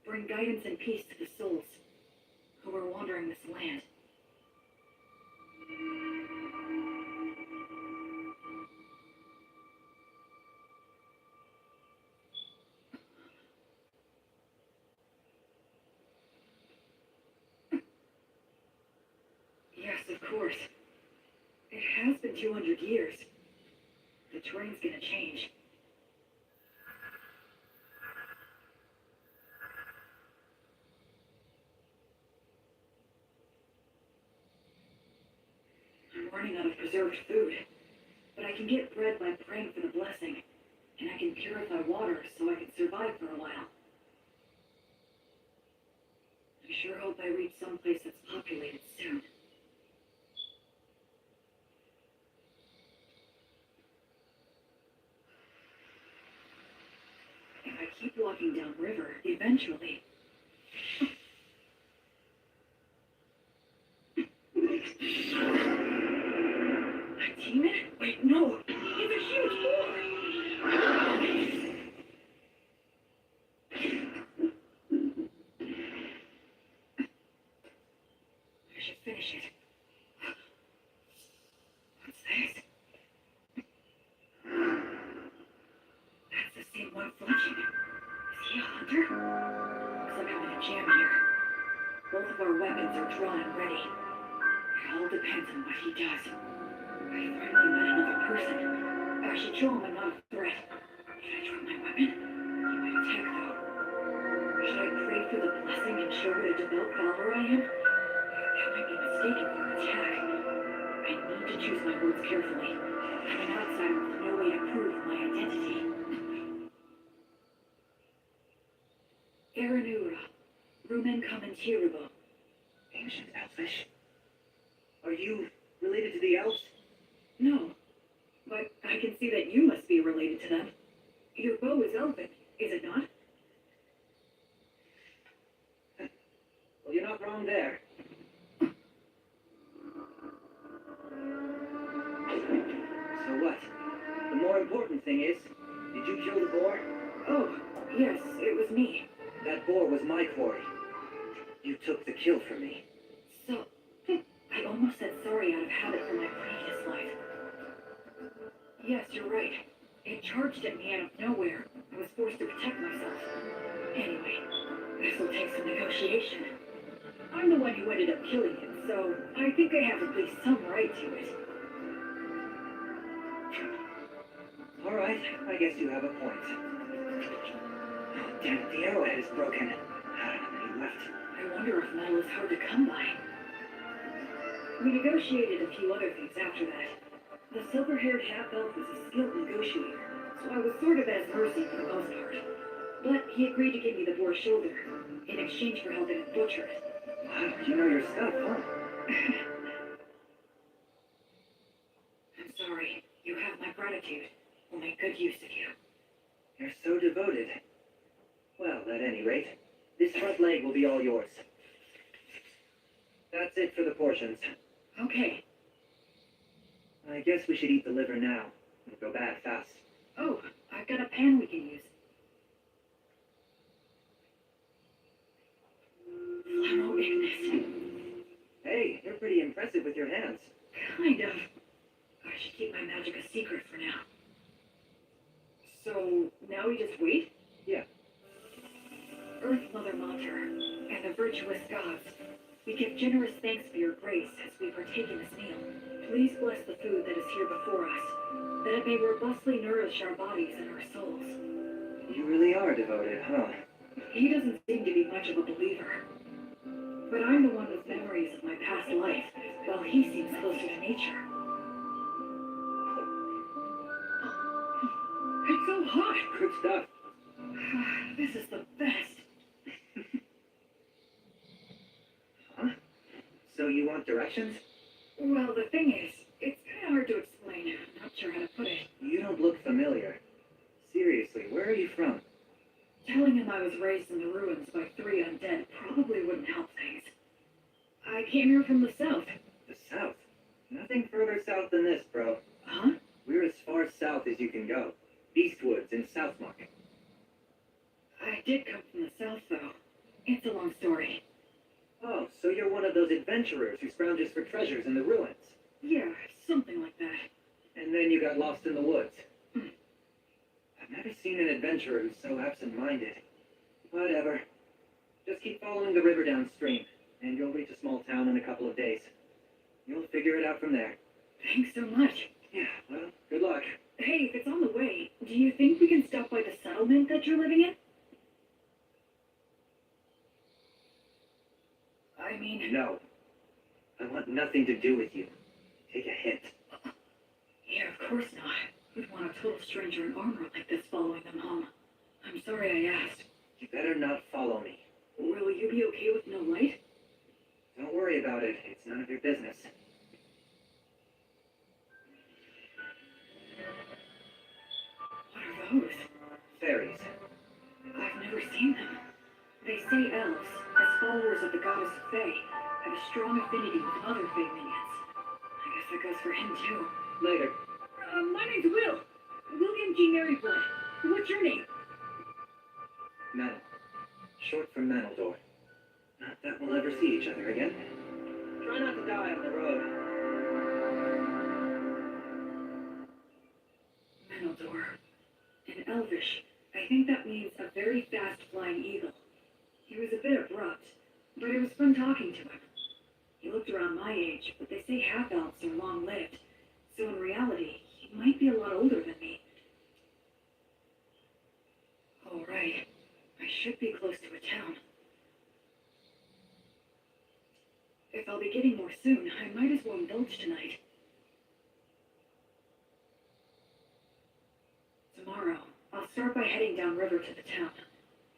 bring guidance and peace to the souls who are wandering exploring this land. Yes, of course. It has been 200 years. The terrain's gonna change. I'm running out of preserved food, but I can get bread by praying for the blessing, and I can purify water so I can survive for a while. I sure hope I reach someplace that's populated soon. If I keep walking downriver, eventually... A demon? Wait, no! It's a huge boar! I should finish it. What's this? That's the same one fletching. Is he a hunter? Looks like I'm in a jam here. Both of our weapons are drawn and ready. It all depends on what he does. I finally met another person. I should show him I'm not a threat. Should I drop my weapon? He might attack, though. Should I pray for the blessing and show what a devout follower I am? That might be mistaken for an attack. I need to choose my words carefully. I'm an outsider with no way to prove my identity. Aranura, Rumen Commentirable. Ancient Elvish? Are you related to the elves? No, but I can see that you must be related to them. Your bow is elven, is it not? Well, you're not wrong there. So what? The more important thing is, did you kill the boar? Oh, yes, it was me. That boar was my quarry. You took the kill from me. So, I almost said sorry out of habit from my previous life. Yes, you're right. It charged at me out of nowhere. I was forced to protect myself. Anyway, this will take some negotiation. I'm the one who ended up killing him, so I think I have at least some right to it. All right, I guess you have a point. Oh, damn it, the arrowhead is broken. How many left? I wonder if metal is hard to come by. We negotiated a few other things after that. The silver-haired half-elf was a skilled negotiator, so I was sort of at his mercy for the most part. But he agreed to give me the boar's shoulder, in exchange for helping him butcher it. Wow, you know your stuff, huh? I'm sorry. You have my gratitude. We'll make good use of you. You're so devoted. Well, at any rate, this front leg will be all yours. That's it for the portions. Okay. I guess we should eat the liver now. It'll go bad fast. Oh, I've got a pan we can use. Flammo ignis. Hey, you're pretty impressive with your hands. Kind of. I should keep my magic a secret for now. So, now we just wait? Yeah. Earth Mother Mater, and the virtuous gods, we give generous thanks for your grace as we partake in this meal. Please bless the food that is here before us, that it may robustly nourish our bodies and our souls. You really are devoted, huh? He doesn't seem to be much of a believer. But I'm the one with memories of my past life, while he seems closer to nature. It's so hot! Good stuff. This is the best. Huh? So you want directions? Well, the thing is, it's kind of hard to explain. I'm not sure how to put it. You don't look familiar. Seriously, where are you from? Telling him I was raised in the ruins by 3 undead probably wouldn't help things. I came here from the south. The south? Nothing further south than this, bro. Huh? We're as far south as you can go. Eastwoods in Southmark. I did come from the south, though. It's a long story. Oh, so you're one of those adventurers who scrounges for treasures in the ruins. Yeah, something like that. And then you got lost in the woods. I've never seen an adventurer who's so absent-minded. Whatever. Just keep following the river downstream, and you'll reach a small town in a couple of days. You'll figure it out from there. Thanks so much. Yeah, well, good luck. Hey, if it's on the way, do you think we can stop by the settlement that you're living in? I mean... No. I want nothing to do with you. Take a hint. Yeah, of course not. Who'd want a total stranger in armor like this following them home? I'm sorry I asked. You better not follow me. Will you be okay with no light? Don't worry about it. It's none of your business. What are those? Fairies. I've never seen them. They say elves, as followers of the goddess Fae, have a strong affinity with other Fae minions. I guess that goes for him too. Later. My name's Will. William G. Merryblood. What's your name? Mantle. Short for Manaldor. Not that we'll ever see each other again. Try not to die on the road. Manaldor. In Elvish, I think that means a very fast flying eagle. He was a bit abrupt, but it was fun talking to him. He looked around my age, but they say half-elves are long-lived, so in reality, he might be a lot older than me. All right, I should be close to a town. If I'll be getting more soon, I might as well indulge tonight. Tomorrow, I'll start by heading downriver to the town.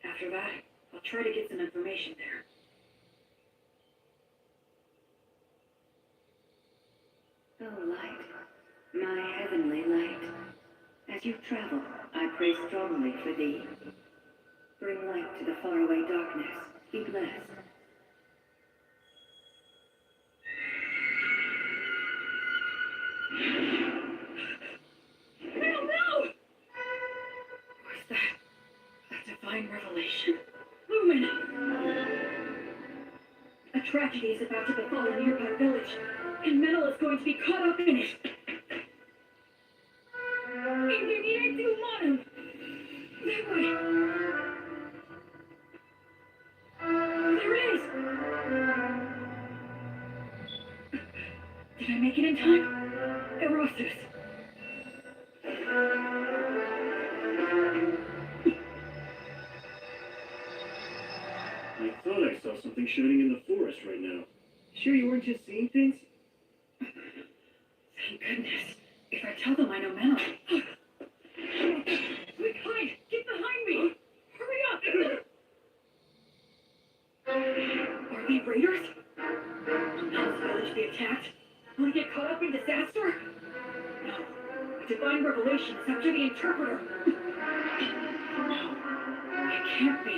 After that, I'll try to get some information there. Oh, light, my heavenly light. As you travel, I pray strongly for thee. Bring light to the faraway darkness. Be blessed. No! Was that a divine revelation? Lumen! A tragedy is about to befall a nearby village, and Metal is going to be caught up in it. Interdirecto humanum! That way! There it is! Did I make it in time? Erosus. I thought I saw something shining in the forest right now. Sure you weren't just seeing things? Thank goodness. If I tell them I know Metal. Quick, hide! Get behind me! Hurry up! Are they raiders? Will Metal's village be attacked? Will he get caught up in disaster? No. A divine revelation is after the interpreter. No. It can't be.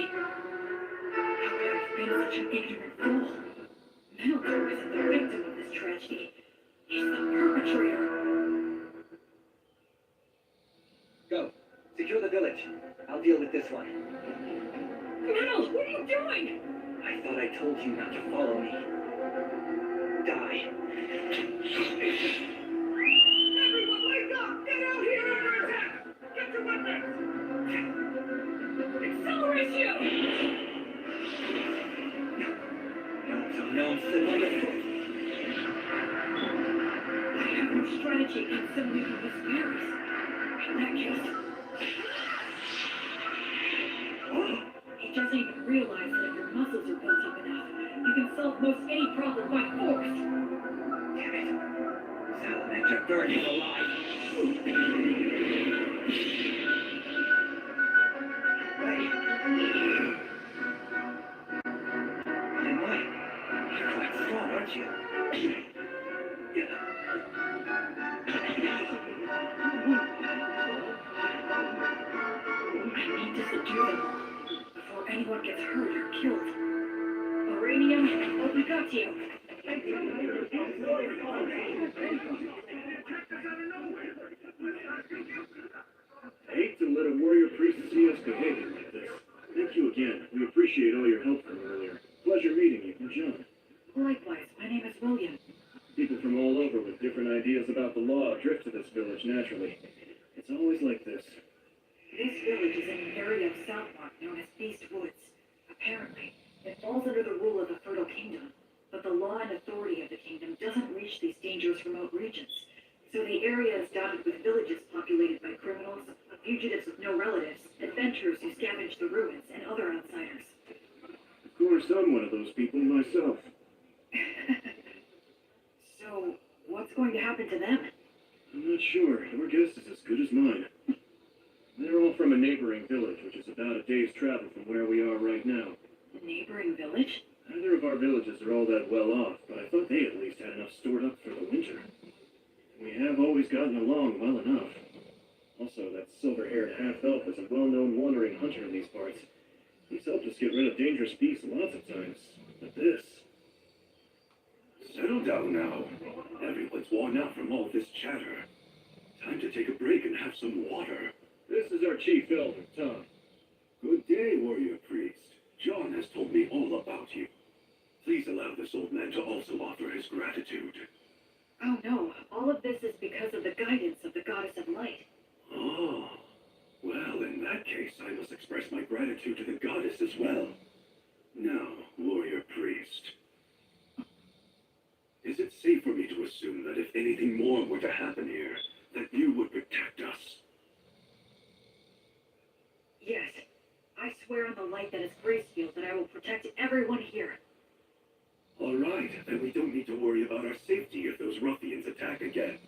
How could I have been such an ignorant fool? Metalcore isn't the victim of this tragedy. He's the perpetrator. Go. Secure the village. I'll deal with this one. Metal, what are you doing? I thought I told you not to follow me. Die. Everyone wake up! Get out here and attack! Get your weapons! Acceleration! No, sit on the foot. I have no strategy against so many of these berries. In that case... He doesn't even realize that if your muscles are built up enough, you can solve most any problem by force. Damn it. Salamander burning alive. Right. And what? You're quite strong, aren't you? I need to subdue them before anyone gets hurt or killed. Uranium, obligatio. I hate to let a warrior priest see us behaving like this. Thank you again. We appreciate all your help from earlier. Pleasure meeting you. John. My name is William. People from all over with different ideas about the law drift to this village naturally. It's always like this. This village is in an area of Southmark known as Beast Woods. Apparently, it falls under the rule of the Fertile Kingdom, but the law and authority of the kingdom doesn't reach these dangerous remote regions. So the area is dotted with villages populated by criminals, fugitives with no relatives, adventurers who scavenge the ruins, and other outsiders. Of course, I'm one of those people myself. So, what's going to happen to them? I'm not sure. Your guess is as good as mine. They're all from a neighboring village, which is about a day's travel from where we are right now. A neighboring village? Neither of our villages are all that well off, but I thought they at least had enough stored up for the winter. We have always gotten along well enough. Also, that silver-haired half-elf is a well-known wandering hunter in these parts. He's helped us get rid of dangerous beasts lots of times. But this... Settle down now. Everyone's worn out from all this chatter. Time to take a break and have some water. This is our chief elder, Tom. Good day, warrior priest. John has told me all about you. Please allow this old man to also offer his gratitude. Oh no, all of this is because of the guidance of the Goddess of Light. Oh, well, in that case, I must express my gratitude to the goddess as well. Now, warrior priest. Is it safe for me to assume that if anything more were to happen here, that you would protect us? Yes, I swear on the light that is Gracefield that I will protect everyone here. All right, then we don't need to worry about our safety if those ruffians attack again.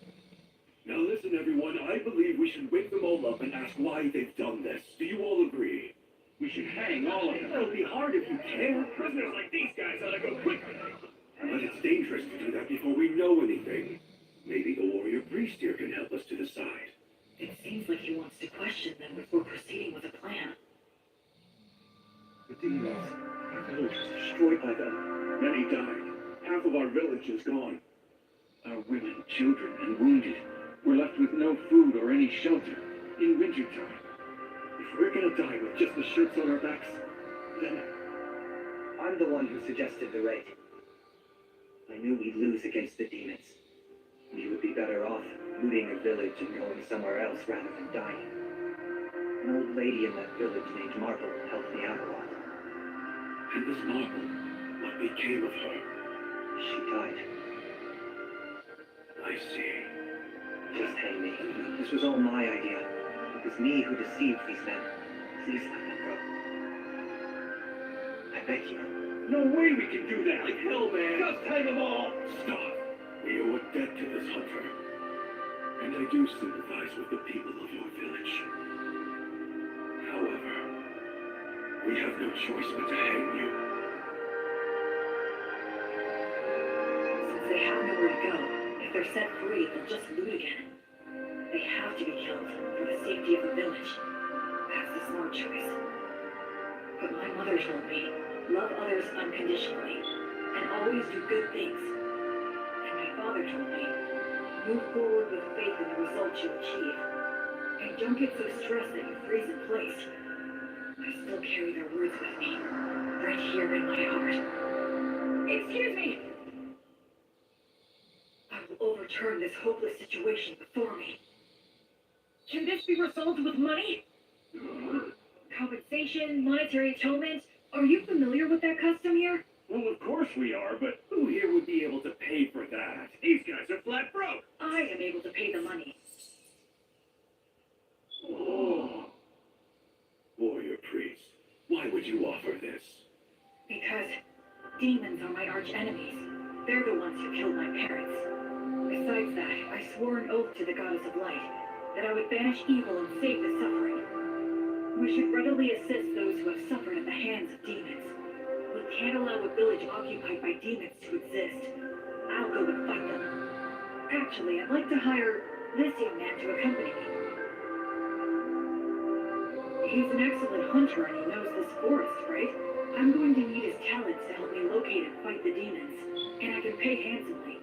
Now listen, everyone, I believe we should wake them all up and ask why they've done this. Do you all agree? We should hang all of them. It'll be hard if you can't. Prisoners like these guys ought to go quicker. But it's dangerous to do that before we know anything. Maybe the warrior priest here can help us to decide. It seems like he wants to question them before proceeding with a plan. The demons. Our village was destroyed by them. Many died. Half of our village is gone. Our women, children, and wounded were left with no food or any shelter in wintertime. If we're gonna die with just the shirts on our backs, then... I'm the one who suggested the raid. I knew we'd lose against the demons. We would be better off looting a village and going somewhere else rather than dying. An old lady in that village named Marble helped me out a lot. And this Marble, what became of her? She died. I see. Just hang me. This was all my idea. It was me who deceived these men. Please let them go. I beg you. No way we can do that! Like hell, man! Just hang them all! Stop! We owe a debt to this hunter. And I do sympathize with the people of your village. However, we have no choice but to hang you. Since they have nowhere to go, if they're set free, they'll just loot again. They have to be killed for the safety of the village. That's the smart choice. But my mother told me, love others unconditionally, and always do good things. And my father told me, move forward with faith in the results you achieve. And don't get so stressed that you freeze in place. I still carry their words with me, right here in my heart. Excuse me! I will overturn this hopeless situation before me. Can this be resolved with money? Compensation, monetary atonement? Are you familiar with that custom here? Well, of course we are, but who here would be able to pay for that? These guys are flat broke. I am able to pay the money. Oh. Warrior priest, why would you offer this? Because demons are my arch enemies. They're the ones who killed my parents. Besides that, I swore an oath to the Goddess of Light that I would banish evil and save the suffering. We should readily assist those who have suffered at the hands of demons. We can't allow a village occupied by demons to exist. I'll go and fight them. Actually, I'd like to hire this young man to accompany me. He's an excellent hunter and he knows this forest, right? I'm going to need his talents to help me locate and fight the demons, and I can pay handsomely.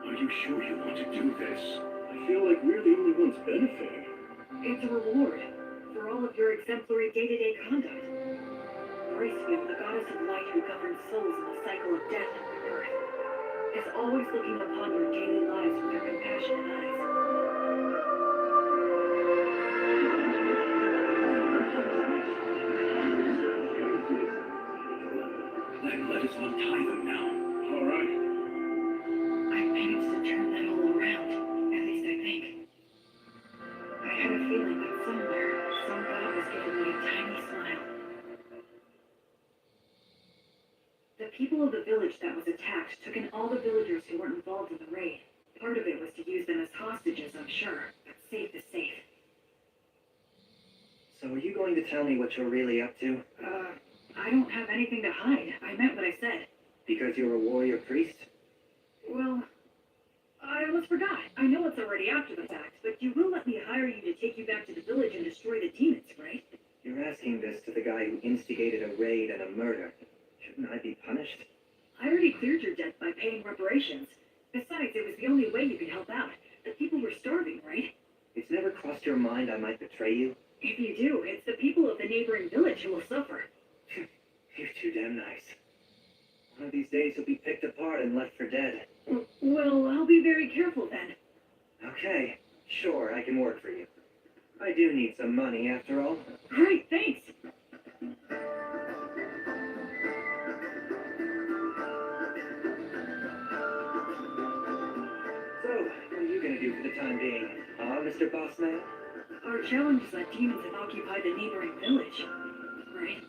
Are you sure you want to do this? I feel like we're the only ones benefiting. It's a reward for all of your exemplary day-to-day conduct. Gracefield, the Goddess of Light who governs souls in the cycle of death and rebirth. always looking upon your daily lives with their compassionate eyes. Let us untie them now. All right. I managed to turn that all around, at least I think. I had a feeling that somewhere, some god was giving me a tiny smile. The people of the village that was attacked took in all the villagers who weren't involved in the raid. Part of it was to use them as hostages, I'm sure, but safe is safe. So are you going to tell me what you're really up to? I don't have anything to hide. I meant what I said. Because you're a warrior priest? Well, I almost forgot. I know it's already after the fact, but you will let me hire you to take you back to the village and destroy the demons, right? You're asking this to the guy who instigated a raid and a murder. Shouldn't I be punished? I already cleared your debt by paying reparations. Besides, it was the only way you could help out. The people were starving, right? It's never crossed your mind I might betray you? If you do, it's the people of the neighboring village who will suffer. You're too damn nice. One of these days you'll be picked apart and left for dead. Well, I'll be very careful then. Okay, sure, I can work for you. I do need some money after all. Great, thanks. So, what are you gonna do for the time being? Mr. Bossman? Our challenge is that demons have occupied the neighboring village, right?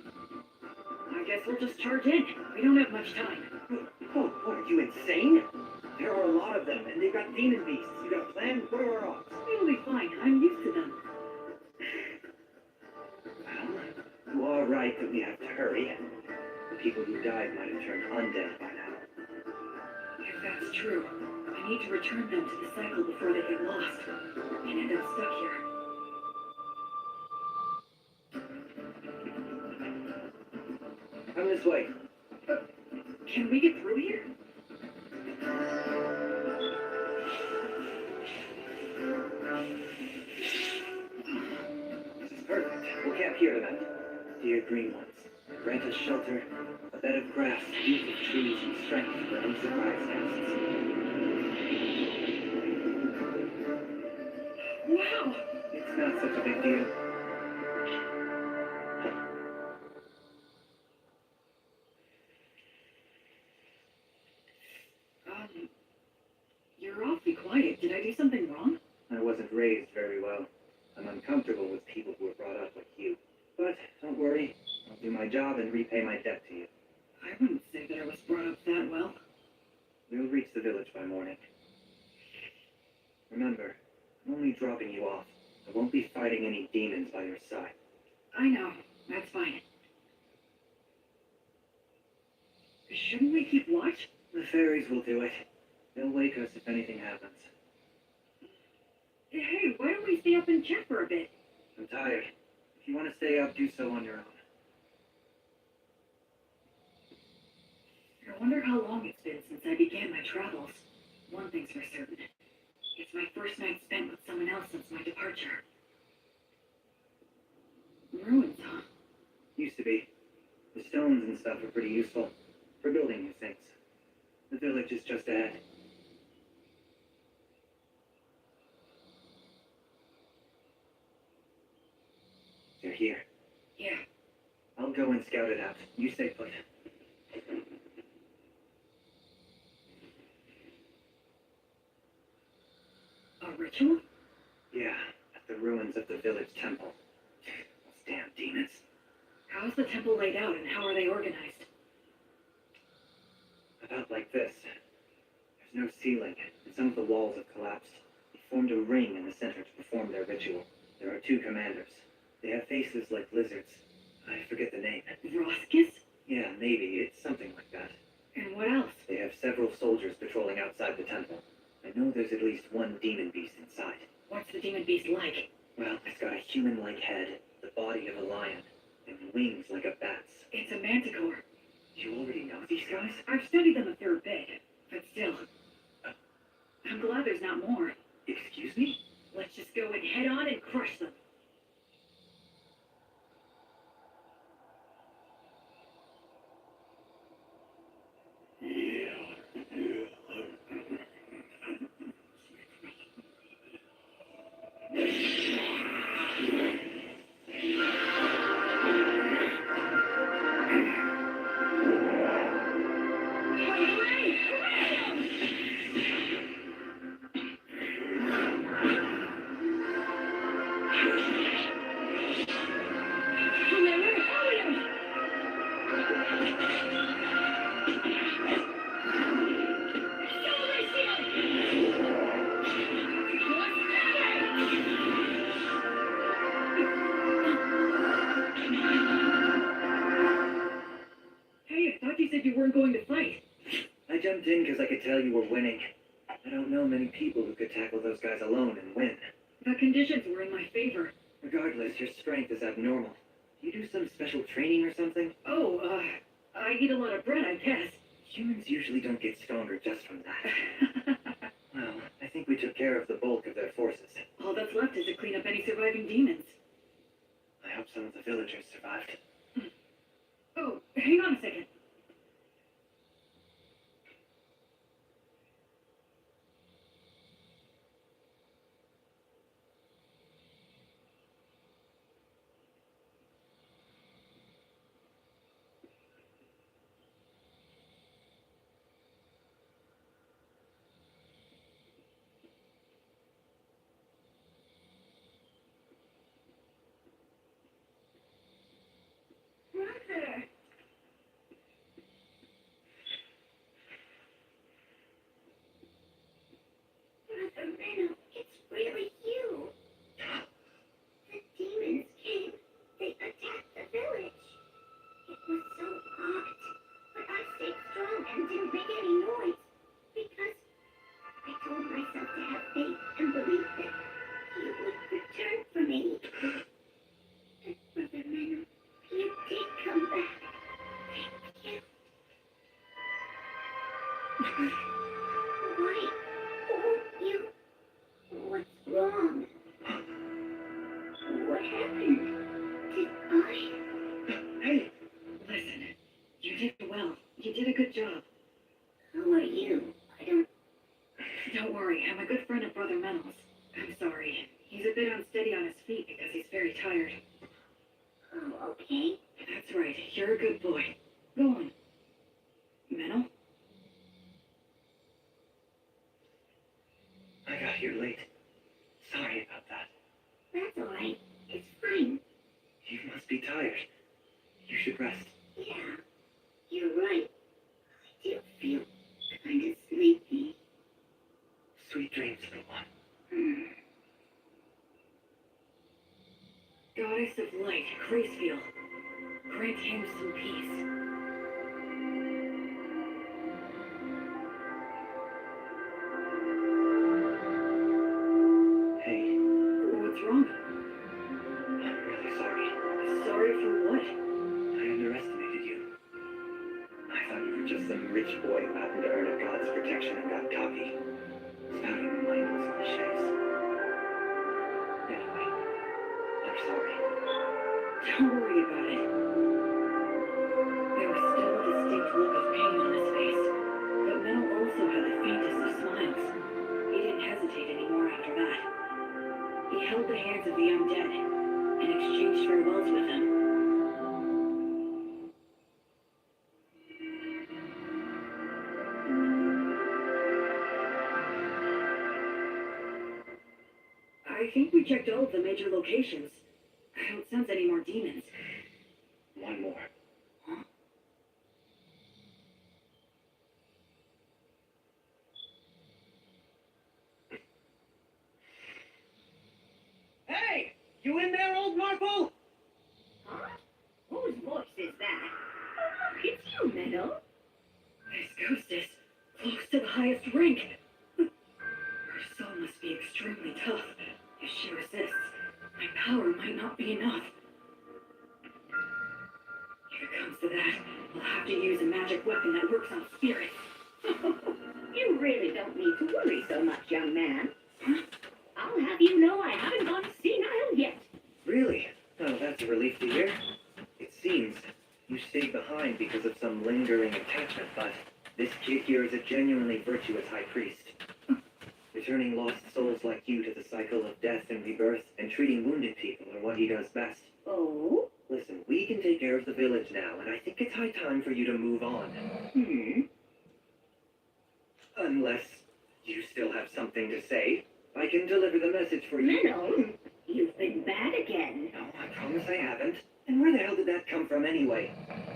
I guess we'll just charge in. We don't have much time. Oh, what, are you insane? There are a lot of them, and they've got demon beasts. You got a plan? What are our odds? It'll be fine. I'm used to them. Well, you are right that we have to hurry. The people who died might have turned undead by now. If that's true, I need to return them to the cycle before they get lost and end up stuck here. Come this way. Can we get through here? This is perfect. We'll camp here tonight. Dear green ones, grant us shelter, a bed of grass, youth of trees, and strength for unsurprised guests. Wow! It's not such a big deal. You're awfully quiet. Did I do something wrong? I wasn't raised very well. I'm uncomfortable with people who were brought up like you. But don't worry, I'll do my job and repay my debt to you. I wouldn't say that I was brought up that well. We'll reach the village by morning. Remember, I'm only dropping you off. I won't be fighting any demons by your side. I know. That's fine. Shouldn't we keep watch? The fairies will do it. They'll wake us if anything happens. Hey, why don't we stay up and chat for a bit? I'm tired. If you want to stay up, do so on your own. I wonder how long it's been since I began my travels. One thing's for certain. It's my first night spent with someone else since my departure. Ruins, huh? Used to be. The stones and stuff are pretty useful for building new things. The village is just ahead. You're here. Yeah. I'll go and scout it out. You stay put. A ritual? Yeah, at the ruins of the village temple. Those damn demons. How's the temple laid out and how are they organized? About like this. There's no ceiling, and some of the walls have collapsed. They formed a ring in the center to perform their ritual. There are 2 commanders. They have faces like lizards. I forget the name. Roskis? Yeah, maybe. It's something like that. And what else? They have several soldiers patrolling outside the temple. I know there's at least one demon beast inside. What's the demon beast like? Well, it's got a human-like head, the body of a lion, and wings like a bat's. It's a manticore. You already know these guys? I've studied them a fair bit, but still. I'm glad there's not more. Excuse me? Let's just go in head on and crush them. jumped in because I could tell you were winning. I don't know many people who could tackle those guys alone and win. The conditions were in my favor. Regardless, your strength is abnormal. Do you do some special training or something? Oh, I eat a lot of bread, I guess. Humans usually don't get stronger just from that. Well, I think we took care of the bulk of their forces. All that's left is to clean up any surviving demons. I hope some of the villagers survived. Oh, hang on a second. Mother! Brother Menno, it's really you. The demons came. They attacked the village. It was so hot, but I stayed strong and didn't make any noise because I told myself to have faith and believe that you would return for me. And Brother Menno, you did come back. Thank you. Why won't you? What's wrong? What happened? Did I? Hey, listen. You did well. You did a good job. Who are you? I don't. Don't worry, I'm a good friend of Brother Menno's. I'm sorry. He's a bit unsteady on his feet because he's very tired. Oh, okay. That's right. You're a good boy. Go on. Menno? I got here late. Sorry about that. That's alright. It's fine. You must be tired. You should rest. Yeah, you're right. I do feel kind of sleepy. Sweet dreams, little one. Goddess of Light, Gracefield. Grant him some peace. Hey, What's wrong? I'm really sorry. Sorry for what? I underestimated you. I thought you were just some rich boy who happened to earn a god's protection and got cocky. Spouting mindless cliches. Anyway, I'm sorry. Don't worry about it. There was still a distinct look of pain on his face, but Menno also had the faintest of smiles. He didn't hesitate anymore after that. He held the hands of the undead and exchanged farewells with them. I think we checked all of the major locations. I don't sense any more demons. One more. Hey! You in there, old Marple? Huh? Whose voice is that? Oh, look, it's you, Menno. This ghost is close to the highest rank. Her soul must be extremely tough. If she resists, my power might not be enough. If it comes to that, I'll have to use a magic weapon that works on spirits. You really don't need to worry so much, young man. I'll have you know I haven't gone senile yet. Really? Oh, that's a relief to hear. It seems you stayed behind because of some lingering attachment, but this kid here is a genuinely virtuous high priest. Returning lost souls like you to the cycle of death and rebirth and treating wounded people are what he does best. Oh? Listen, we can take care of the village now, and I think it's high time for you to move on. Unless you still have something to say. I can deliver the message for you. Menno, you've been bad again. No, I promise I haven't. And where the hell did that come from anyway?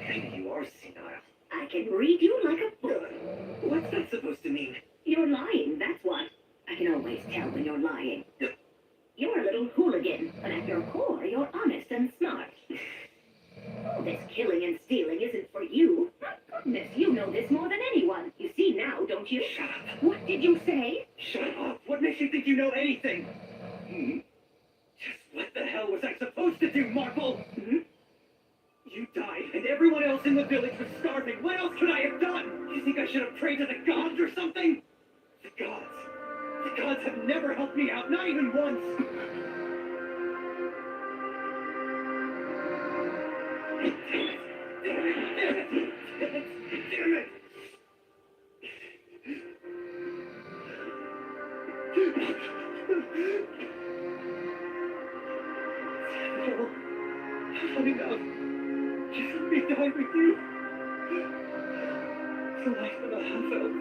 Maybe you are senile. I can read you like a book. What's that supposed to mean? You're lying, that's what. I can always tell when you're lying. You're a little hooligan, but at your core, you're honest and smart. All this killing and stealing isn't for you. My goodness, you know this more than anyone. You see now, don't you? Shut up. What did you say? Shut up. What makes you think you know anything? Just what the hell was I supposed to do, Marvel? You died, and everyone else in the village was starving. What else could I have done? You think I should have prayed to the gods or something? The gods have never helped me out, not even once. Damn it! Samuel, let me go. Just let me die with you. The life of a half-elf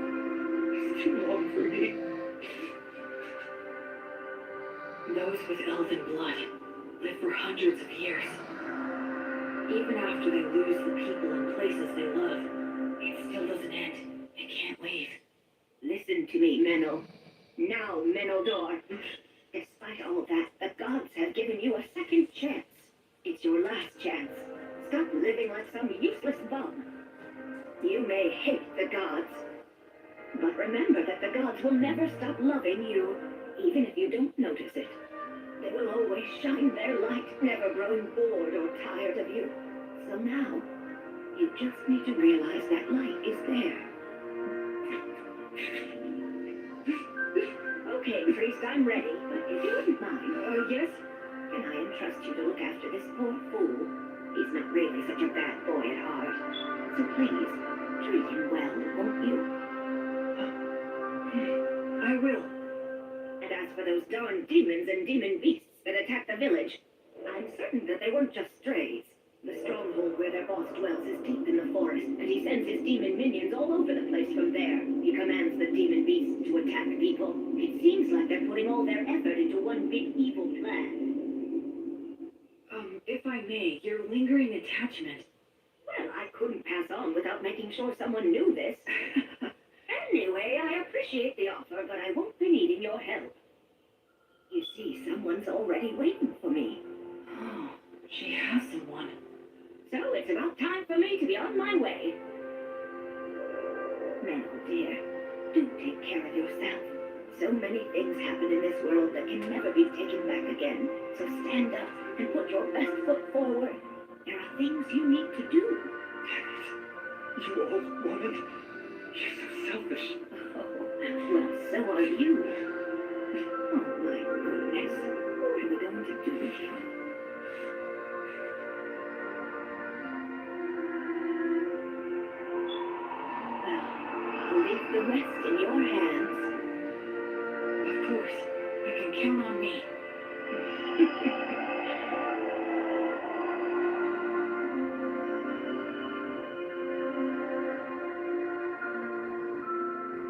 is too long for me. Those with elven blood live for hundreds of years. Even after they lose the people and places they love, it still doesn't end. It can't leave. Listen to me, Menel. Now, Menodor. Despite all that, the gods have given you a second chance. It's your last chance. Stop living like some useless bum. You may hate the gods, but remember that the gods will never stop loving you, even if you don't notice it. They will always shine their light, never growing bored or tired of you. So now, you just need to realize that light is there. Okay, priest, I'm ready, but if you wouldn't mind, yes? Can I entrust you to look after this poor fool? He's not really such a bad boy at heart. So please, treat him well, won't you? I will. And as for those darn demons and demon beasts that attacked the village, I'm certain that they weren't just strays. The stronghold where their boss dwells is deep in the forest, and he sends his demon minions all over the place from there. He commands the demon beasts to attack people. It seems like they're putting all their effort into one big evil plan. If I may, your lingering attachment. Well, I couldn't pass on without making sure someone knew this. Anyway, I appreciate the offer, but I won't be needing your help. You see, someone's already waiting for me. Oh, she has someone. So it's about time for me to be on my way. Menel, dear, do take care of yourself. So many things happen in this world that can never be taken back again. So stand up and put your best foot forward. There are things you need to do. You old woman. You're so selfish. Oh, well, so are you. Oh, my goodness. What are we going to do here? Well, I'll leave the rest in your hands. Of course, you can count on me.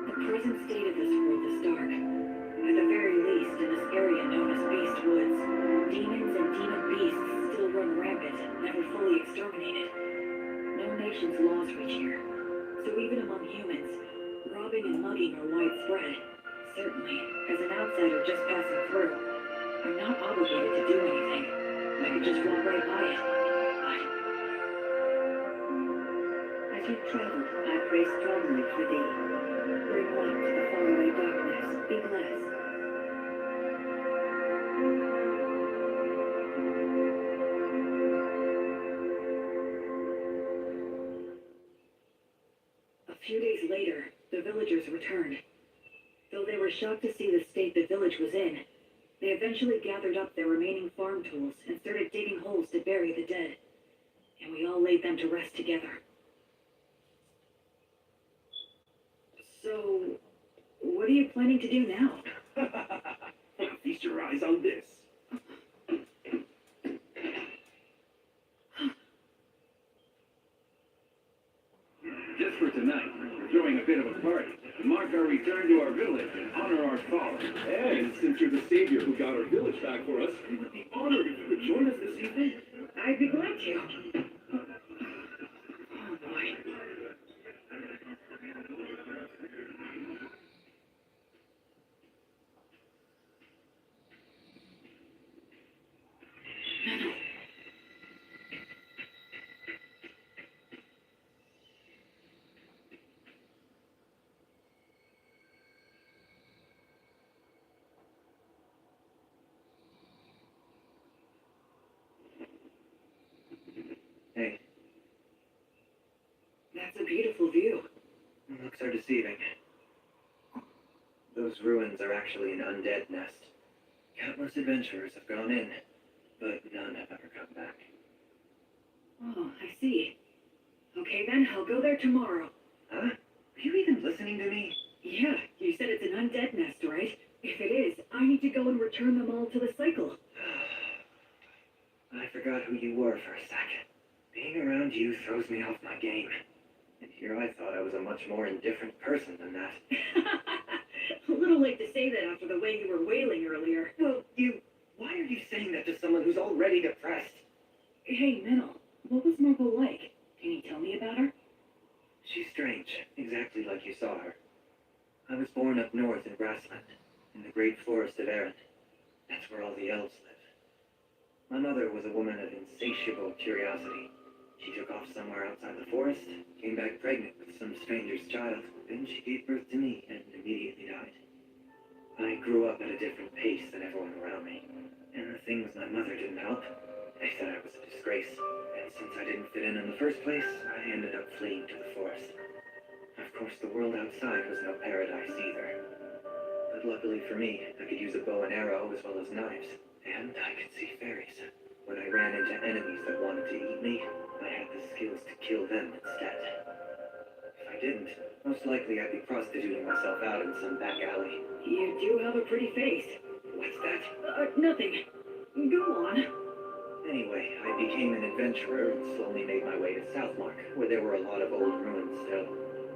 The present state of this world is dark. At the very least, in this area known as Beast Woods, demons and demon beasts still run rampant, never fully exterminated. No nation's laws reach here. So even among humans, robbing and mugging are widespread. Certainly, as an outsider just passing through, I'm not obligated to do anything. I could just walk right by it. As you travel, I pray strongly for thee. Bring light to the faraway darkness. Be blessed. A few days later, the villagers returned. Though they were shocked to see the state the village was in, they eventually gathered up their remaining farm tools and started digging holes to bury the dead. And we all laid them to rest together. So, what are you planning to do now? Feast your eyes on this. Just for tonight, we're throwing a bit of a party to mark our return to our village and honor our fallen. And since you're the savior who got our village back for us, we would be honored if you could join us this evening. I'd be glad to. Oh boy. Those ruins are actually an undead nest. Countless adventurers have gone in, but none have ever come back. Oh, I see. Okay then, I'll go there tomorrow. Huh? Are you even listening to me? Yeah, you said it's an undead nest, right? If it is, I need to go and return them all to the cycle. I forgot who you were for a second. Being around you throws me off my game. And here I thought I was a much more indifferent person than that. A little late to say that after the way you were wailing earlier. Well, why are you saying that to someone who's already depressed? Hey, Minnow, what was Marble like? Can you tell me about her? She's strange, exactly like you saw her. I was born up north in Grassland, in the great forest of Erin. That's where all the elves live. My mother was a woman of insatiable curiosity. She took off somewhere outside the forest, came back pregnant with some stranger's child, then she gave birth to me and immediately died. I grew up at a different pace than everyone around me, and the things my mother didn't help. They said I was a disgrace, and since I didn't fit in the first place, I ended up fleeing to the forest. Of course, the world outside was no paradise either. But luckily for me, I could use a bow and arrow as well as knives, and I could see fairies. When I ran into enemies that wanted to eat me, I had the skills to kill them instead. If I didn't, most likely I'd be prostituting myself out in some back alley. You do have a pretty face. What's that? Nothing. Go on. Anyway, I became an adventurer and slowly made my way to Southmark, where there were a lot of old ruins still.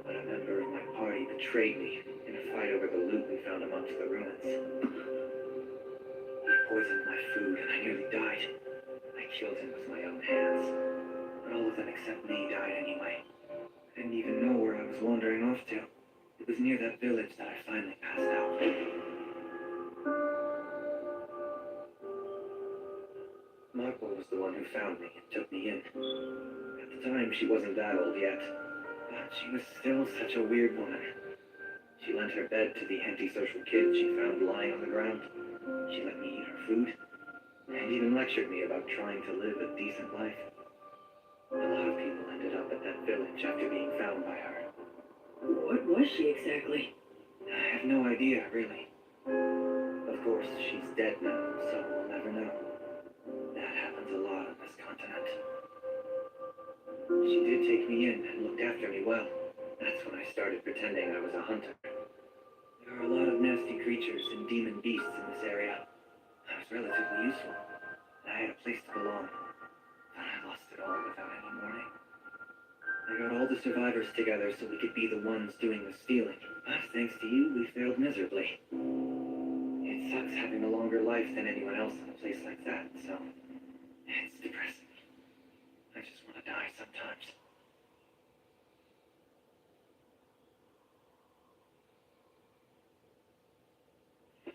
But a member of my party betrayed me in a fight over the loot we found amongst the ruins. He poisoned my food and I nearly died. I killed him with my own hands. But all of them except me died anyway. I didn't even know where I was wandering off to. It was near that village that I finally passed out. Marple was the one who found me and took me in. At the time, she wasn't that old yet, but she was still such a weird woman. She lent her bed to the antisocial kid she found lying on the ground. She let me eat her food, and even lectured me about trying to live a decent life. A lot of people ended up at that village after being found by her. What was she exactly? I have no idea, really. Of course, she's dead now, so we'll never know. That happens a lot on this continent. She did take me in and looked after me well. That's when I started pretending I was a hunter. There are a lot of nasty creatures and demon beasts in this area. I was relatively useful. I had a place to belong. But I lost it all without any warning. I got all the survivors together so we could be the ones doing the stealing. But thanks to you, we failed miserably. It sucks having a longer life than anyone else in a place like that, so it's depressing. I just want to die sometimes.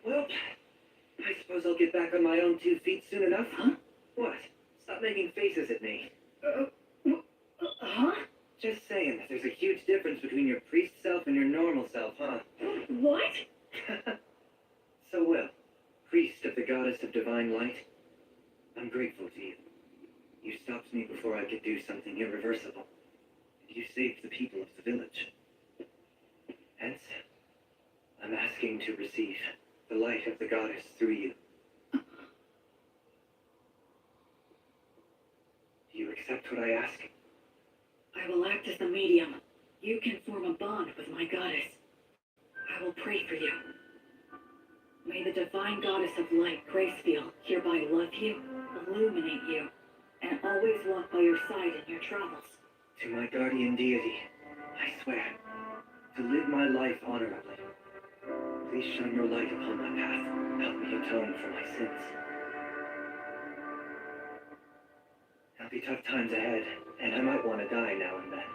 Well, I suppose I'll get back on my own 2 feet soon enough. Huh? What? Stop making faces at me. Huh? Just saying that there's a huge difference between your priest self and your normal self, huh? What? So well, priest of the goddess of divine light, I'm grateful to you. You stopped me before I could do something irreversible. And you saved the people of the village. Hence, I'm asking to receive the light of the goddess through you. Do you accept what I ask? I will act as the medium. You can form a bond with my goddess. I will pray for you. May the divine goddess of light, Gracefield, hereby love you, illuminate you, and always walk by your side in your travels. To my guardian deity, I swear to live my life honorably. Please shine your light upon my path. Help me atone for my sins. There'll be tough times ahead, and I might want to die now and then,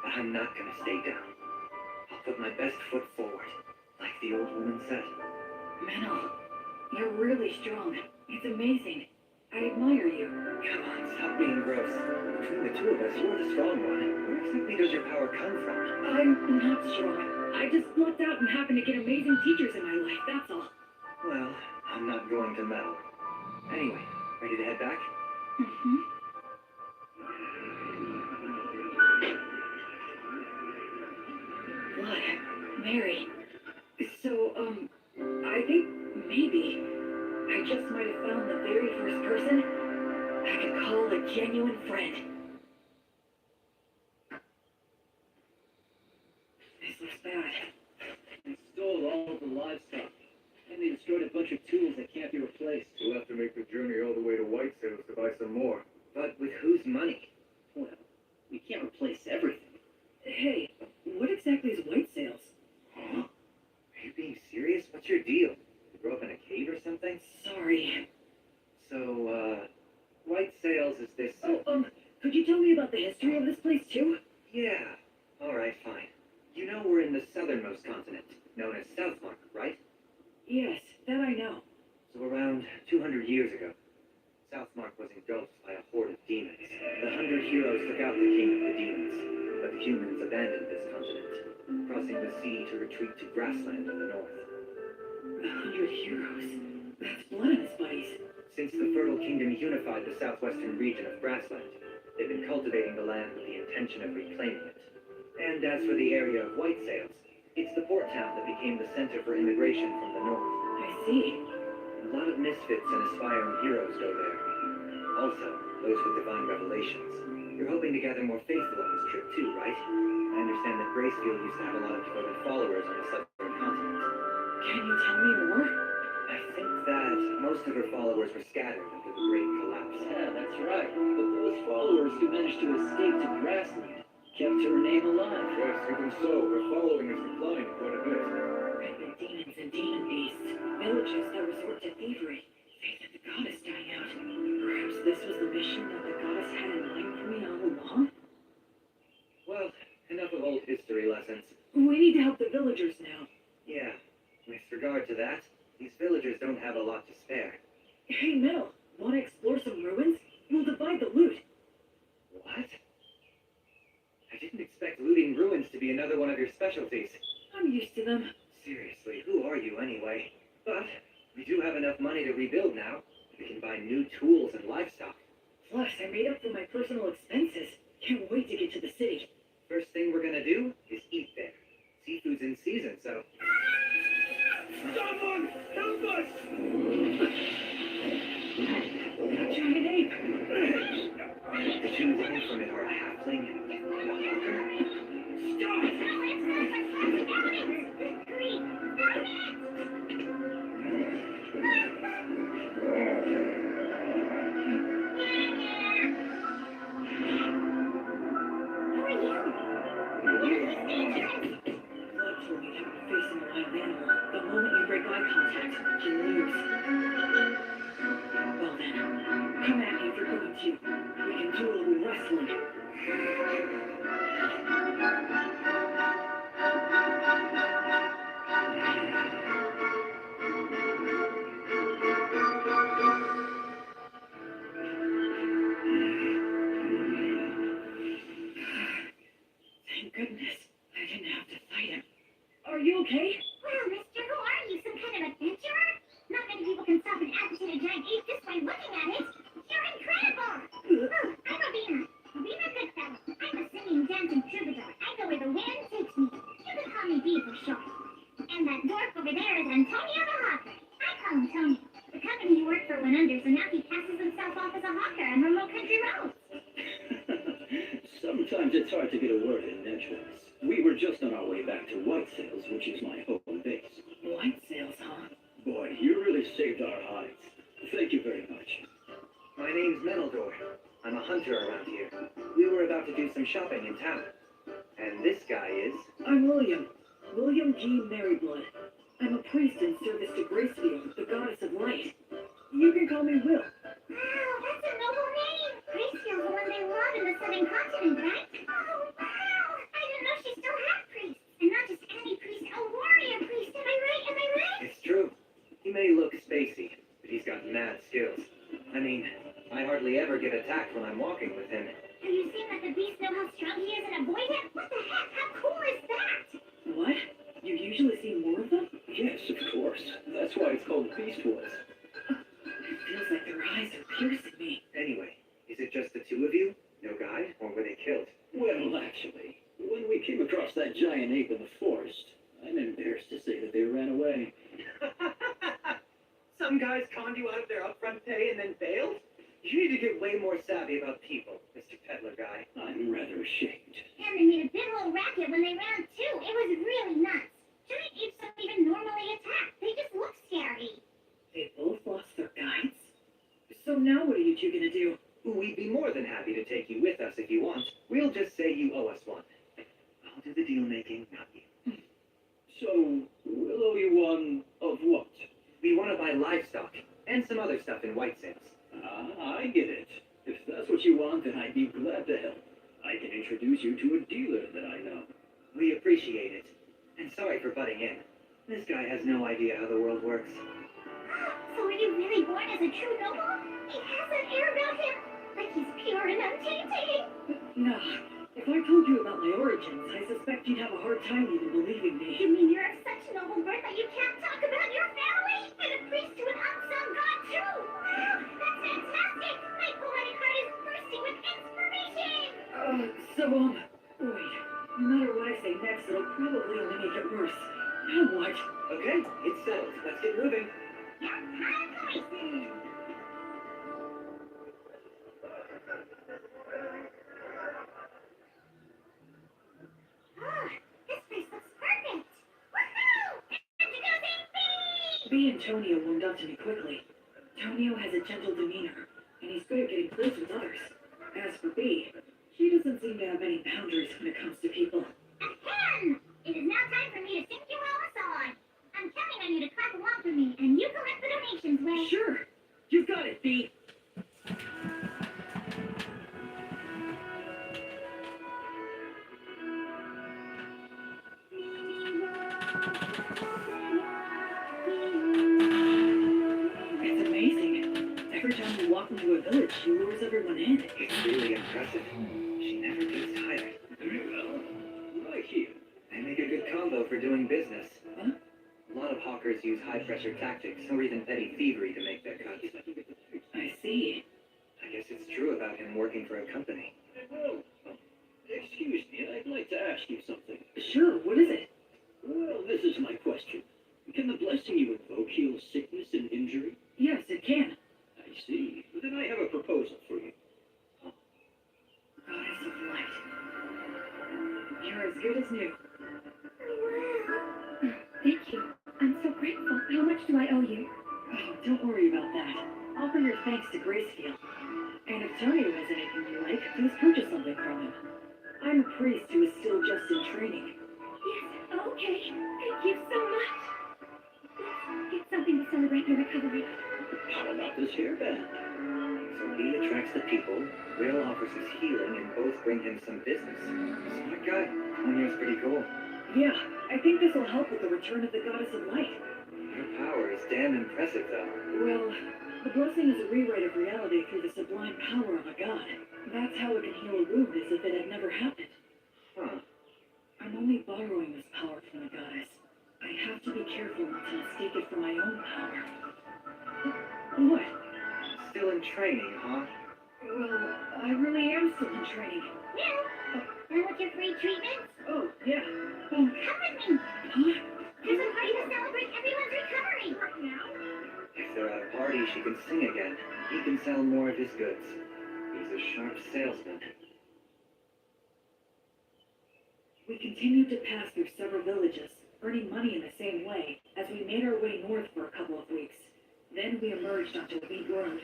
but I'm not going to stay down. I'll put my best foot forward, like the old woman said. Minnow, you're really strong. It's amazing. I admire you. Come on, stop being gross. Between the two of us, you're the strong one. Where exactly does your power come from? I'm not strong. I just lucked out and happened to get amazing teachers in my life, that's all. Well, I'm not going to meddle. Anyway, ready to head back? Mm-hmm. Blood. Mary. So, just might have found the very first person I could call a genuine friend. This looks bad. They stole all the livestock, and they destroyed a bunch of tools that can't be replaced. We'll have to make the journey all the way to White Sails to buy some more. But with whose money? Well, we can't replace everything. Hey, what exactly is White Sails? Huh? Are you being serious? What's your deal? You grew up in a cave or something? Sorry. So, White Sails is this... Could you tell me about the history of this place too? Yeah. Alright, fine. You know we're in the southernmost continent, known as Southmark, right? Yes, that I know. So around 200 years ago, Southmark was engulfed by a horde of demons. The 100 heroes took out the king of the demons, but the humans abandoned this continent, crossing the sea to retreat to grassland in the north. 100 heroes. That's blood on his buddies. Since the Fertile Kingdom unified the southwestern region of grassland, they've been cultivating the land with the intention of reclaiming it. And as for the area of White Sails, it's the port town that became the center for immigration from the north. I see. A lot of misfits and aspiring heroes go there. Also, those with divine revelations. You're hoping to gather more faithful on this trip too, right? I understand that Gracefield used to have a lot of devoted followers on the southern continent. Can you tell me more? I think that most of her followers were scattered after the Great Collapse. Yeah, that's right. But those followers who managed to escape to grassland kept her name alive. Yes, even so, her following has declined quite a bit. Rampant demons and demon beasts. Villages that resort to thievery. Faith in the goddess dying out. Perhaps this was the mission that the goddess had in mind for me all along? Well, enough of old history lessons. We need to help the villagers now. Yeah, with regard to that, these villagers don't have a lot to spare. Hey, Mel, want to explore some ruins? We'll divide the loot. What? I didn't expect looting ruins to be another one of your specialties. I'm used to them. Seriously, who are you anyway? But we do have enough money to rebuild now. We can buy new tools and livestock. Plus, I made up for my personal expenses. Can't wait to get to the city. First thing we're gonna do is eat there. Seafood's in season, so... Someone help us! A giant ape! The two running from it are a halfling and a hawker. Blood told me never to face a wild animal. The moment you break eye contact, you lose. Well then, come at me if you're going to. We can do a little wrestling. Thank goodness I didn't have to fight him. Are you okay? Well, mister, who are you? Some kind of adventurer? Not many people can stop an agitated giant ape just by looking at it. You're incredible! Oh, I'm Robina. Robina Goodfellow. I'm a singing, dancing troubadour. I go where the wind takes me. You can call me B for short. And that dwarf over there is Antonio the Hawker. I call him Tony. The company he worked for went under, so now he passes himself off as a hawker on remote country roads. Sometimes it's hard to get a word in edgewise. We were just on our way back to White Sails, which is my home base. White Sails, huh? Boy, you really saved our hides. Thank you very much. My name's Meneldor. I'm a hunter around here. We were about to do some shopping in town. And this guy is... I'm William. William G. Merryblood. I'm a priest in service to Gracefield, the goddess of light. You can call me Will. Wow, that's a noble name. Gracefield's the one they love in the southern continent, right? Oh, wow. I didn't know she still had priests. And not just any priest, a warrior priest. Am I right? Am I right? It's true. He may look spacey, but he's got mad skills. I mean, I hardly ever get attacked when I'm walking with him. Have you seen that the beast know how strong he is and avoid it? What the heck? How cool is that? What? You usually see more of them? Yes, of course. That's why it's called Beast Wars. It feels like their eyes are piercing me. Anyway, is it just the two of you? No guide? Or were they killed? Well, actually, when we came across that giant ape in the forest, I'm embarrassed to say that they ran away. So some guys conned you out of their upfront pay and then bailed? You need to get way more savvy about people, Mr. Peddler guy. I'm rather ashamed. And they made a big old racket when they ran too. It was really nuts. Giant apes don't even normally attack. They just look scary. They both lost their guides? So now what are you two gonna do? We'd be more than happy to take you with us if you want. We'll just say you owe us one. I'll do the deal making, not you. So, we'll owe you one of what? We want to buy livestock and some other stuff in White Sands. Ah, I get it. If that's what you want, then I'd be glad to help. I can introduce you to a dealer that I know. We appreciate it. And sorry for butting in. This guy has no idea how the world works. So are you really born as a true noble? He has an air about him. Like he's pure and untainted. No. If I told you about my origins, I suspect you'd have a hard time even believing me. You mean you're of such noble birth that you can't talk about your family? And a priest to an unsung god too? That's fantastic! My poetic heart is bursting with inspiration! Wait. No matter what I say next, it'll probably only make it worse. Now what? Okay, it's settled. Let's get moving. Now time racing! This place looks perfect! Woohoo! Introducing B! B and Tonio warmed up to me quickly. Tonio has a gentle demeanor, and he's good at getting close with others. As for B, she doesn't seem to have any boundaries when it comes to people. Ahem! It is now time for me to sing you all a song. I'm counting on you to clap along with me, and you collect the donations when... Sure. You've got it, B. It's amazing. Every time we walk into a village, she lures everyone in. It's really impressive. She never gets tired. Very well. Right here. They make a good combo for doing business. Huh? A lot of hawkers use high-pressure tactics or even petty thievery to make their cuts. I see. I guess it's true about him working for a company. Oh, excuse me, I'd like to ask you something. Sure, what is it? Well, this is my question. Can the blessing you invoke heal sickness and injury? Yes, it can. I see. Then I have a proposal for you. Goddess of light. You're as good as new. Thank you. I'm so grateful. How much do I owe you? Oh, don't worry about that. Offer your thanks to Gracefield. And if Tonio has anything you like, please purchase something from him. I'm a priest who is still just in training. Yes, okay. Thank you so much. Let's get something to celebrate your recovery. How about this hairband? So he attracts the people, Will offers his healing, and both bring him some business. Smart guy. Tonio's pretty cool. Yeah, I think this will help with the return of the Goddess of Light. Her power is damn impressive, though. Well, the blessing is a rewrite of reality through the sublime power of a god. That's how it can heal a wound as if it had never happened. Huh. I'm only borrowing this power from the goddess. I have to be careful not to mistake it for my own power. What? Still in training, huh? Well, I really am still in training. Well, done with your free treatments? Oh, yeah. Then come with me. Huh? There's a party to celebrate everyone's recovery. Now? If they're at a party, she can sing again. He can sell more of his goods. He's a sharp salesman. We continued to pass through several villages, earning money in the same way, as we made our way north for a couple of weeks. Then we emerged onto a beat road.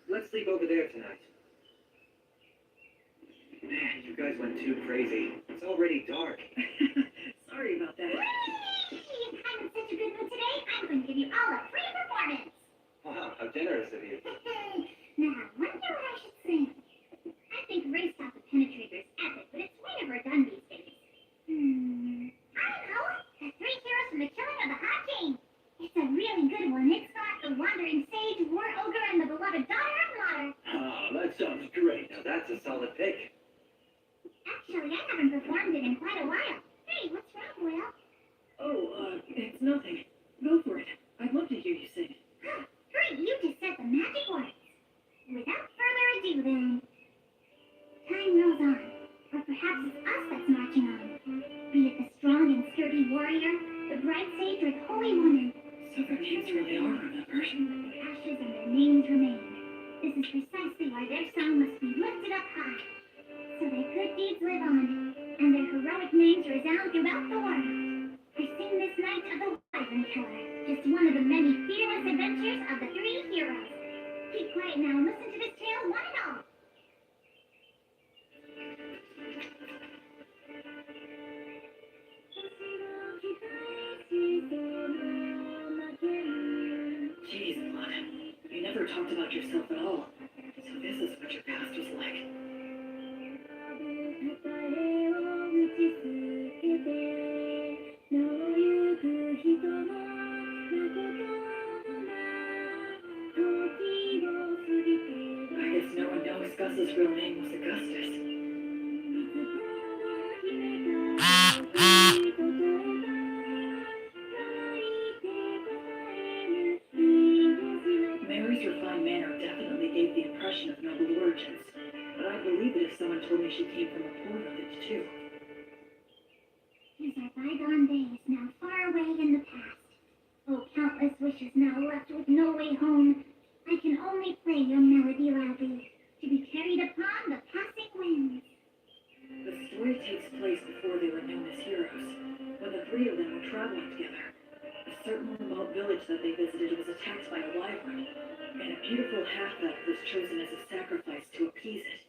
Let's sleep over there tonight. Man, you guys went too crazy. It's already dark. Sorry about that. Whee! I'm in such a good mood today, I'm going to give you all a free performance. Wow, how generous of you. Now, I wonder what I should sing. I think Race Stop the Penetrator's epic, but it's way overdone these days. I know! The Three Heroes from the Killing of the Hot King. It's a really good one. It's got the Wandering Sage, War Ogre, and the Beloved Daughter of Water. Ah, that sounds great. Now that's a solid pick. Actually, I haven't performed it in quite a while. Hey, what's wrong, Will? Oh, it's nothing. Go for it. I'd love to hear you sing. Great, you just said the magic words. Without further ado, then. Time rolls on, or perhaps it's us that's marching on. Be it the strong and sturdy warrior, the bright sage, or the holy woman. So their names really are remembered. Their ashes and their names remain. This is precisely why their song must be lifted up high, so their good deeds live on, and their heroic names resound throughout the world. I sing this night of the Wyvern Killer, just one of the many fearless adventures of the three heroes. Keep quiet now and listen to this tale one and all. Jeez, Blood. You never talked about yourself at all. So this is what your past was like. I guess no one knows Gus's real name was Augustus. Mary's refined manner definitely gave the impression of noble origins, but I'd believe it if someone told me she came from a poor village too. These are bygone days, now far away in the past. Oh, countless wishes now left with no way home. I can only play your melody loudly, to be carried upon the passing winds. The story takes place before they were known as heroes, when the three of them were traveling together. A certain remote village that they visited was attacked by a wyvern, and a beautiful half-elf was chosen as a sacrifice to appease it.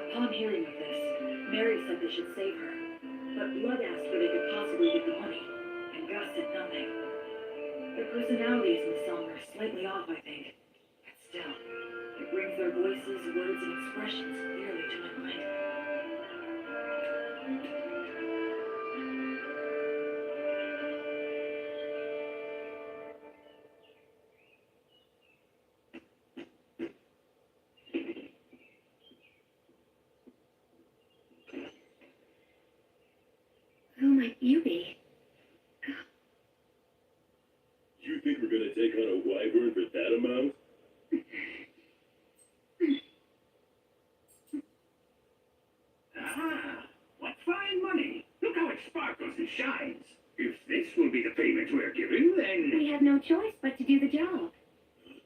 Upon hearing of this, Mary said they should save her, but Blood asked where they could possibly get the money, and Gus said nothing. Their personalities in the song are slightly off, I think, but still, it brings their voices, words, and expressions clearly to my mind. Who might you be? You think we're gonna take on a wyvern for that amount? Ah, what fine money. Look how it sparkles and shines. If this will be the payment we're giving, then... We have no choice but to do the job.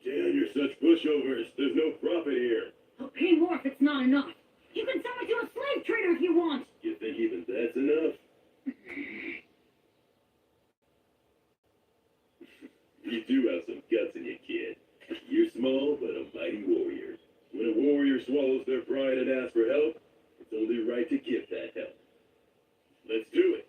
Dan, you're such pushovers. There's no profit here. I'll pay more if it's not enough. You can sell me to a slave trader if you want. You think even that's enough? You do have some guts in you, kid. You're small, but a mighty warrior. When a warrior swallows their pride and asks for help, it's only right to give that help. Let's do it.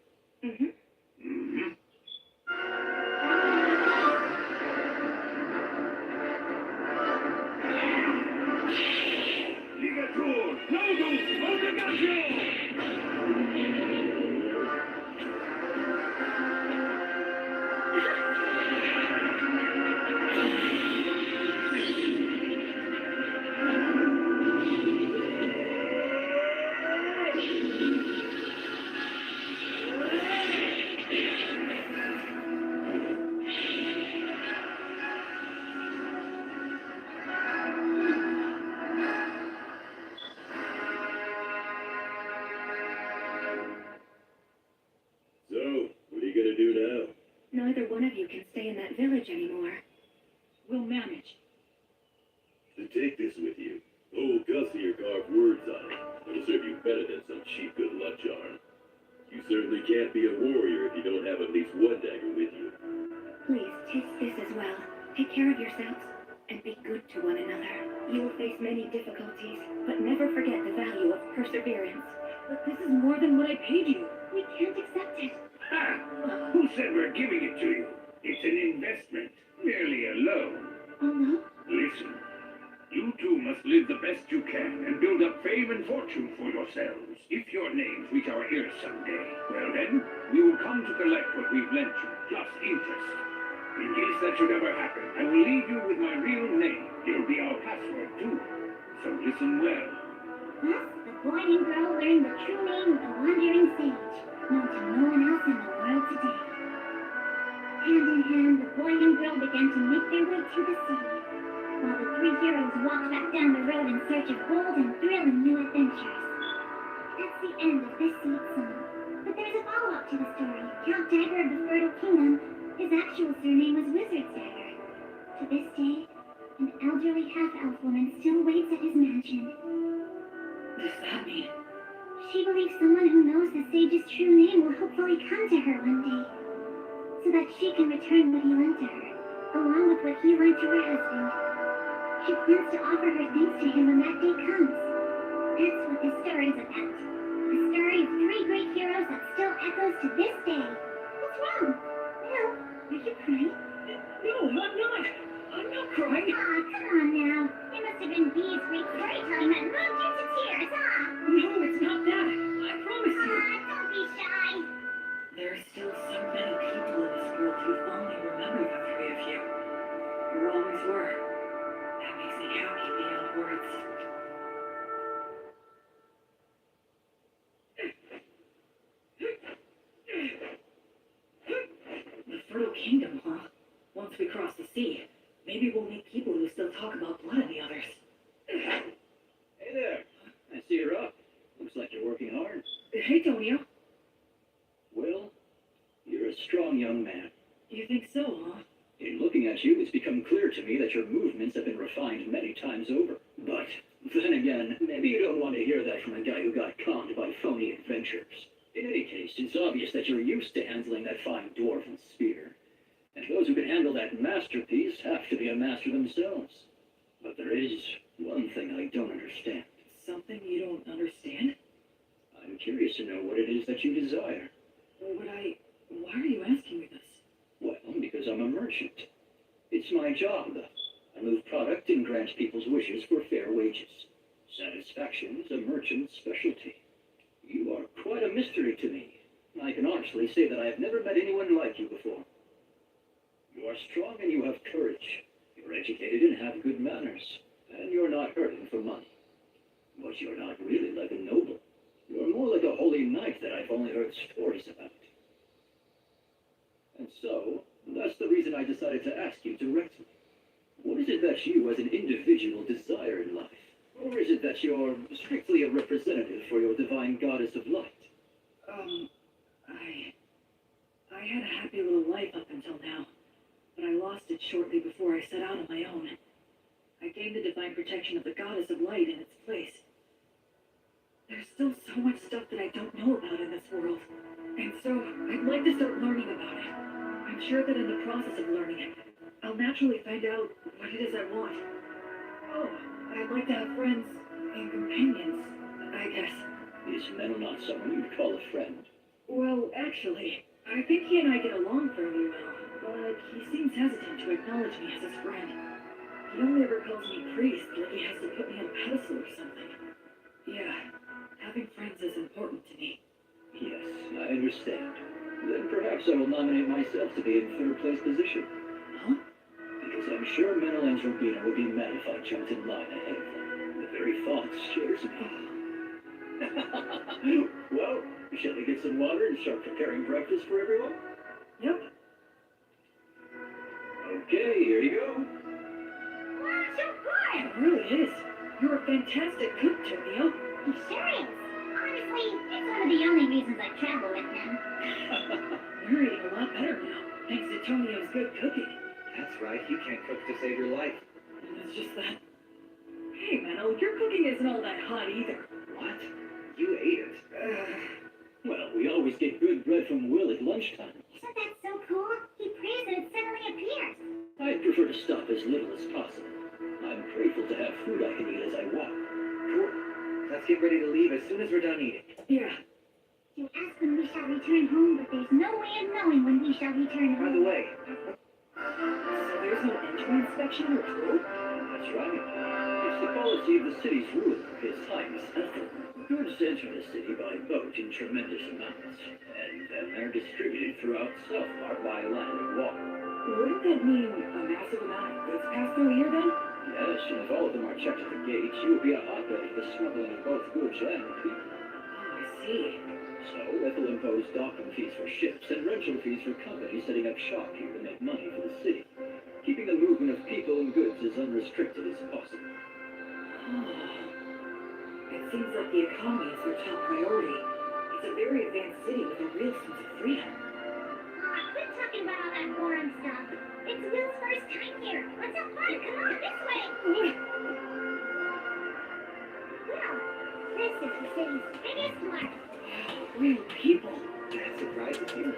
Ligatur, Nodus, Obligatio! So, what are you gonna do now? Neither one of you can stay in that village anymore. We'll manage. So take this with you. Old Gus here carved words on it. It'll serve you better than some cheap good luck charm. You certainly can't be a warrior if you don't have at least one dagger with you. Please, take this as well. Take care of yourselves, and be good to one another. You will face many difficulties, but never forget the value of perseverance. But this is more than what I paid you. We can't accept it. Ah, who said we're giving it to you? It's an investment, merely a loan. Oh no? Listen, you two must live the best you can and build up fame and fortune for yourselves. If your names reach our ears someday, well then, we will come to collect what we've lent you, plus interest. In case that should ever happen, I will leave you with my real name. It'll be our password too. So listen well. Thus, the boy and girl learned the true name of the wandering sage, known to no one else in the world today. Hand in hand, the boy and girl began to make their way to the city, while the three heroes walked back down the road in search of bold and thrilling new adventures. That's the end of this sweet song. But there's a follow-up to the story. Count Dagger of the Fertile Kingdom His actual surname was Wizardsdagger. To this day, an elderly half-elf woman still waits at his mansion. What does that mean? She believes someone who knows the sage's true name will hopefully come to her one day, so that she can return what he lent to her, along with what he lent to her husband. She plans to offer her thanks to him when that day comes. That's what this story's about. A story of three great heroes that still echoes to this day. What's wrong? No, are you crying? No, I'm not. I'm not crying. Aw, come on now. It must have been Bee's great storytelling that moved you to tears, huh? No, it's not that. I promise you. Don't be shy. There are still so many people in this world who only remember the three of you. You always were. That makes me happy beyond words. The Fertile Kingdom, huh? Once we cross the sea, maybe we'll meet people who still talk about blood and the others. Hey there. I see you're up. Looks like you're working hard. Hey, Tonio. Well, you're a strong young man. You think so, huh? In looking at you, it's become clear to me that your movements have been refined many times over. But then again, maybe you don't want to hear that from a guy who got conned by phony adventures. In any case, it's obvious that you're used to handling that fine dwarven spear. And those who can handle that masterpiece have to be a master themselves. But there is one thing I don't understand. Something you don't understand? I'm curious to know what it is that you desire. Why are you asking me this? Well, because I'm a merchant. It's my job. I move product and grant people's wishes for fair wages. Satisfaction is a merchant's specialty. You are quite a mystery to me. I can honestly say that I have never met anyone like you before. You are strong and you have courage. You're educated and have good manners. And you're not hurting for money. But you're not really like a noble. You're more like a holy knight that I've only heard stories about. And so, that's the reason I decided to ask you directly. What is it that you as an individual desire in life? Or is it that you're strictly a representative for your divine goddess of light? I had a happy little life up until now, but I lost it shortly before I set out on my own. I gained the divine protection of the goddess of light in its place. There's still so much stuff that I don't know about in this world, and so I'd like to start learning about it. I'm sure that in the process of learning it, I'll naturally find out what it is I want. Oh, I'd like to have friends and companions, I guess. Is Menel not someone you'd call a friend? Well, actually, I think he and I get along fairly well, but he seems hesitant to acknowledge me as his friend. He only ever calls me priest, like he has to put me on a pedestal or something. Yeah, having friends is important to me. Yes, I understand. Then perhaps I will nominate myself to be in third place position. Huh? Because I'm sure Menel and Robina would be mad if I jumped in line ahead of them. The very thought scares me. Well, shall we get some water and start preparing breakfast for everyone? Yep. Okay, here you go. Wow, so good. It really is. You're a fantastic cook, Tonio. He sure is. Honestly, it's one of the only reasons I travel with him. You're eating a lot better now, thanks to Tonio's good cooking. That's right, you can't cook to save your life. It's just that... Hey, Menel, your cooking isn't all that hot either. What? You ate it. Well, we always get good bread from Will at lunchtime. Isn't that so cool? He prays and it suddenly appears. I'd prefer to stop as little as possible. I'm grateful to have food I can eat as I walk. Cool. Let's get ready to leave as soon as we're done eating. Yeah. You ask when we shall return home, but there's no way of knowing when we shall return By home. the way, So there's no entry inspection or tour? That's right. It's the policy of the city's ruler, His Highness Ethel. Goods enter the city by boat in tremendous amounts, and then they're distributed throughout Southpark by land and water. Wouldn't that mean a massive amount of goods pass through here then? Yes, and if all of them are checked at the gates, you would be a hotbed for the smuggling of both goods and people. Oh, I see. So, Ethel imposed docking fees for ships and rental fees for companies setting up shop here to make money for the city, keeping the movement of people and goods as unrestricted as possible. It seems like the economy is their top priority. It's a very advanced city with a real sense of freedom. Quit talking about all that boring Dwarf. Real people. That surprises you.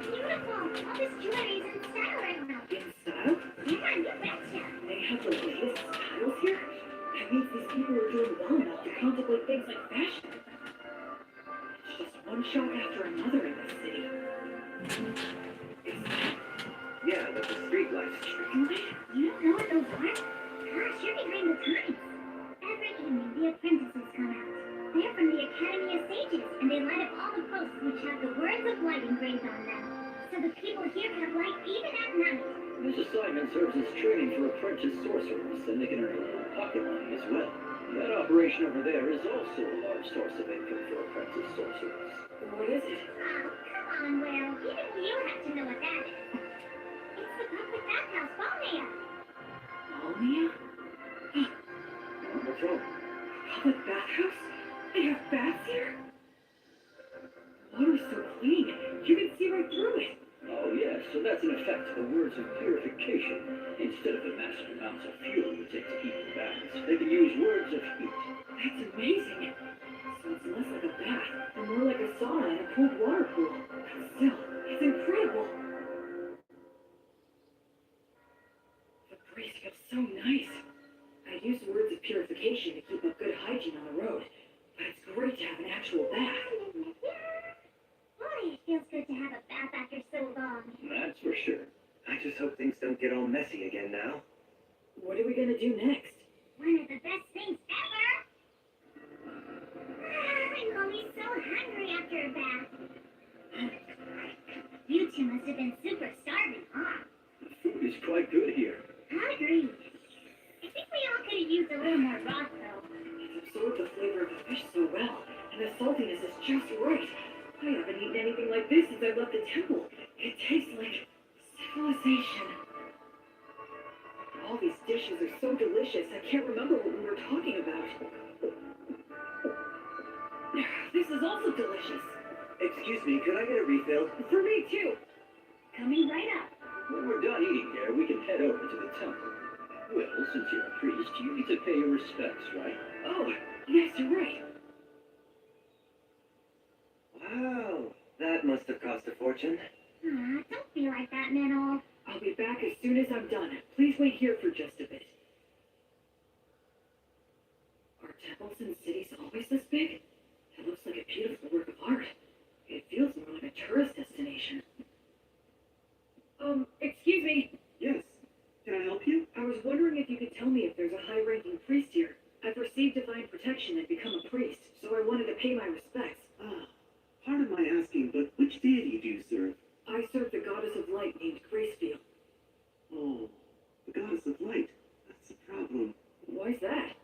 Beautiful. All this jewelry is in style right now. In style? Yeah, you betcha. They have the latest styles here? That means these people are doing well enough to contemplate things like fashion. It's just one shop after another in this city. Yeah, but the street lights. What? You don't know what those are? Gosh, you're behind the times. Every evening, the apprentices come out. They're from the Academy of Sages, and they light up all the posts which have the words of light engraved on them. So the people here have light even at night. This assignment serves as training for apprentice sorcerers, and they can earn a little pocket money as well. That operation over there is also a large source of income for apprentice sorcerers. What is it? Oh, come on, Will. Even you have to know what that is. It's the public bathhouse, Balnea. Balnea? What's wrong? Public bathhouse? They have baths here? Water's so clean, you can see right through it. Oh, yes, so that's in effect the words of purification. Instead of the massive amounts of fuel you take to heat the baths, they can use words of heat. That's amazing. So it's less like a bath and more like a sauna and a cold water pool. But still, it's incredible. The breeze feels so nice. I use words of purification to keep up good hygiene on the road, but it's great to have an actual bath. Boy, it feels good to have a bath after so long. That's for sure. I just hope things don't get all messy again now. What are we gonna do next? One of the best things ever! I'm always so hungry after a bath. You two must have been super starving, huh? The food is quite good here. Agreed. I think we all could have used a little more broth, though. It's absorbed the flavor of the fish so well, and the saltiness is just right. I haven't eaten anything like this since I left the temple. It tastes like civilization. All these dishes are so delicious, I can't remember what we were talking about. This is also delicious. Excuse me, could I get a refill? For me, too. Coming right up. When we're done eating here, we can head over to the temple. Well, since you're a priest, you need to pay your respects, right? Oh, yes, you're right. Wow, that must have cost a fortune. Aw, don't be like that, Minnow. I'll be back as soon as I'm done. Please wait here for just a bit. Are temples in cities always this big? It looks like a beautiful work of art. It feels more like a tourist destination. Excuse me. Yes. Can I help you? I was wondering if you could tell me if there's a high-ranking priest here. I've received divine protection and become a priest, so I wanted to pay my respects. Pardon my asking, but which deity do you serve? I serve the goddess of light named Gracefield. Oh, the goddess of light. That's the problem. Why's that?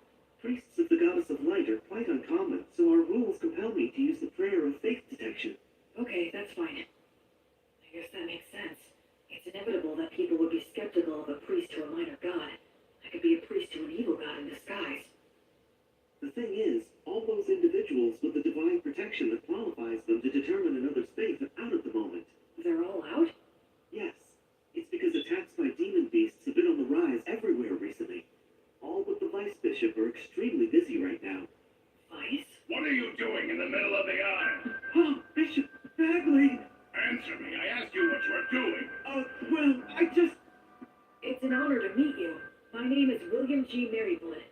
Priests of the goddess of light are quite uncommon, so our rules compel me to use the prayer of faith detection. Okay, that's fine. I guess that makes sense. It's inevitable that people would be skeptical of a priest to a minor god. I could be a priest to an evil god in disguise. The thing is, all those individuals with the divine protection that qualifies them to determine another's faith are out at the moment. They're all out? Yes, it's because attacks by demon beasts have been on the rise everywhere recently. All but the vice bishop are extremely busy right now. Vice? What are you doing in the middle of the aisle? Oh, Bishop Bagley! Answer me. I asked you what you were doing. Well, I just... It's an honor to meet you. My name is William G. Merryblood.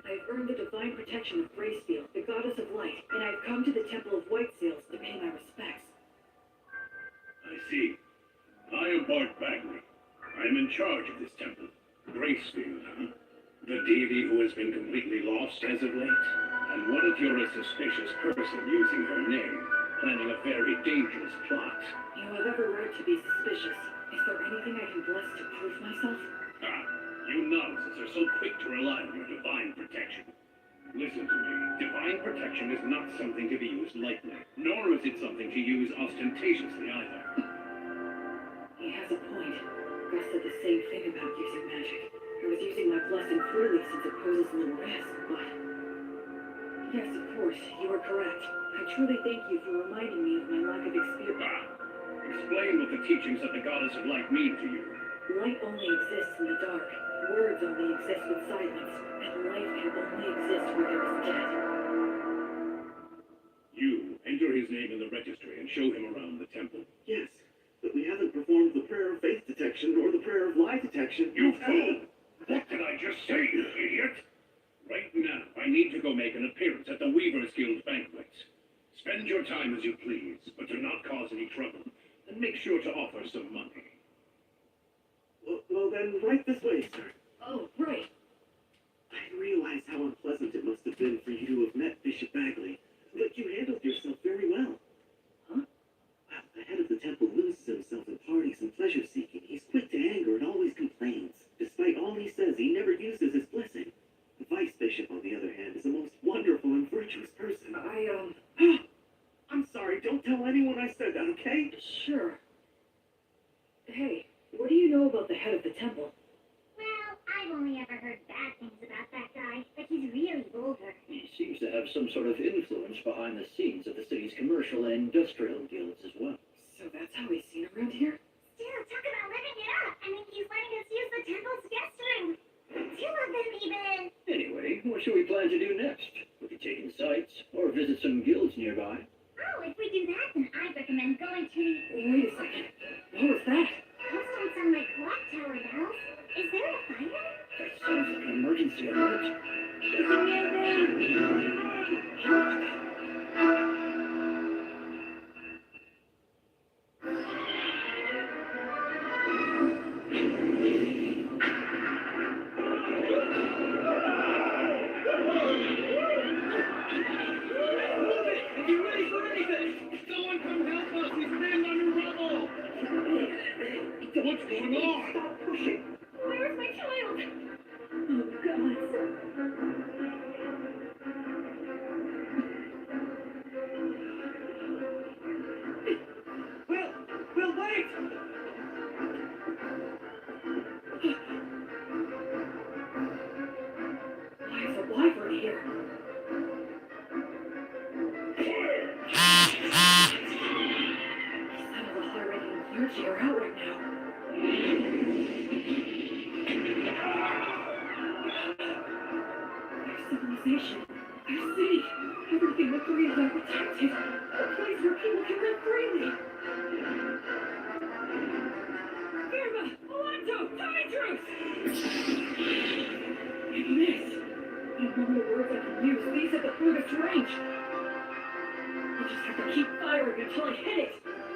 I've earned the divine protection of Gracefield, the goddess of light, and I've come to the Temple of White Sails to pay my respects. I see. I am Bart Bagley. I am in charge of this temple. Gracefield, huh? The deity who has been completely lost as of late? And what if you're a suspicious person using her name, planning a very dangerous plot? You have every right to be suspicious. Is there anything I can bless to prove myself? Ah, you novices are so quick to rely on your divine protection. Listen to me. Divine protection is not something to be used lightly, nor is it something to use ostentatiously either. He has a point. Gus said the same thing about using magic. I was using my blessing freely since it poses little risk, but... Yes, of course, you are correct. I truly thank you for reminding me of my lack of experience. Explain what the teachings of the Goddess of Light mean to you. Light only exists in the dark. Words only exist with silence. And life can only exist where there is death. You enter his name in the registry and show him around the temple. Yes, but we haven't performed the prayer of faith detection or the prayer of lie detection. You fool! What did I just say, you idiot? Right now, I need to go make an appearance at the Weavers Guild banquet. Spend your time as you please, but do not cause any trouble. And make sure to offer some money. Well then, right this way, sir. Oh, right. I realize how unpleasant it must have been for you to have met Bishop Bagley, but you handled yourself very well. Huh? Well, the head of the temple loses himself in parties and pleasure-seeking. He's quick to anger and always complains. Despite all he says, he never uses his blessing. The vice bishop, on the other hand, is a most wonderful and virtuous person. I'm sorry, don't tell anyone I said that, okay? Sure. Hey, what do you know about the head of the temple? Well, I've only ever heard bad things about that guy, but he's really vulgar. He seems to have some sort of influence behind the scenes of the city's commercial and industrial guilds as well. So that's how he's seen around here? Still, talk about living it up. I mean, he's letting us use the temple's guest room. Two of them even. Anyway, what should we plan to do next? We could take in sights, or visit some guilds nearby. Oh, if we do that, then I'd recommend going to... Wait a second. What was that? Those don't sound like clock tower bells. Is there a fire? That sounds like an emergency alert. What's going on? Stop pushing. Where's my child? Oh, God. Will, wait! Why is a wyvern here? Some of the high-ranking clergy are out right now. Our civilization, our city, everything that breathes are protected. A place where people can live freely. Firma! Alonso! Tidrus! And this! Among the words I can use, these are the furthest range. I just have to keep firing until I hit it.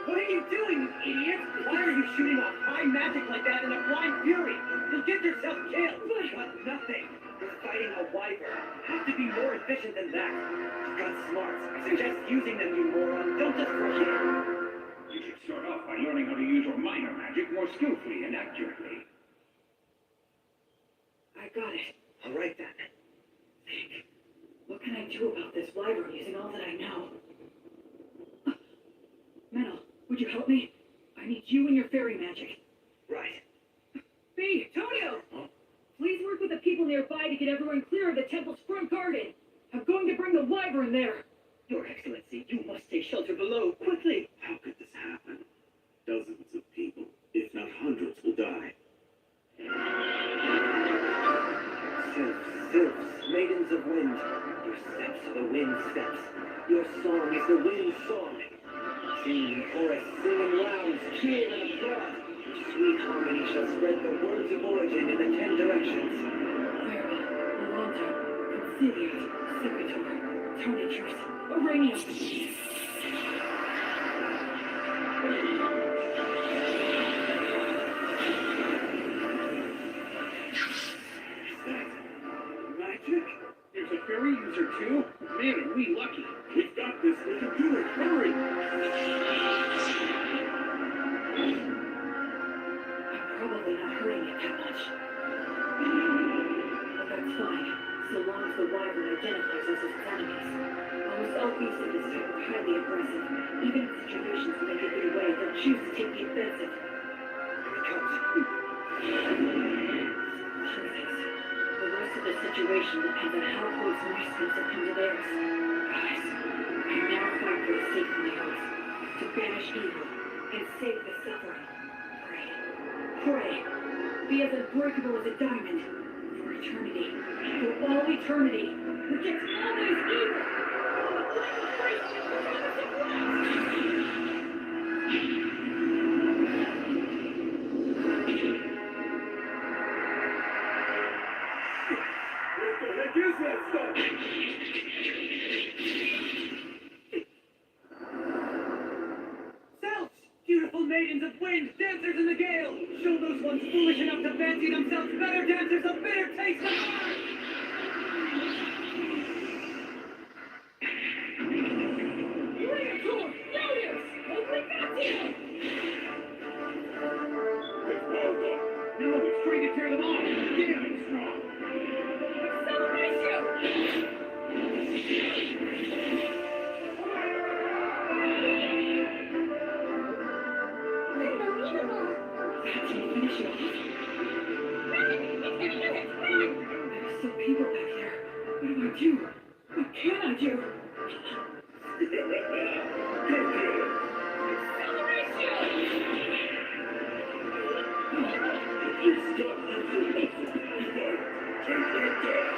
What are you doing, you idiot? Why are you shooting off high magic like that in a blind fury? You'll get yourself killed. But nothing. You're fighting a wyvern. Have to be more efficient than that. You've got smarts. I suggest using them, you moron. Don't just rush in. You should start off by learning how to use your minor magic more skillfully and accurately. I got it. All right, then. Think. What can I do about this wyvern using all that I know? Metal, would you help me? I need you and your fairy magic. Right. B, Tonio! Huh? Please work with the people nearby to get everyone clear of the temple's front garden. I'm going to bring the wyvern there. Your Excellency, you must take shelter below, quickly. How could this happen? Dozens of people, if not hundreds, will die. Sylphs, maidens of wind, your steps are the wind's steps. Your song is the wind's song. Sing in chorus, sing in rounds, cheer and applaud. Sweet harmony shall spread the words of origin in the 10 directions. Vera, Alonso, Conciliat, Sequitur, Tonitrus, Auranius. Magic? There's a fairy user too? Man, are we lucky. We've got this. We can do it. Hurry! I'm probably not hurting it that much. But that's fine, so long as the wyvern identifies us as its enemies. Almost all beasts of this type are highly aggressive. Even in situations when they can get away, they'll choose to take the offensive. Here it comes. Truth is, the rest of the situation depends on how close my skills have come to theirs. Guys, I now fight for the sake of my oath, to banish evil and save the suffering. Pray. Pray. be as unbreakable as a diamond. For eternity. For all eternity. Reject all that is evil. What the heck is that stuff? Selves! Beautiful maidens of wind, dancers in the gale! Show those ones foolish enough to fancy themselves better dancers a bitter taste of art! Reator! Notice! Obligatio! It's well done. No, it's trying to tear them off! Damn, it's strong! Acceleratio! Unbelievable. That's gonna finish it off. Run! It's gonna use it! Run! There's still people back there. What do I do? What can I do? You stop using muscles. Take that down.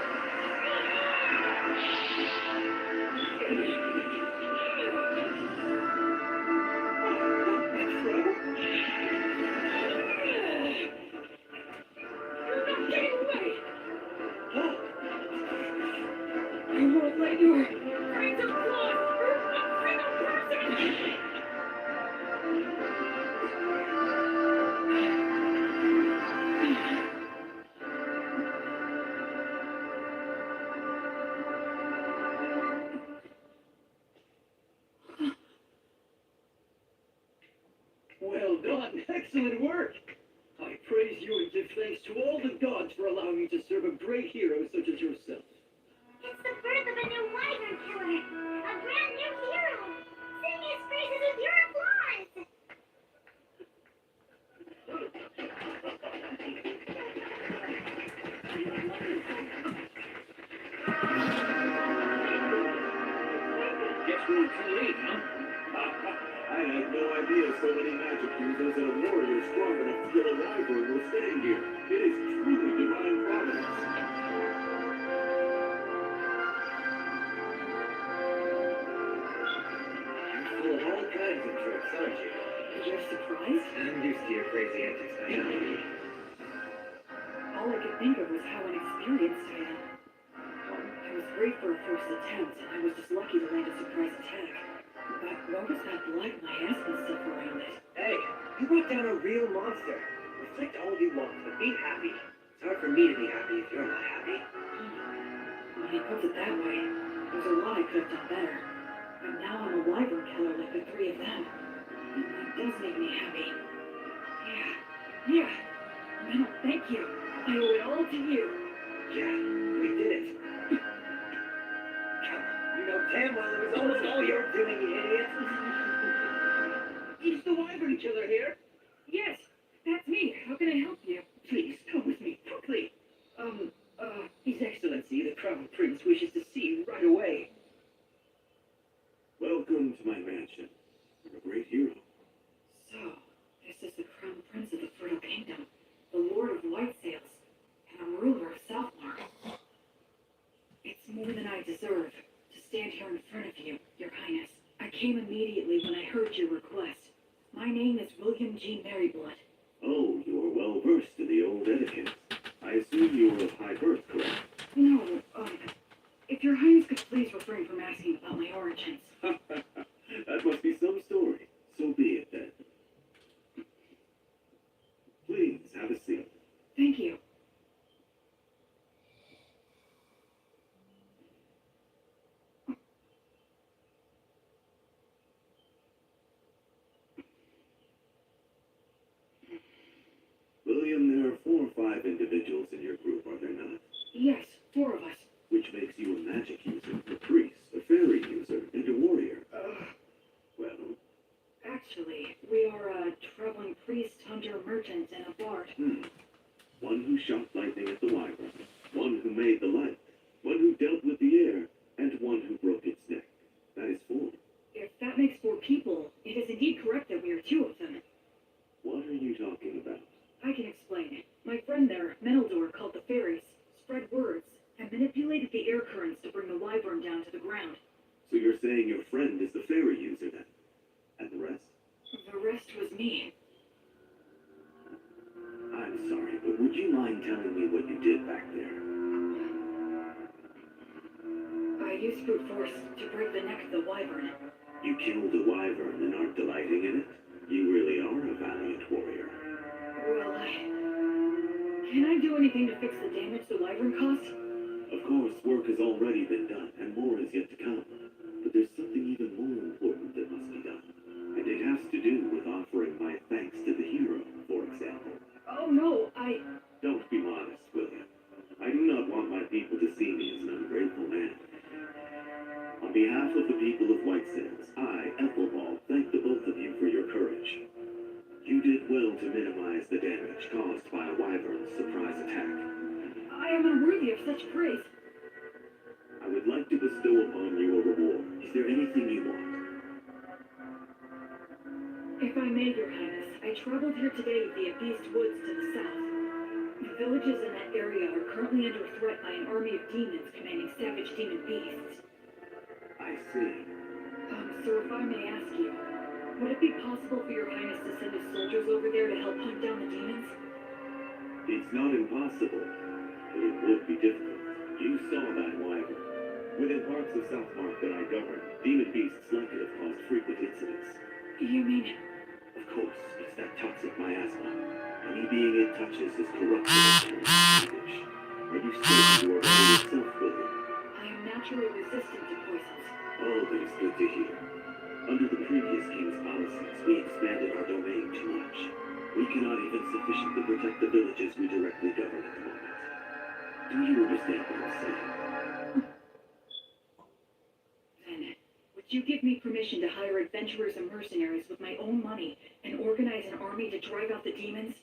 You're not getting away! I won't let your brains of blood hurt a single person! Well done! Excellent work! I praise you and give thanks to all the gods for allowing me to serve a great hero such as yourself. It's the birth of a new wyvern killer. A brand new hero. Sing his praises with your applause. Guess we're too late, huh? I had no idea so many magic users and a warrior strong enough to kill a wyvern were staying here. It is truly divine providence. You're full of all kinds of tricks, aren't you? You're surprised? I'm used to your crazy antics by now. All I could think of was how inexperienced I am. I was great for a first attempt, and I was just lucky to land a surprise attack. But what was that black miasma stuff around it? Hey, you brought down a real monster. Reflect all you want, but be happy. It's hard for me to be happy if you're not happy. When he puts it that way, there's a lot I could have done better. But now I'm a wyvern killer like the three of them. And that does make me happy. Yeah. Well, thank you. I owe it all to you. Yeah, we did it. You know damn well it was almost all your doing, you idiot. Is the wyvern killer here? Yes, that's me. How can I help you? Please, come with me, quickly. His Excellency, the Crown Prince, wishes to see you right away. Welcome to my mansion. You're a great hero. So, this is the Crown Prince of the Fertile Kingdom, the Lord of White Sails, and a ruler of Southmark. It's more than I deserve to stand here in front of you, Your Highness. I came immediately when I heard your request. My name is William G. Merryblood. Oh, you are well versed in the old etiquette. I assume you are of high birth, correct? No, if Your Highness could please refrain from asking about my origins. That must be some story. So be it then. Please have a seat. Thank you. William, there are 4 or 5 individuals in your group, are there not? Yes, 4 of us. Which makes you a magic user, a priest, a fairy user, and a warrior. Well, Actually, we are a traveling priest, hunter, merchant, and a bard. one who shot lightning at the wyvern, one who made the light, one who dealt with the air, and one who broke its neck. That is 4. If that makes 4 people, it is indeed correct that we are 2 of them. What are you talking about? I can explain. My friend rest was me. I'm sorry, but would you mind telling me what you did back there? I used brute force to break the neck of the wyvern. You killed a wyvern and aren't delighting in it? You really are a valiant warrior. Well, can I do anything to fix the damage the wyvern caused? Of course, work has already been done, and more is yet to come. But there's something even more important that must be done. And it has to do with offering my thanks to the hero, for example. Oh no, Don't be modest, William. I do not want my people to see me as an ungrateful man. On behalf of the people of White Sands, I, Ethelbald, thank the both of you for your courage. You did well to minimize the damage caused by a wyvern's surprise attack. I am unworthy of such praise. I would like to bestow upon you a reward. Is there anything you want? If I may, Your Highness, I traveled here today via Beast Woods to the south. The villages in that area are currently under threat by an army of demons commanding savage demon beasts. I see. So if I may ask you, would it be possible for Your Highness to send his soldiers over there to help hunt down the demons? It's not impossible, but it would be difficult. You saw that wyvern. Within parts of Southmark that I govern, demon beasts like it have caused frequent incidents. You mean... Of course, it's that toxic miasma. Any being it touches is corrupted and turned savage. Are you certain you are ready yourself, William? I am naturally resistant to poisons. Oh, that is good to hear. Under the previous king's policies, we expanded our domain too much. We cannot even sufficiently protect the villages we directly govern at the moment. Do you understand what I'm saying? Then, would you give me permission to hire adventurers and mercenaries with my own money and organize an army to drive out the demons?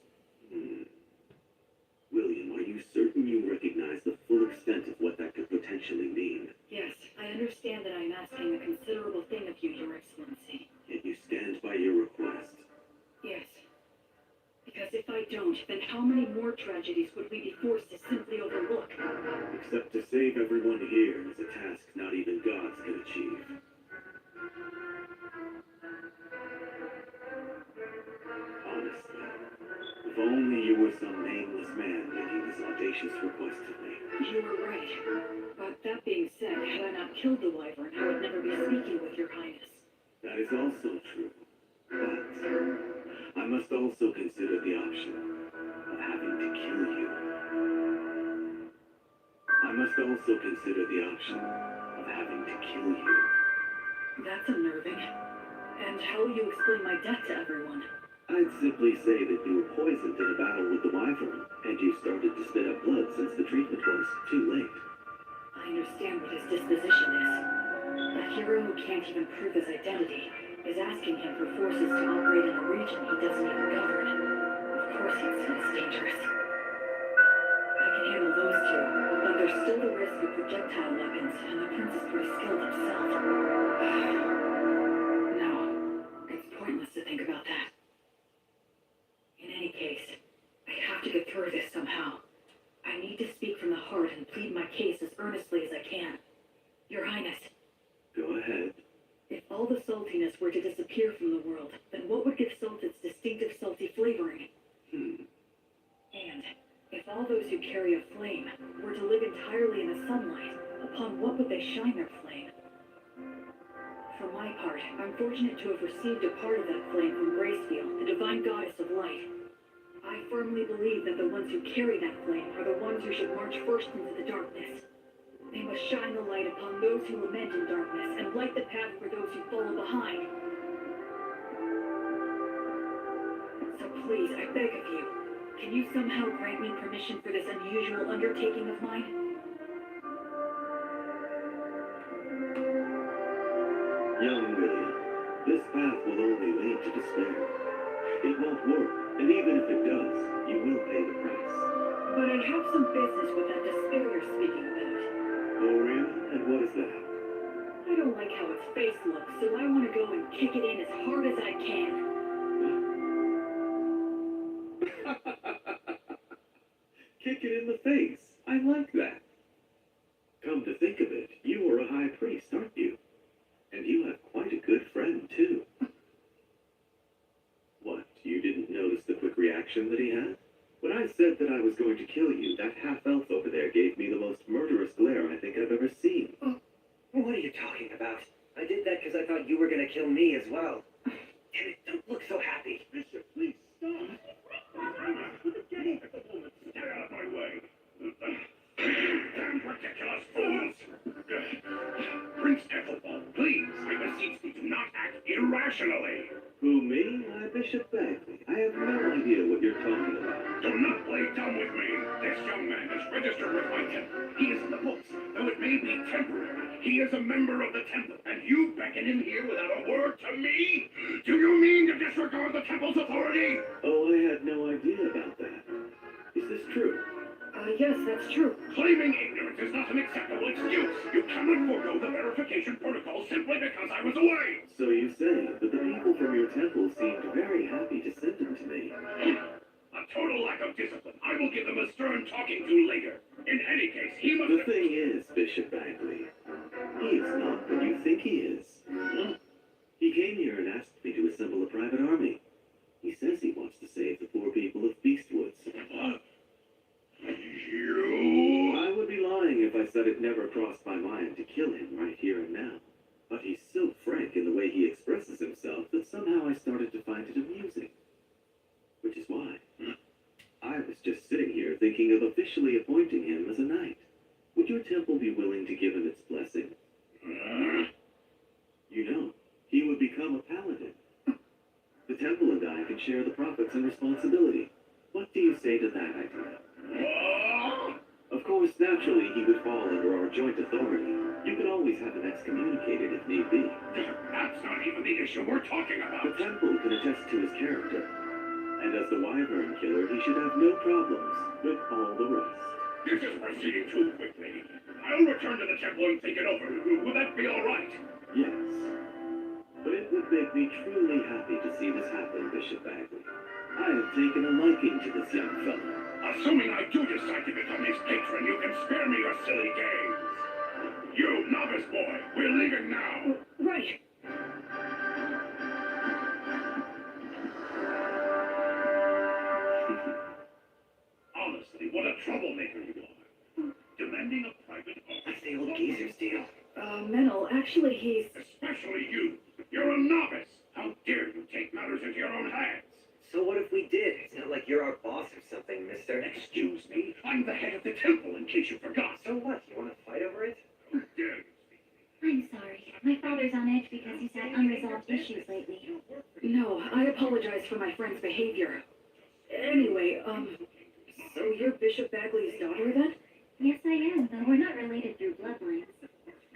William, are you certain you recognize the full extent of what that could potentially mean? Yes, I understand that I am asking a considerable thing of you, Your Excellency. Yet you stand by your request. Yes. Because if I don't, then how many more tragedies would we be forced to simply overlook? Except to save everyone here is a task not even gods can achieve. Honestly, if only you were some nameless man making this audacious request of me. You were right. But that being said, had I not killed the wyvern, I would never be speaking with Your Highness. That is also true. But I must also consider the option of having to kill you. I must also consider the option of having to kill you. That's unnerving. And how will you explain my death to everyone? I'd simply say that you were poisoned in a battle with the wyvern, and you started to spit up blood since the treatment was too late. I understand what his disposition is. A hero who can't even prove his identity is asking him for forces to operate in a region he doesn't even govern. Of course he'd see it's dangerous. I can handle those two, but there's still the risk of projectile weapons, and the prince is pretty skilled himself. No, it's pointless to think about that. In any case, I have to get through this somehow. I need to speak from the heart and plead my case as earnestly as I can. Your Highness, Go ahead. if all the saltiness were to disappear from the world, then what would give salt its distinctive salty flavoring? And if all those who carry a flame were to live entirely in the sunlight, upon what would they shine their flame? For my part, I'm fortunate to have received a part of that flame from Gracefield, the divine goddess of light. I firmly believe that the ones who carry that flame are the ones who should march first into the darkness. They must shine the light upon those who lament in darkness and light the path for those who follow behind. So please, I beg of you, can you somehow grant me permission for this unusual undertaking of mine? Young William, this path will only lead to despair. It won't work, and even if it does, you will pay the price. But I have some business with that despair you're speaking about. Oh, really? And what is that? I don't like how its face looks, so I want to go and kick it in as hard as I can. Kick it in the face. I like that. Come to think of it, you are a high priest, aren't you? And you have quite a good friend, too. reaction that he had? When I said that I was going to kill you, that half-elf over there gave me the most murderous glare I think I've ever seen. What are you talking about? I did that because I thought you were going to kill me as well. Damn it, don't look so happy. Bishop, please stop. Get out of my way. Damn ridiculous fools. Prince Ethelbald, please, I beseech thee, do not act irrationally. Who, me? Why, Bishop Bagley. I have no idea what you're talking about. Do not play dumb with me. This young man is registered with my temple. He is in the books, though it may be temporary. He is a member of the temple, and you beckon him here without a word to me? Do you mean to disregard the temple's authority? Oh, I had no idea about that. Is this true? Yes, that's true. Claiming ignorance is not an acceptable excuse. You cannot forego the verification protocol simply because I was away. So you say, but the people from your temple seemed very happy to send him to me. A total lack of discipline. I will give them a stern talking to later. In any case, he must... The thing is, Bishop Bagley, he is not what you think he is. He came here and asked me to assemble a private army. He says he wants to save the poor people of Beastwoods. I would be lying if I said it never crossed my mind to kill him right here and now. But he's so frank in the way he expresses himself that somehow I started to find it amusing. Which is why I was just sitting here thinking of officially appointing him as a knight. Would your temple be willing to give him its blessing? You know, he would become a paladin. The temple and I could share the profits and responsibility. What do you say to that idea? Of course, naturally, he would fall under our joint authority. You could always have him excommunicated if need be. That's not even the issue we're talking about. The temple can attest to his character. And as the Wyvern Killer, he should have no problems with all the rest. This is proceeding too quickly. I'll return to the temple and think it over. Would that be all right? Yes. But it would make me truly happy to see this happen, Bishop Bagley. I have taken a liking to this young fellow. Assuming I do decide to become his patron, you can spare me your silly games. You, novice boy, we're leaving now. Right. Honestly, what a troublemaker you are. Demanding a private office. What's the old geezer's deal? Menel, actually he's... Especially you. You're a novice. How dare you take matters into your own hands? So what if we did? It's not like you're our boss or something, mister. Excuse me, I'm the head of the temple, in case you forgot. So what? You want to fight over it? How dare you speak to I'm me? sorry. My father's on edge because he's had unresolved issues lately. No, I apologize for my friend's behavior. Anyway, so you're Bishop Bagley's daughter then? Yes, I am, though we're not related through bloodlines.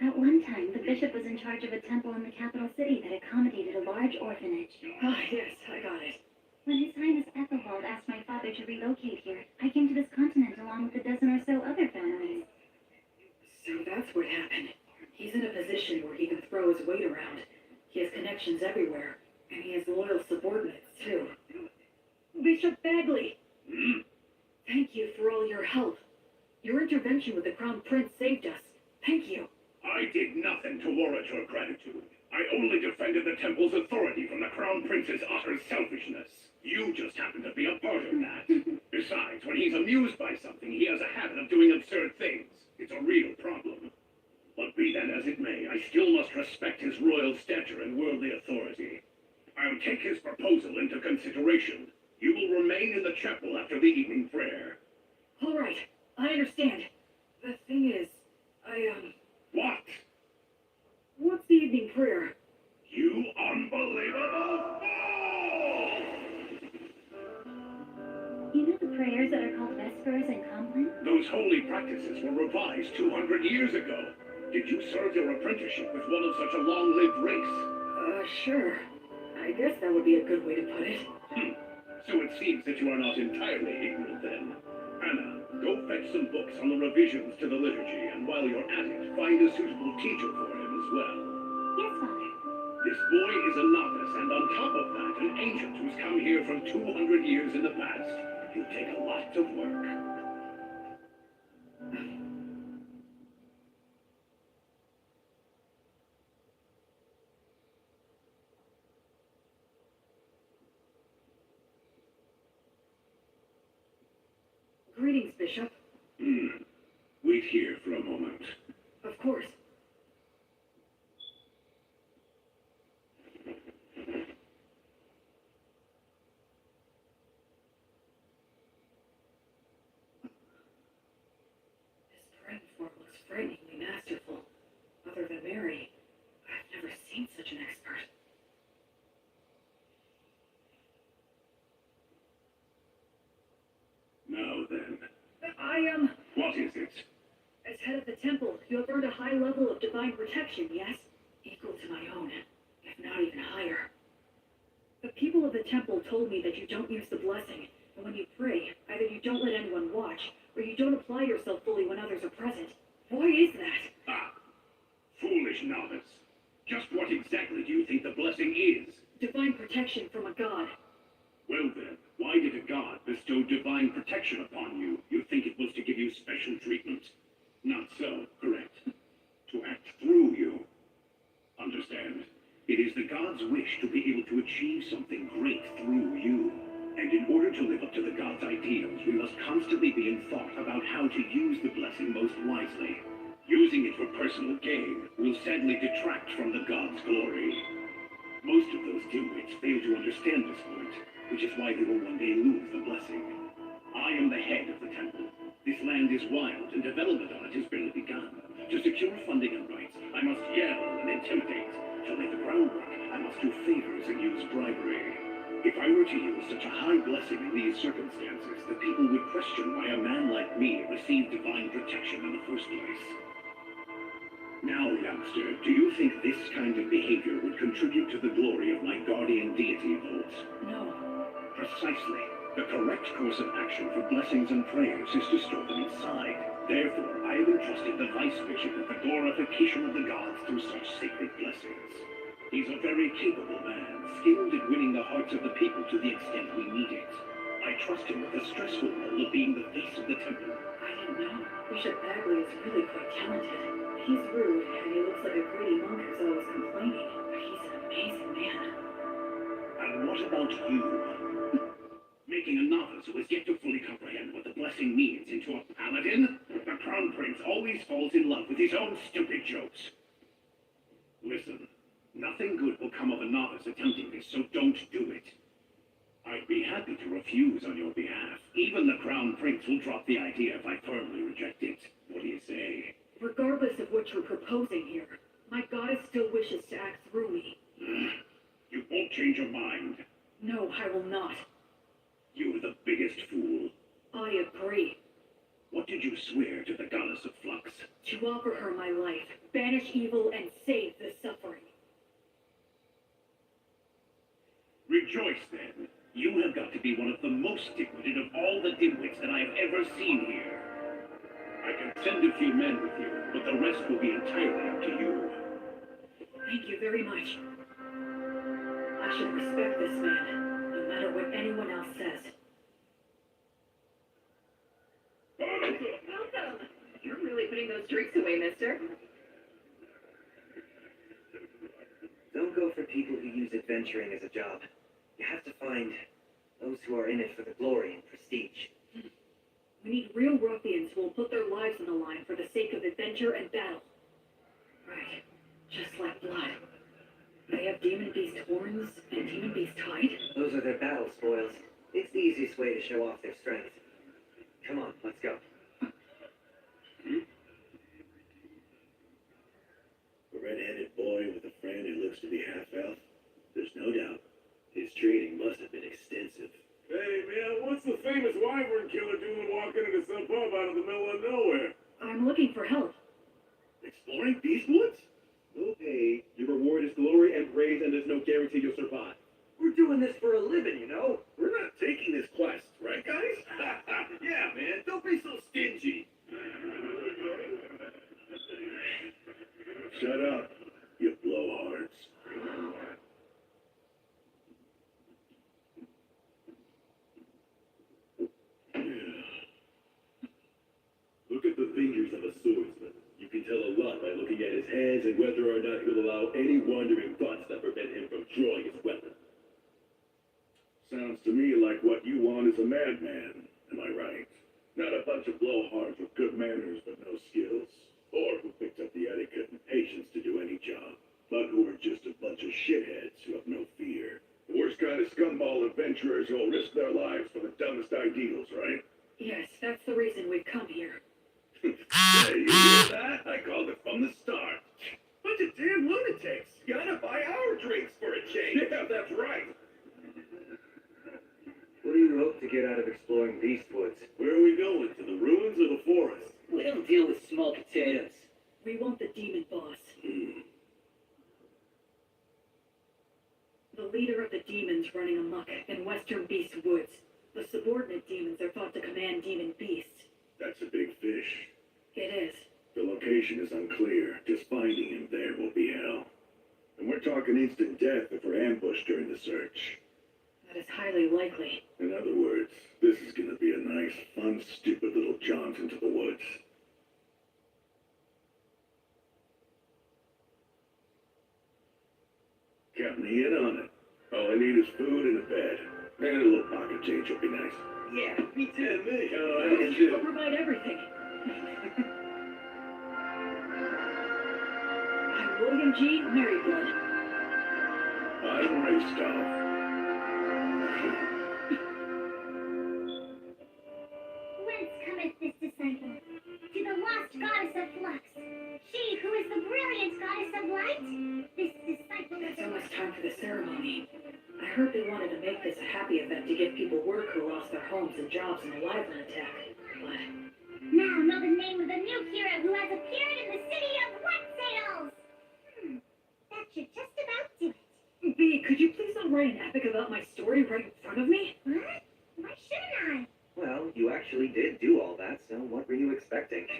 At one time, the bishop was in charge of a temple in the capital city that accommodated a large orphanage. Ah, yes, I got it. When His Highness Ethelbald asked my father to relocate here, I came to this continent along with a dozen or so other families. So that's what happened. He's in a position where he can throw his weight around. He has connections everywhere, and he has loyal subordinates, too. Bishop Bagley! Thank you for all your help. Your intervention with the Crown Prince saved us. Thank you. I did nothing to warrant your gratitude. I only defended the temple's authority from the Crown Prince's utter selfishness. You just happen to be a part of that. Besides, when he's amused by something, he has a habit of doing absurd things. It's a real problem. But be that as it may, I still must respect his royal stature and worldly authority. I'll take his proposal into consideration. You will remain in the chapel after the evening prayer. All right, I understand. The thing is, What? What's the evening prayer? You unbelievable fool! You know the prayers that are called Vespers and Compline? Those holy practices were revised 200 years ago. Did you serve your apprenticeship with one of such a long-lived race? Sure. I guess that would be a good way to put it. So it seems that you are not entirely ignorant then. Anna, go fetch some books on the revisions to the liturgy, and while you're at it, find a suitable teacher for him as well. Yes, Father. This boy is a novice, and on top of that, an ancient who's come here from 200 years in the past. He'll take a lot of work. Greetings, Bishop. Wait here for a moment. Of course. This praying form looks frighteningly masterful. Other than Mary, I've never seen such an expert. Now then, What is it? As head of the temple, you have earned a high level of divine protection, yes? Equal to my own, if not even higher. The people of the temple told me that you don't use the blessing, and when you pray, either you don't let anyone watch, or you don't apply yourself fully when others are present. Why is that? Ah, foolish novice. Just what exactly do you think the blessing is? Divine protection from a god. Well then, why did a god bestow divine protection upon you? You think it was to give you special treatment? Not so, correct? To act through you. Understand? It is the god's wish to be able to achieve something great through you. And in order to live up to the god's ideals, we must constantly be in thought about how to use the blessing most wisely. Using it for personal gain will sadly detract from the god's glory. Most of those dimwits fail to understand this point, which is why they will one day lose the blessing. I am the head of the temple. This land is wild, and development on it has barely begun. To secure funding and rights, I must yell and intimidate. To lay the groundwork, I must do favors and use bribery. If I were to use such a high blessing in these circumstances, the people would question why a man like me received divine protection in the first place. Now, youngster, do you think this kind of behavior would contribute to the glory of my guardian deity Volt? No. Precisely. The correct course of action for blessings and prayers is to store them inside. Therefore, I have entrusted the Vice Bishop with the glorification of the gods through such sacred blessings. He's a very capable man, skilled in winning the hearts of the people to the extent we need it. I trust him with the stressful role of being the face of the temple. I didn't know. Bishop Bagley is really quite talented. He's rude, and he looks like a greedy monk who's always complaining. But he's an amazing man. And what about you? Making a novice who has yet to fully comprehend what the blessing means into a paladin? The Crown Prince always falls in love with his own stupid jokes. Listen, nothing good will come of a novice attempting this, so don't do it. I'd be happy to refuse on your behalf. Even the Crown Prince will drop the idea if I firmly reject it. What do you say? Regardless of what you're proposing here, my goddess still wishes to act through me. You won't change your mind. No, I will not. You're the biggest fool. I agree. What did you swear to the goddess of flux? To offer her my life, banish evil, and save the suffering. Rejoice, then. You have got to be one of the most dimwitted of all the dimwits that I have ever seen here. I can send a few men with you, but the rest will be entirely up to you. Thank you very much. I should respect this man, no matter what anyone else says. Welcome. You're really putting those drinks away, mister. Don't go for people who use adventuring as a job. You have to find those who are in it for the glory and prestige. We need real ruffians who will put their lives on the line for the sake of adventure and battle. Right. Just like blood. They have Demon Beast horns and Demon Beast hide? Those are their battle spoils. It's the easiest way to show off their strength. Come on, let's go. A red-headed boy with a friend who looks to be half-elf? There's no doubt. His training must have been extensive. Hey, man, what's the famous wyvern killer doing walking into some pub out of the middle of nowhere? I'm looking for help. Exploring these woods? No pay. Your reward is glory and praise, and there's no guarantee you'll survive. We're doing this for a living, you know? We're not taking this quest, right, guys? Yeah, man, don't be so stingy. Shut up, you blowhards. Look at the fingers of a swordsman. You can tell a lot by looking at his hands and whether or not he'll allow any wandering thoughts that prevent him from drawing his weapon. Sounds to me like what you want is a madman. Am I right? Not a bunch of blowhards with good manners but no skills, or who picked up the etiquette and patience to do any job, but who are just a bunch of shitheads who have no fear. The worst kind of scumball adventurers who'll risk their lives for the dumbest ideals, right? Yes, that's the reason we've come here. Yeah, you hear that? I called it from the start. Bunch of damn lunatics. Gotta buy our drinks for a change. Yeah, that's right. What do you hope to get out of exploring Beastwoods? Where are we going? To the ruins or the forest? We don't deal with small potatoes. We want the demon boss. The leader of the demons running amok in Western Beast Woods. The subordinate demons are thought to command demon beasts. That's a big fish. It is. The location is unclear. Just finding him there will be hell. And we're talking instant death if we're ambushed during the search. That is highly likely. In other words, this is gonna be a nice, fun, stupid little jaunt into the woods. Count me in on it. All I need is food and a bed. And a little pocket change will be nice. Yeah, me too. And me. We'll provide everything. I'm William G. Maryblood. I'm Raystov. Whence cometh this disciple? To the lost goddess of flux. She who is the brilliant goddess of light? This disciple is It's almost time for the ceremony. I heard they wanted to make this a happy event to give people work who lost their homes and jobs in the Wyvern attack. But now know the name of the new hero who has appeared in the city of White Sails. That should just about do it. B, could you please not write an epic about my story right in front of me? What? Why shouldn't Well, you actually did do all that, so what were you expecting? I?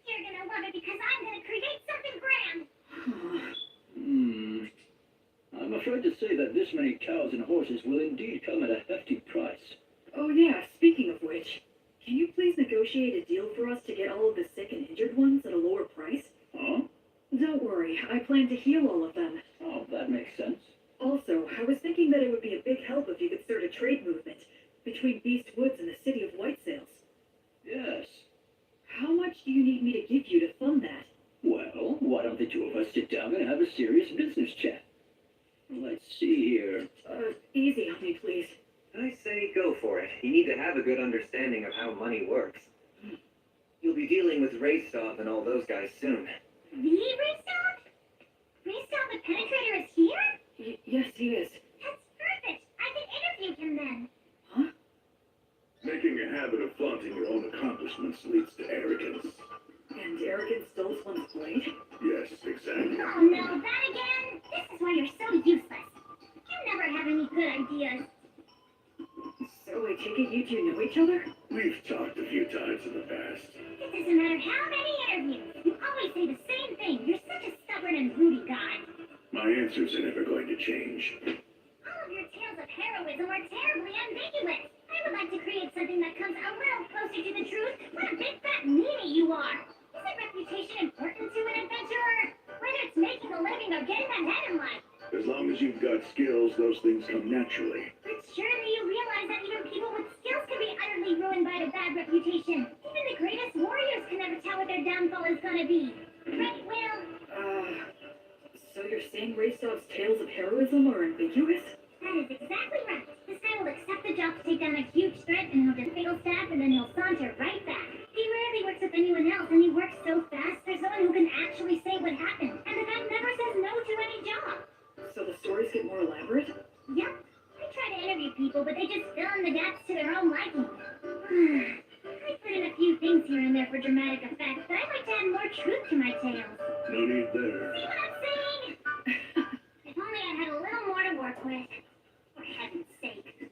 You're gonna love it because I'm gonna create something grand. I'm afraid to say that this many cows and horses will indeed come at a hefty price. Oh yeah, speaking of which, can you please negotiate a deal for us to get all of the sick and injured ones at a lower price? Huh? Don't worry, I plan to heal all of them. Oh, that makes sense. Also, I was thinking that it would be a big help if you could start a trade movement between Beast Woods and the city of White Sails. Yes. How much do you need me to give you to fund that? Well, why don't the two of us sit down and have a serious business chat? Let's see here. Easy on me, please. I say go for it. You need to have a good understanding of how money works. You'll be dealing with Raystov and all those guys soon. The Raystov? Raystov the Penetrator is here? Yes, he is. That's perfect. I can interview him then. Huh? Making a habit of flaunting your own accomplishments leads to arrogance. And arrogance stole one's blade? Yes, exactly. Oh no, that again? This is why you're so useless. You never have any good ideas. So I take it you two know each other? We've talked a few times in the past. It doesn't matter how many interviews. You always say the same thing. You're such a stubborn and moody guy. My answers are never going to change. All of your tales of heroism are terribly ambiguous. I would like to create something that comes a little closer to the truth. What a big fat meanie you are. Isn't reputation important to an adventurer? Whether it's making a living or getting ahead in life. As long as you've got skills, those things come naturally. But surely you realize that even people with skills can be utterly ruined by a bad reputation. Even the greatest warriors can never tell what their downfall is gonna be. Right, Will? So you're saying Raystov's tales of heroism are ambiguous? That is exactly right. This guy will accept the job to take down a huge threat, and he'll just fatal staff, and then he'll saunter right back. He rarely works with anyone else, and he works so fast, there's no one who can actually say what happened. And the guy never says no to any job. So the stories get more elaborate? Yep. I try to interview people, but they just fill in the gaps to their own liking. I put in a few things here and there for dramatic effect, but I'd like to add more truth to my tales. No need there. See what I'm saying? If only I had a little more to work with. For heaven's sake.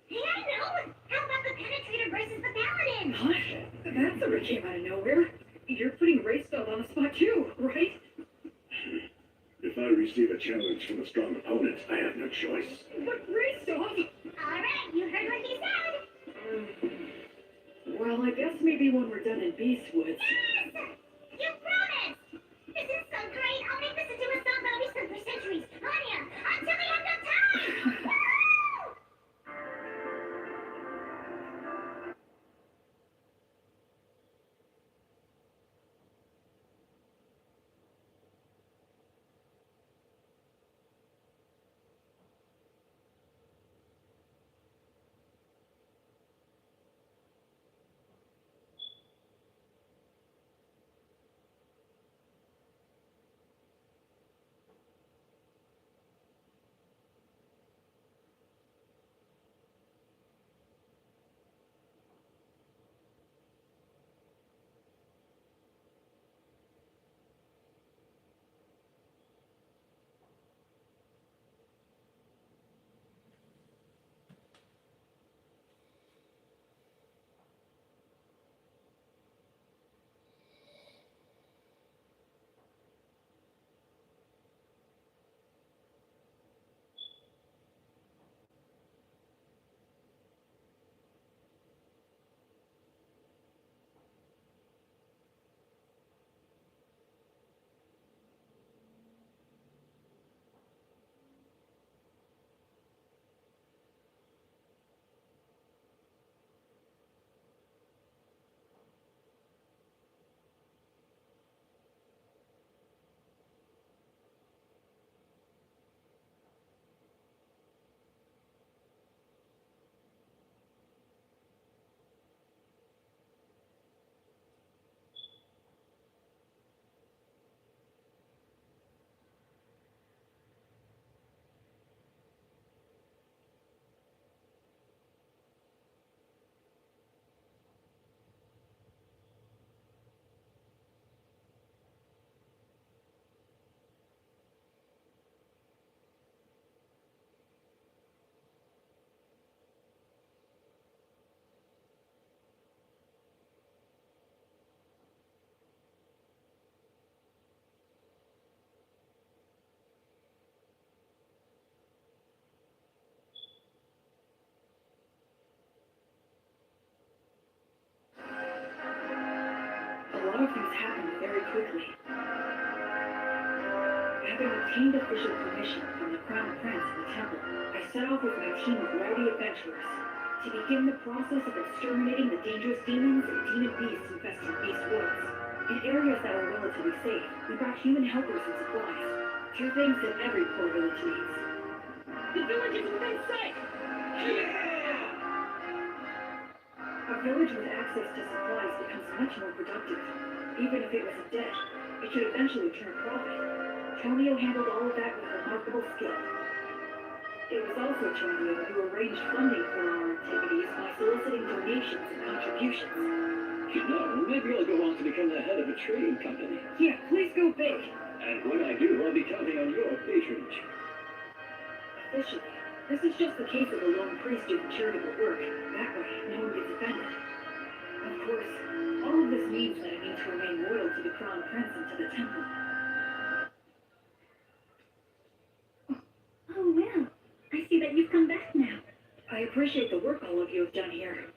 Hey, I know! How about the Penetrator versus the Paladin? What? That sort of came out of nowhere. You're putting Raystov on the spot too, right? If I receive a challenge from a strong opponent, I have no choice. But Raystov! Alright, you heard what he said. Well, I guess maybe when we're done in Beastwoods. Yes! You promised! This is so great! I'll make this into a song that'll be sung for centuries. Anya, until the end of time! Woo! quickly. Having obtained official permission from the Crown Prince and the temple, I set off with my team of rowdy adventurers to begin the process of exterminating the dangerous demons and demon beasts infesting Beast Woods. In areas that were relatively safe, we brought human helpers and supplies, two things that every poor village needs. The village is within sight! A village with access to supplies becomes much more productive. Even if it was a debt, it should eventually turn a profit. Tonio handled all of that with remarkable skill. It was also Tonio who arranged funding for our activities by soliciting donations and contributions. You know, maybe I'll go on to become the head of a trading company. Yeah, please go big. And when I do, I'll be counting on your patronage. Officially, this is just the case of a lone priest doing charitable work. That way, no one gets offended. Of course, all of this means that I need to remain loyal to the Crown Prince and to the temple. Oh, well. I see that you've come back now. I appreciate the work all of you have done here.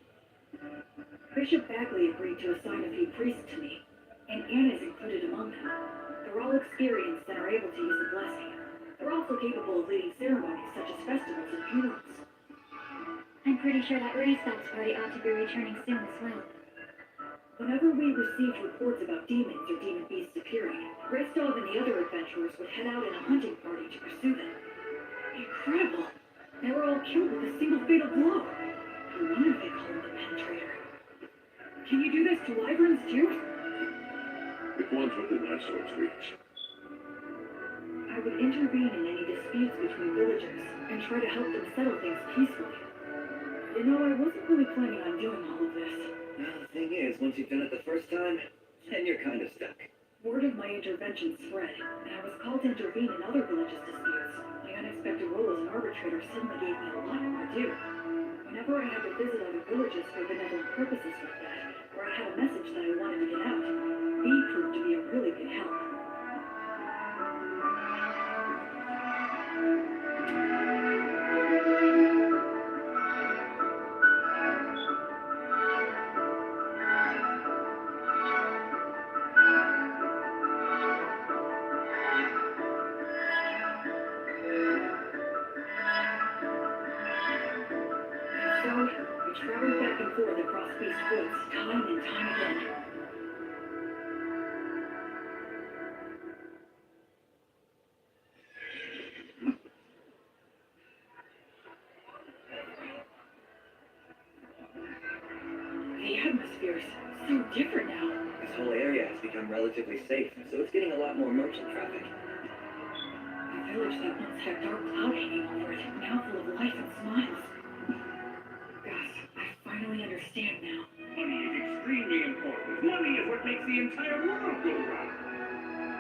Bishop Bagley agreed to assign a few priests to me, and Anna's included among them. They're all experienced and are able to use the blessing. They're also capable of leading ceremonies such as festivals and funerals. I'm pretty sure that Renaissance party ought to be returning soon as well. Whenever we received reports about demons or demon beasts appearing, Restov and the other adventurers would head out in a hunting party to pursue them. Incredible! They were all killed with a single fatal blow. No wonder they call him the Penetrator. Can you do this to wyverns too? If one's within that sword's reach. I would intervene in any disputes between villagers and try to help them settle things peacefully. You know, I wasn't really planning on doing all of this. Well, the thing is, once you've done it the first time, then you're kind of stuck. Word of my intervention spread, and I was called to intervene in other villages' disputes. My unexpected role as an arbitrator suddenly gave me a lot more to do. Whenever I had to visit other villages for benevolent purposes like that, or I had a message that I wanted to get out, B proved to be a really big help. Traveled back and forth across Beast Woods, time and time again. The atmosphere's so different now. This whole area has become relatively safe, so it's getting a lot more merchant traffic. A village that once had dark cloud hanging over it, now full of life and smiles. I finally understand now. Money is extremely important. Money is what makes the entire world go round.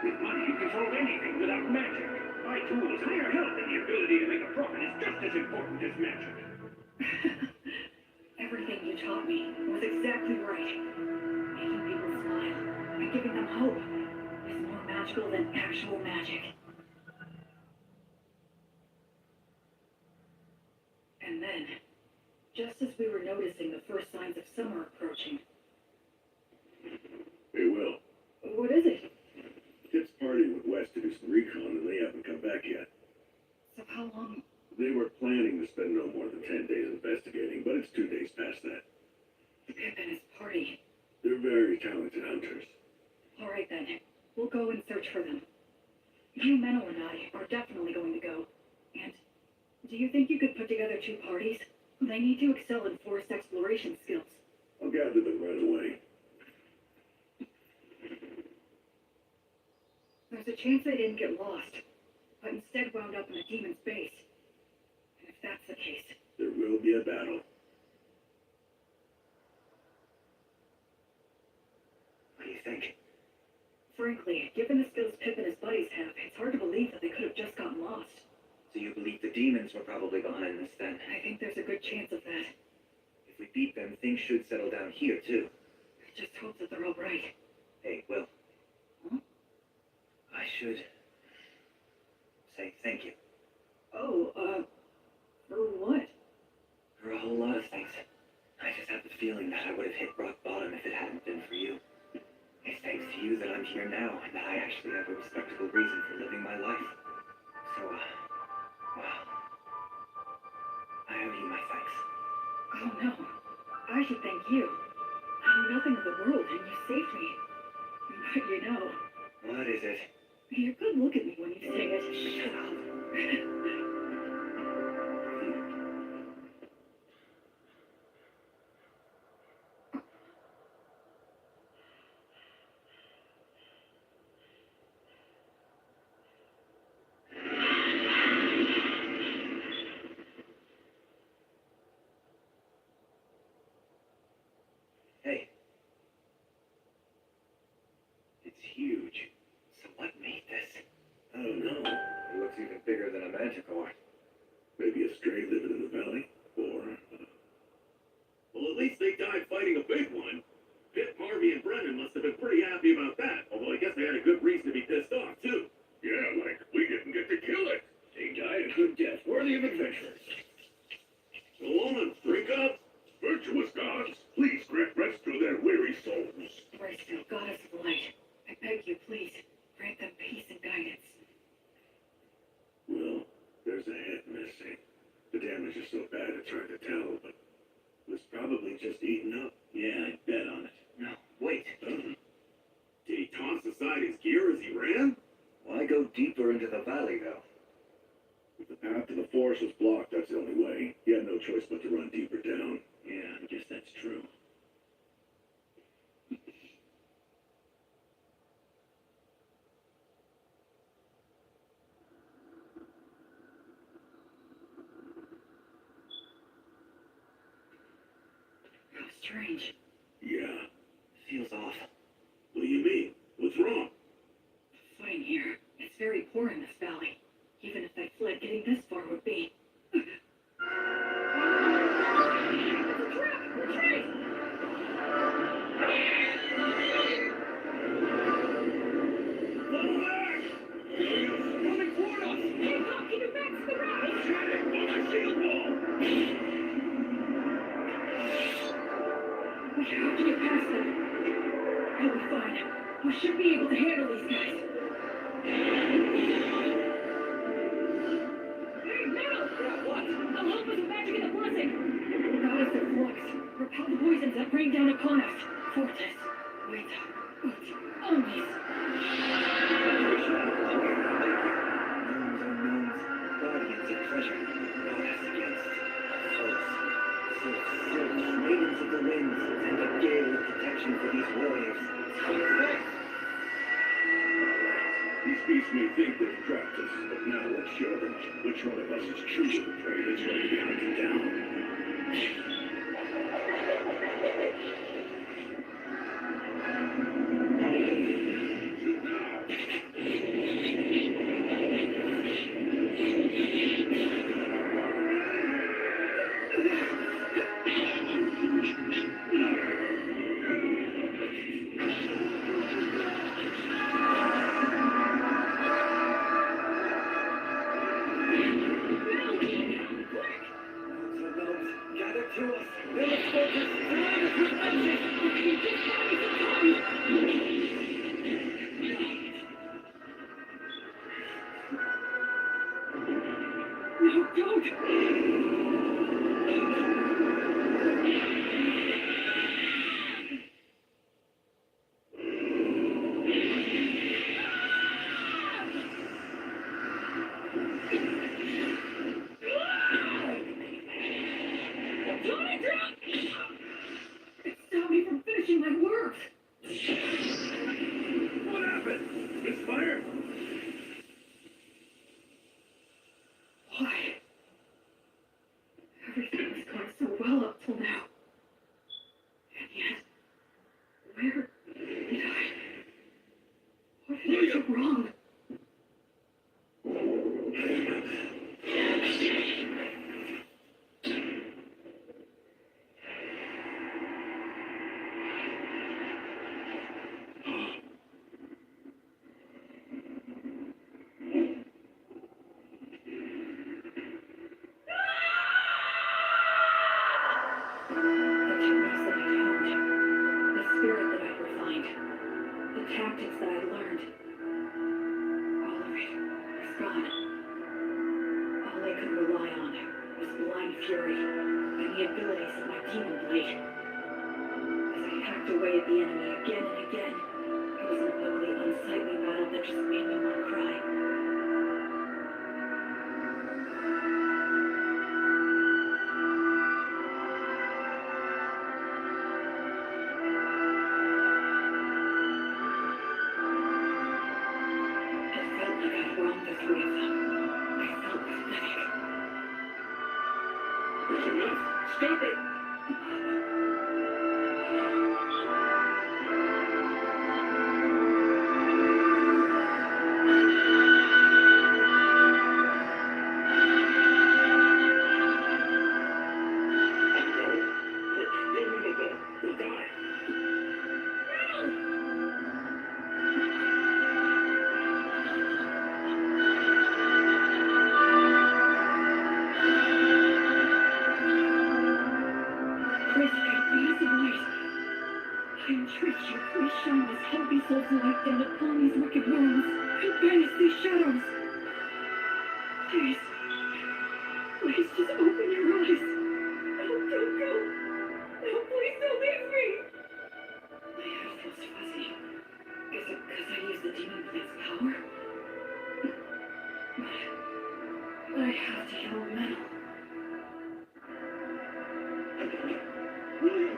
With money, you can solve anything without magic. My tools and their help in the ability to make a profit is just as important as magic. Everything you taught me was exactly right. Making people smile and giving them hope is more magical than actual magic. And then, just as we were noticing the first signs of summer approaching. Hey, Will. What is it? Kip's party went west to do some recon, and they haven't come back yet. So how long? They were planning to spend no more than 10 days investigating, but it's 2 days past that. Pip and his party. They're very talented hunters. All right then, we'll go and search for them. You, Menno, and I are definitely going to go. And do you think you could put together 2 parties? They need to excel in forest exploration skills. I'll gather them right away. There's a chance they didn't get lost, but instead wound up in a demon's base. And if that's the case, There will be a battle. What do you think? frankly, given the skills Pip and his buddies have, it's hard to believe that they could have just gotten lost. So you believe the demons were probably behind this then? I think there's a good chance of that. If we beat them, things should settle down here too. I just hope that they're all right. Hey, Will. Huh? I should say thank you. Oh, for what? For a whole lot of things. I just have the feeling that I would have hit rock bottom if it hadn't been for you. It's thanks to you that I'm here now and that I actually have a respectable reason for living my life. So, well, I owe you my thanks. Oh no, I should thank you. I knew nothing of the world and you saved me. But you know, What is it? you're good look at me when you say it. Shut up. Hey. It's huge. So what made this? I don't know. It looks even bigger than a manticore. Maybe a stray living in the valley? Or, Well, at least they died fighting a big one. Pip, Harvey, and Brennan must have been pretty happy about that. Although I guess they had a good reason to be pissed off, too. Yeah, like we didn't get to kill it. They died a good death, worthy of adventurers. Go on, drink up. Virtuous gods, please grant rest to their weary souls. Graceful goddess of light, I beg you, please, grant them peace and guidance. well, there's a head missing. The damage is so bad it's hard to tell, but it was probably just eaten up. Yeah, I bet on it. No, wait. Did he toss aside his gear as he ran? Why go deeper into the valley, though? If the path to the forest was blocked, that's the only way. He had no choice but to run deeper down. Yeah, I guess that's true. How strange. Yeah. Feels off. What do you mean? What's wrong? The footing here, it's very poor in this valley. Even if they fled, getting this far would be... How can you pass them? We'll be fine. We should be able to handle these guys. Hey, Metal! What? I'll help with the magic and the blessing. Goddess of flux. Repel the poisons that rain down upon us. Fortis. Vita. Ut. Omnis. Gnomes are gnomes, guardians of treasure, not us against foes. Sylphs, maidens of the winds, and a gale of protection for these warriors. These beasts may think they've trapped us, but now let's show them which one of us is truly the prey that's going to be hunted down. Shoot now! Gather to us! Village focus! Surround us with fences! No, don't! It stopped me from finishing my work! What happened? Misfire? Why? Everything was going so well up till now. And yet, where did I... What did I do wrong? The techniques that I honed, the spirit that I refined, the tactics fury and the abilities of my demon blade. As I hacked away at the enemy again and again, it was an ugly, unsightly battle that just made me want to cry. It felt like I'd wronged the three of them. I felt pathetic. That's enough. Stop it! Chris, I light. I entreat you, please shine this healthy soul's light down upon these wicked worms and banish these shadows. Please, please just open your eyes. No, don't go. No, please don't leave me. My head feels fuzzy. Is it because I used the demon blade's power? But I have to heal metal. William,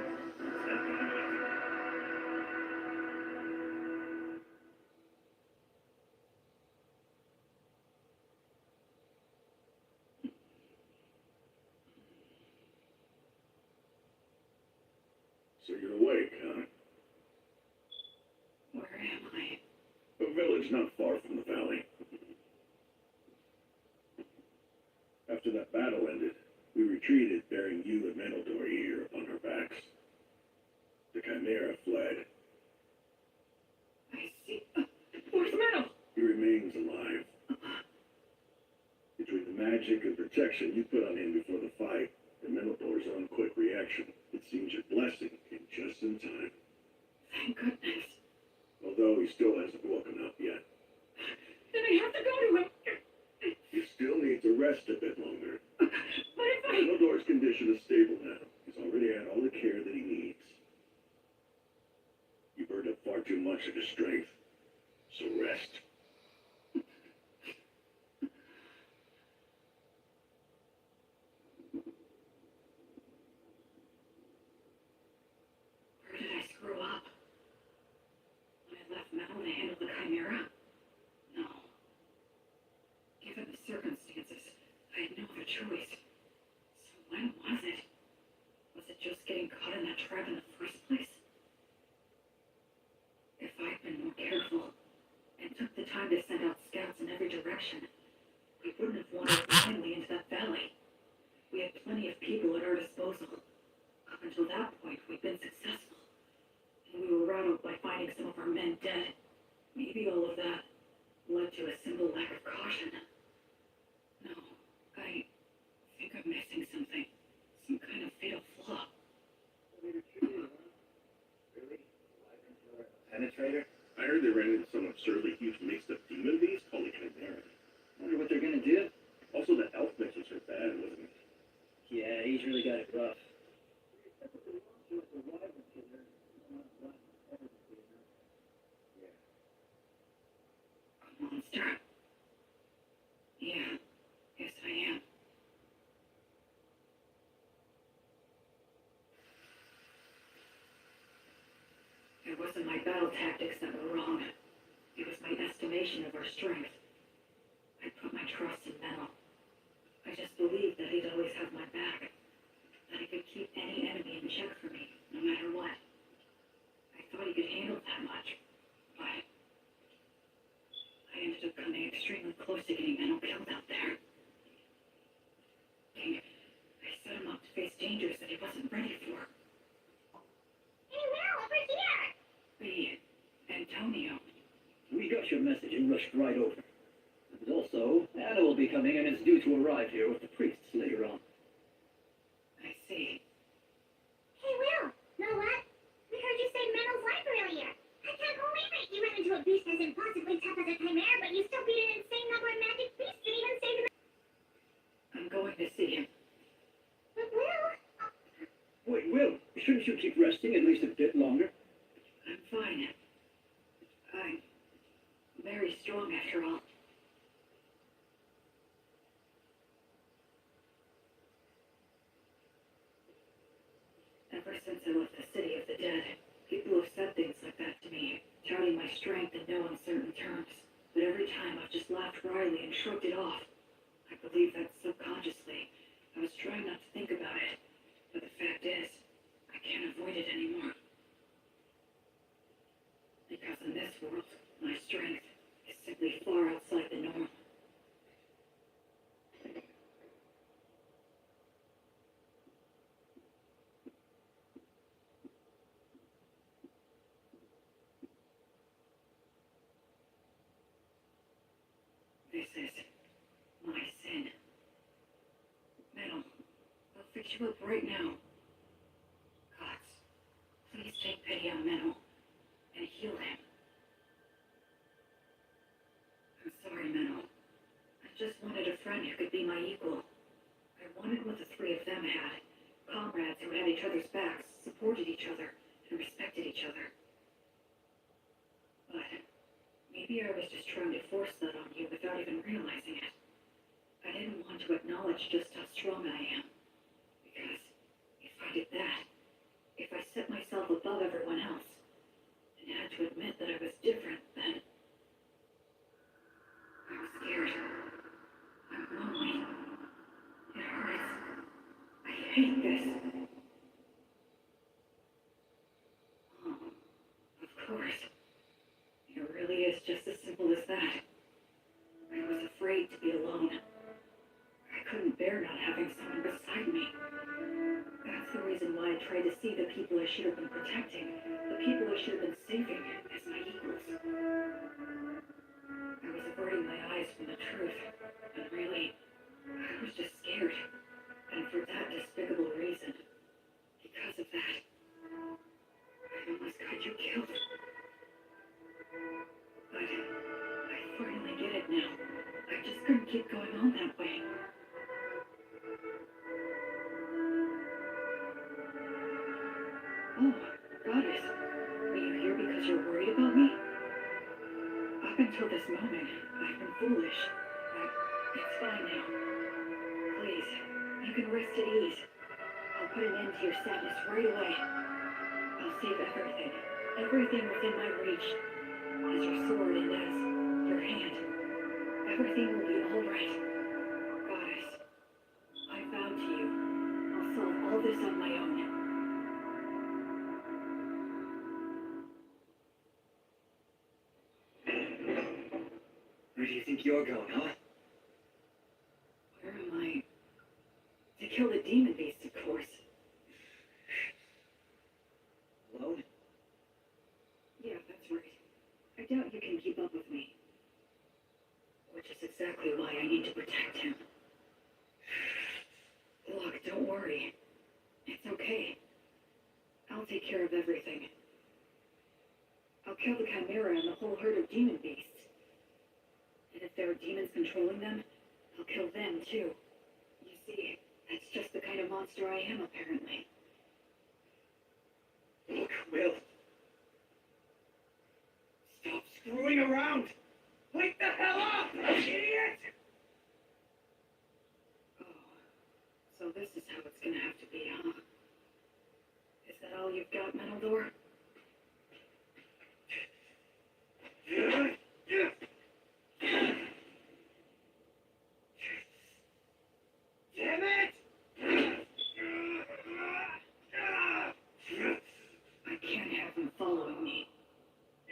so you're awake, huh? Where am I? A village not far from the valley. After that battle ended, we retreated, bearing you and Menaldor here upon our backs. The Chimera fled. I see. Where's Metal? He remains alive. Between the magic and protection you put on him before the fight, and Menaldor's own quick reaction, it seems your blessing came just in time. Thank goodness. Although he still hasn't woken up yet. Then I have to go to him. You still need to rest a bit longer. But if I... Menaldor's condition is stable now. He's already had all the care that he needs. You burned up far too much of his strength, so rest. Where did I screw up? When I left Metal to handle the Chimera? No. Given the circumstances, I had no other choice. So when was it? Was it just getting caught in that trap in the first place? If I'd been more careful and took the time to send out scouts in every direction, we wouldn't have wandered blindly into that valley. We had plenty of people at our disposal. Up until that point, we'd been successful. And we were rattled by finding some of our men dead. Maybe all of that led to a simple lack of caution. No, I think I'm missing something. Some kind of fatal flaw. Penetrator? I heard they ran into some absurdly huge mixed-up demon beast called the Chimera. Wonder what they're gonna do? Also, the elf mix was so bad, wasn't it? Yeah, he's really got it rough. A monster. Yeah, yes I am. It wasn't my battle tactics that were wrong. It was my estimation of our strength. I put my trust in Metal. I just believed that he'd always have my back. That he could keep any enemy in check for me, no matter what. I thought he could handle that much. But I ended up coming extremely close to getting Metal killed out there. I set him up to face dangers that he wasn't ready for. Hey, Will, over here! Me, Antonio. We got your message and rushed right over. And also, Anna will be coming and is due to arrive here with the priests later on. I see. Hey, Will, know what? We heard you say Metal's life earlier. I can't believe it! You ran into a beast as impossibly tough as a Chimera, but you still beat an insane number of magic beasts and even saved the... I'm going to see him. Shouldn't you keep resting at least a bit longer? I'm fine. I'm very strong after all. Ever since I left the city of the dead, people have said things like that to me, touting my strength in no uncertain terms. But every time I've just laughed wryly and shrugged it off. I believe that subconsciously. I was trying not to think about it, but the fact is, I can't avoid it anymore. Because in this world, my strength is simply far outside the norm. This is my sin. Metal, I'll fix you up right now. Gods, please take pity on Metal and heal him. I'm sorry, Metal. I just wanted a friend who could be my equal. I wanted what the three of them had. Comrades who had each other's backs, supported each other, and respected each other. But maybe I was just trying to force that on you without even realizing it. I didn't want to acknowledge just how strong I am. Because if I did that, if I set myself above everyone else, and had to admit that I was different, then I'm scared. I'm lonely. It hurts. I hate this. Oh, of course. It really is just as simple as that. I was afraid to be alone. I couldn't bear not having someone beside me. That's the reason why I tried to see the people I should have been protecting, the people I should have been saving, as my equals. I was averting my eyes from the truth, and really, I was just scared. And for that despicable reason, because of that, I almost got you killed. But I finally get it now. I just couldn't keep going on that way. Oh, Goddess, are you here because you're worried about me? Up until this moment, I've been foolish, but it's fine now. Please, you can rest at ease. I'll put an end to your sadness right away. I'll save everything, everything within my reach, as your sword and as your hand. Everything will be all right. Goddess, I vow to you, I'll solve all this on my own. Where do you think you're going, huh? Where am I? To kill the demon beast, of course. Alone? Yeah, that's right. I doubt you can keep up with me. Which is exactly why I need to protect him. Look, don't worry. It's okay. I'll take care of everything. I'll kill the Chimera and the whole herd of demon beasts. And if there are demons controlling them, I'll kill them too. You see, that's just the kind of monster I am, apparently. Look, Will. Stop screwing around! Wake the hell up, idiot! Oh, so this is how it's gonna have to be, huh? Is that all you've got, Metal? Damn it! I can't have him following me. I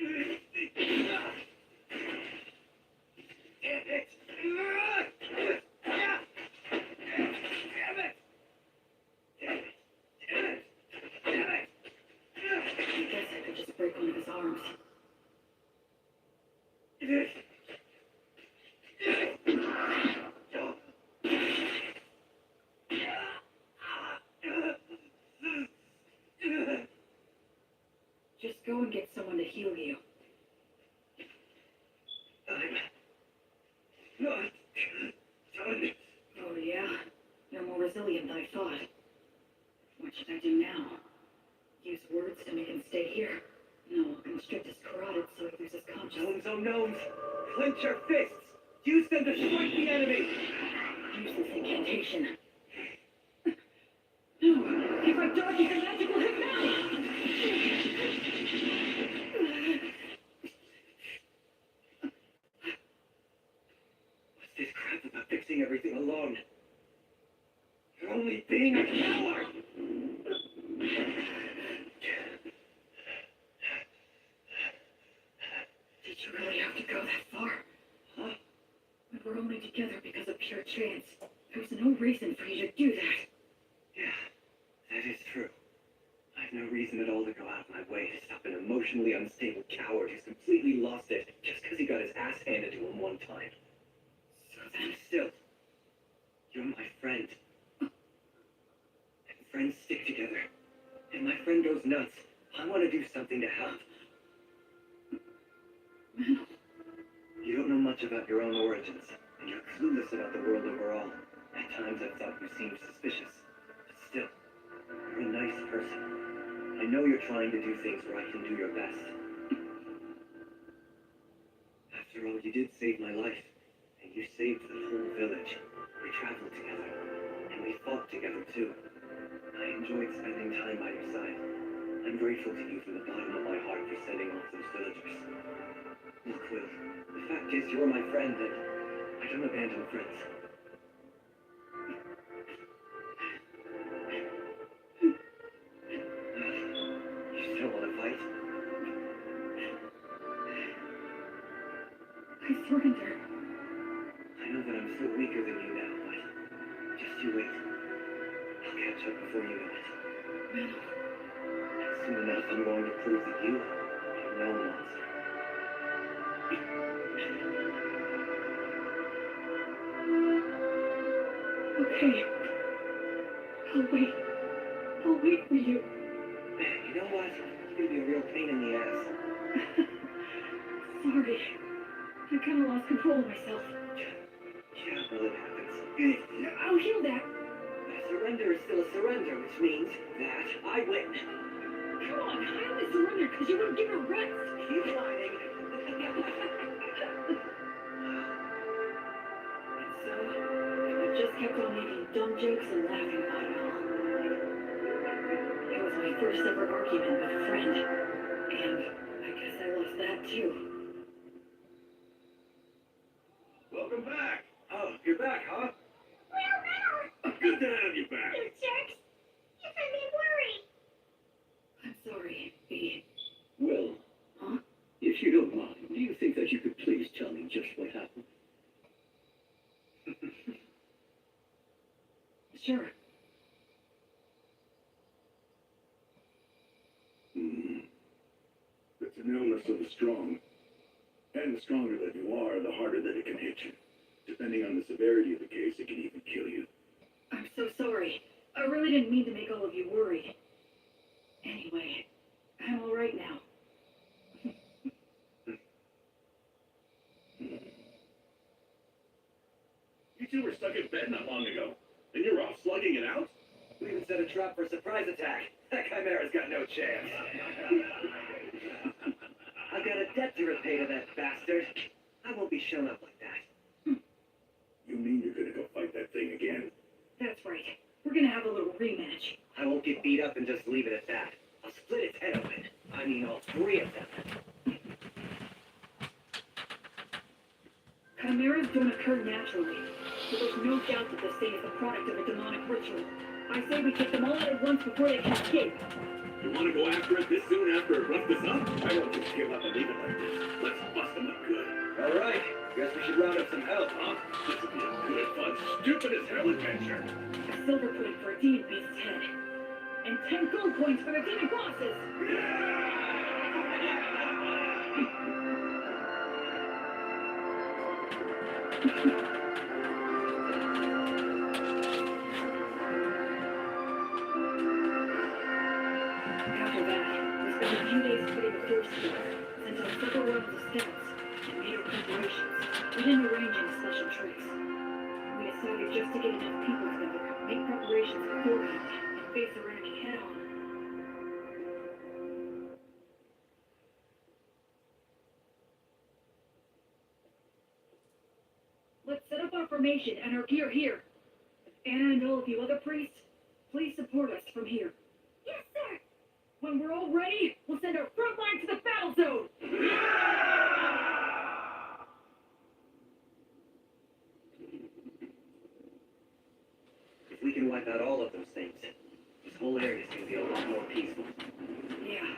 guess I could just break one of his arms. Just go and get someone to heal you. I'm not done. Oh, yeah? You're more resilient than I thought. What should I do now? Use words to make him stay here. No, I'll constrict his carotid so he loses consciousness. Gnomes, oh gnomes! Clench your fists! Use them to strike the enemy! Useless incantation. No! If I dodge, the magic will hit now! What's this crap about fixing everything alone? You're only being a coward! Did you really have to go that far? Huh? We were only together because of pure chance. There was no reason for you to do that. Yeah, that is true. I've no reason at all to go out of my way to stop an emotionally unstable coward who's completely lost it just because he got his ass handed to him one time. So then, Still, you're my friend. And friends stick together. If my friend goes nuts, I want to do something to help. You don't know much about your own origins, and you're clueless about the world overall. At times I've thought you seemed suspicious. But still, you're a nice person. I know you're trying to do things right and do your best. After all, you did save my life, and you saved the whole village. We traveled together, and we fought together too. I enjoyed spending time by your side. I'm grateful to you from the bottom of my heart for sending off those villagers. Look, Will, the fact is you're my friend, and I don't abandon friends. You still want to fight? I surrender. I know that I'm still weaker than you now, but just you wait. I'll catch up before you know it. Manon, Soon enough, I'm going to prove that you are no monster. okay. I'll wait. I'll wait for you. You know what? It's gonna be a real pain in the ass. Sorry. I kind of lost control of myself. Yeah, well, it happens. I'll heal that. A surrender is still a surrender, which means that I win. Come on, I only surrendered because you wouldn't give her rest. Keep lying. So, I just kept on making dumb jokes and laughing about it all. It was my first ever argument with a friend. And I guess I lost that too. Welcome back. Oh, you're back, huh? Good to have you back. You jerks! You made me worry! I'm sorry, B. Will, Huh? if you don't mind, do you think that you could please tell me just what happened? Sure. It's an illness of the strong. And the stronger that you are, the harder that it can hit you. Depending on the severity of the case, it can even kill you. I'm so sorry. I really didn't mean to make all of you worried. Anyway, I'm all right now. You two were stuck in bed not long ago, and you're off slugging it out? We even set a trap for a surprise attack. That Chimera's got no chance. I've got a debt to repay to that bastard. I won't be shown up like that. You mean you're gonna go fight that thing again? That's right. We're gonna have a little rematch. I won't get beat up and just leave it at that. I'll split its head open. I mean, all three of them. Chimeras don't occur naturally, so there's no doubt that this thing is the product of a demonic ritual. I say we take them all out at once before they can escape. You want to go after it this soon after it roughed us up? I won't just give up and leave it like this. Let's bust them up good. All right. Guess we should round up some help, huh? This will be a good, fun, stupid as hell adventure. A silver plate for a demon beast's head. And 10 gold coins for the demon bosses! After that, we spent a few days putting the force together, sent out several rounds of scouts, and made our preparations. We didn't arrange any special tricks. We decided just to get enough people together, make preparations beforehand, and face our enemy head on. formation and our gear here. Anna and all of you other priests, please support us from here. Yes, sir. When we're all ready, we'll send our front line to the battle zone! If we can wipe out all of those things, this whole area is going to be a lot more peaceful. Yeah,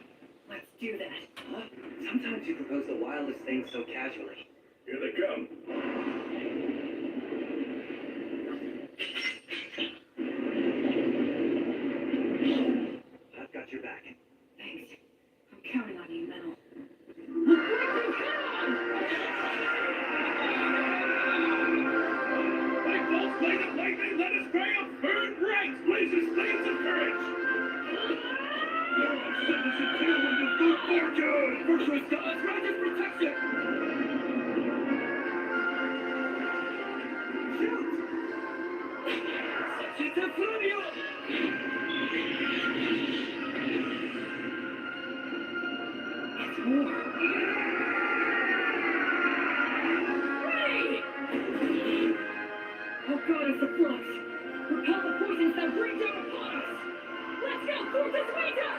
let's do that. Huh? Sometimes you propose the wildest things so casually. Here they come. I've got your back. Thanks. I'm counting on you, Metal. Like bolts, blade of lightning, let us cry out, burn bright, blazes flames of courage! Lord, send us a tailwind of good fortune! Virtuous gods, grant us protection! Shoot! Such is a Flavio! It's more. Oh God, it's a flux! Repel the poisons that bring down upon us! Let's go, Fortis Vita!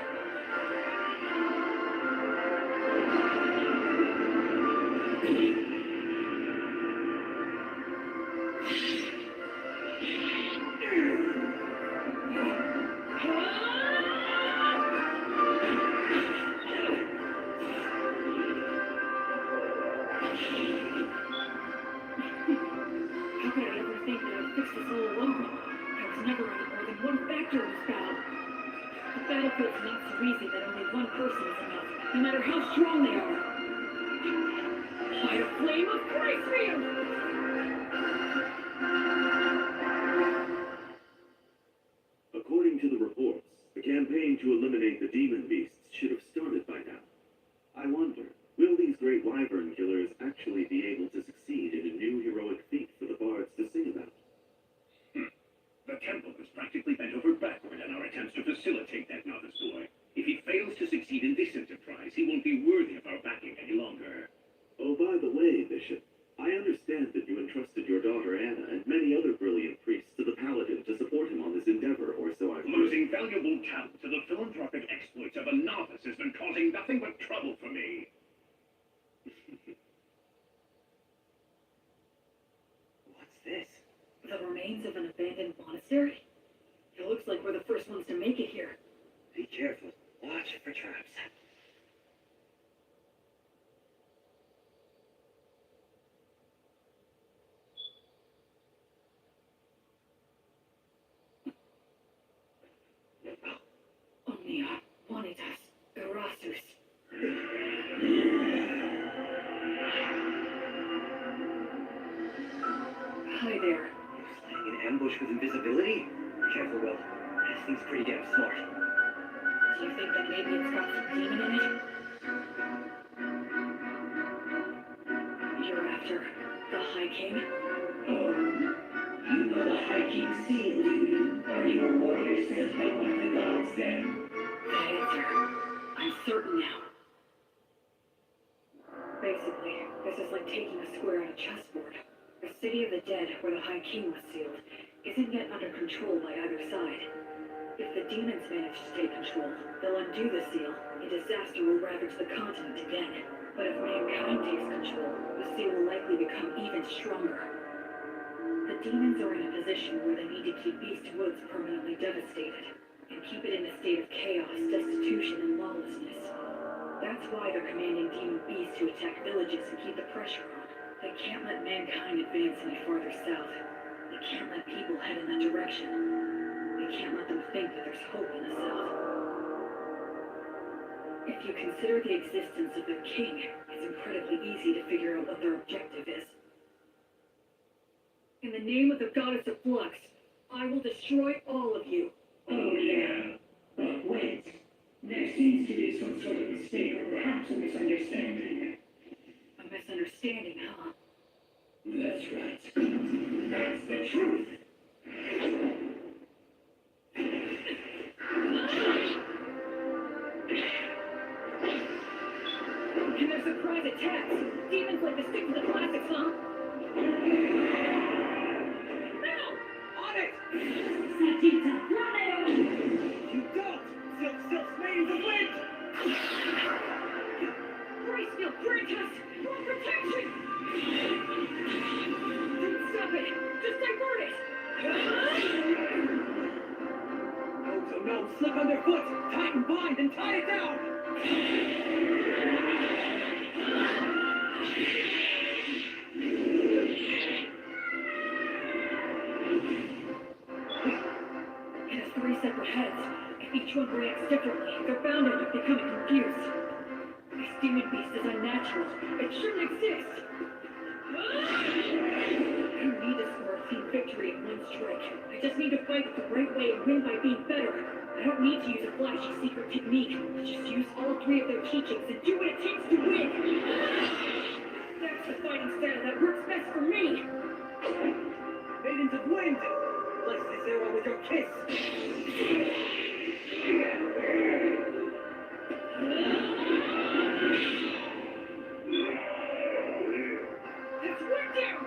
How could I ever think that I'd fix this all alone? I was never any more than one factor in this battle. The battlefield's not so easy that only one person is enough, no matter how strong they are. By the flame of Gracefield! According to the reports, the campaign to eliminate the demon beasts should have started by now. I wonder, will these great wyvern killers actually be able to succeed in a new heroic feat for the bards to sing about? The temple is practically bent over backward in our attempts to facilitate that novice boy. If he fails to succeed in this enterprise, he won't be worthy of our backing any longer. Oh, by the way, Bishop, I understand that you entrusted your daughter Anna and many other brilliant priests to the Paladin to support him on this endeavor, or so I've heard. Losing valuable talent to the philanthropic exploits of a novice has been causing nothing but trouble for me. What's this? The remains of an abandoned monastery? It looks like we're the first ones to make it here. Be careful. Watch for traps. Omnia, Vanitas, Erastus. Hi there. Sliding an ambush with invisibility? Careful, Will. This thing's pretty damn smart. Do you think that maybe it's got some demon in it? You're after the High King? You know the High King seal, do you? Are you a warrior sent by one of the gods then? The answer. I'm certain now. Basically, this is like taking a square on a chessboard. The city of the dead, where the High King was sealed, isn't yet under control by either side. If the demons manage to take control, they'll undo the seal, and disaster will ravage the continent again. But if mankind takes control, the seal will likely become even stronger. The demons are in a position where they need to keep East Woods permanently devastated, and keep it in a state of chaos, destitution, and lawlessness. That's why they're commanding demon beasts to attack villages and keep the pressure on. They can't let mankind advance any farther south. They can't let people head in that direction. They can't let them think that there's hope in the south. If you consider the existence of their king, it's incredibly easy to figure out what their objective is. In the name of the goddess of flux, I will destroy all of you. Oh yeah, but wait. There seems to be some sort of mistake or perhaps a misunderstanding. A misunderstanding, huh? That's right. That's the truth. And there's surprise attacks. Demons like to stick to the classics, huh? gnome, slip underfoot, tighten bind, and tie it down! It has 3 separate heads. If each one reacts differently, they're bound to end up becoming confused. This demon beast is unnatural. It shouldn't exist. I don't need this for a clean victory in one strike. I just need to fight it the right way and win by being better. I don't need to use a flashy secret technique. Just use all 3 of their teachings and do what it takes to win. That's the fighting style that works best for me. Maidens of Wind! Bless this arrow with your kiss! That's one down!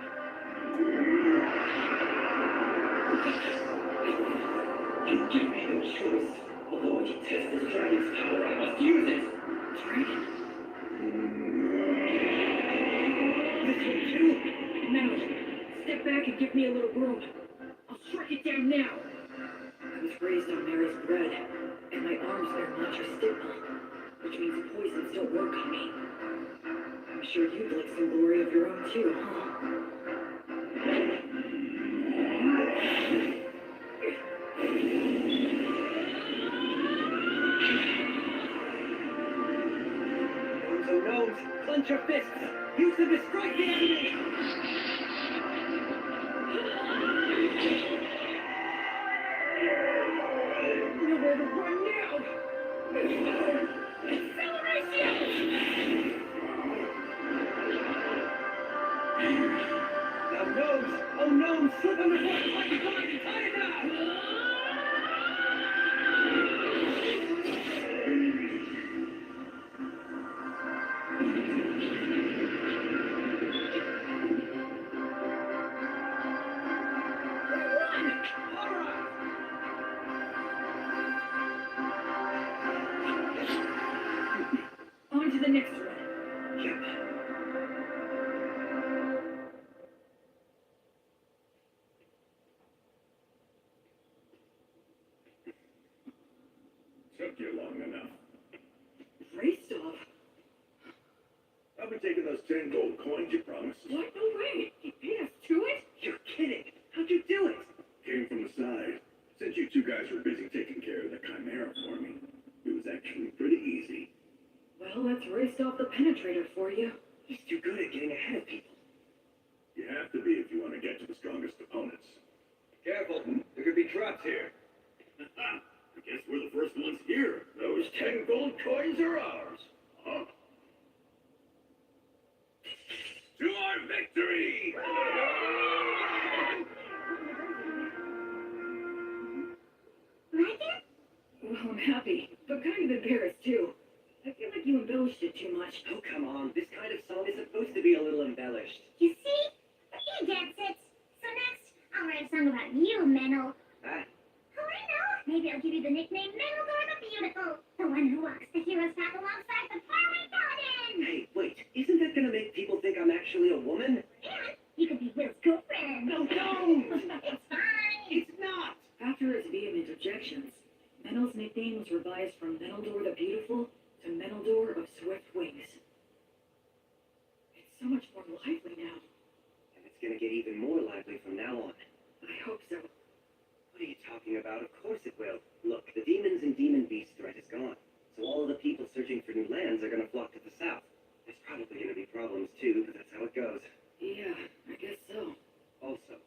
You give me no choice. Although I can test this dragon's power, I must use it! Dragon? This will kill! Now, step back and give me a little room. I'll strike it down now. I was raised on Mary's bread, and my arms bear Mantra stigma, which means poisons don't work on me. I'm sure you'd like some glory of your own too, huh? Gnomes, oh gnomes, clench your fists! Use them to strike the enemy! Nowhere to run now! Acceleration! Now gnomes, oh gnomes, slip underfoot, like a guard and tie it down! On to the next one. Took you long enough. Rastov? I'll be taking those 10 gold coins you promised. What? No way! He paid us to it? You're kidding! How'd you do it? Came from the side. Since you 2 guys were busy taking care of the Chimera for me, it was actually pretty easy. Well, that's Rastov the Penetrator for you. He's too good at getting ahead of people. You have to be if you want to get to the strongest opponents. Careful, there could be traps here. I guess we're the first ones here. Those 10 gold coins are ours. Huh? To our victory! Like it? Well, I'm happy, but kind of embarrassed too. I feel like you embellished it too much. Oh, come on. This kind of song is supposed to be a little embellished. You see? He gets it. So next, I'll write a song about you, Menel. Ah, Who I know? Maybe I'll give you the nickname Menelgar the Beautiful. The one who walks the hero's path alongside the faraway paladin. hey, wait. Isn't that gonna make people think I'm actually a woman? And you could be Will's girlfriend. No, don't! It's fine. It's not! After his vehement objections, Menel's nickname was revised from Meneldor the Beautiful to Meneldor of Swift Wings. It's so much more lively now. And it's gonna get even more lively from now on. I hope so. What are you talking about? Of course it will. Look, the demons and demon beast threat is gone. So all of the people searching for new lands are gonna flock to the south. There's probably gonna be problems too, but that's how it goes. Yeah, I guess so. Also,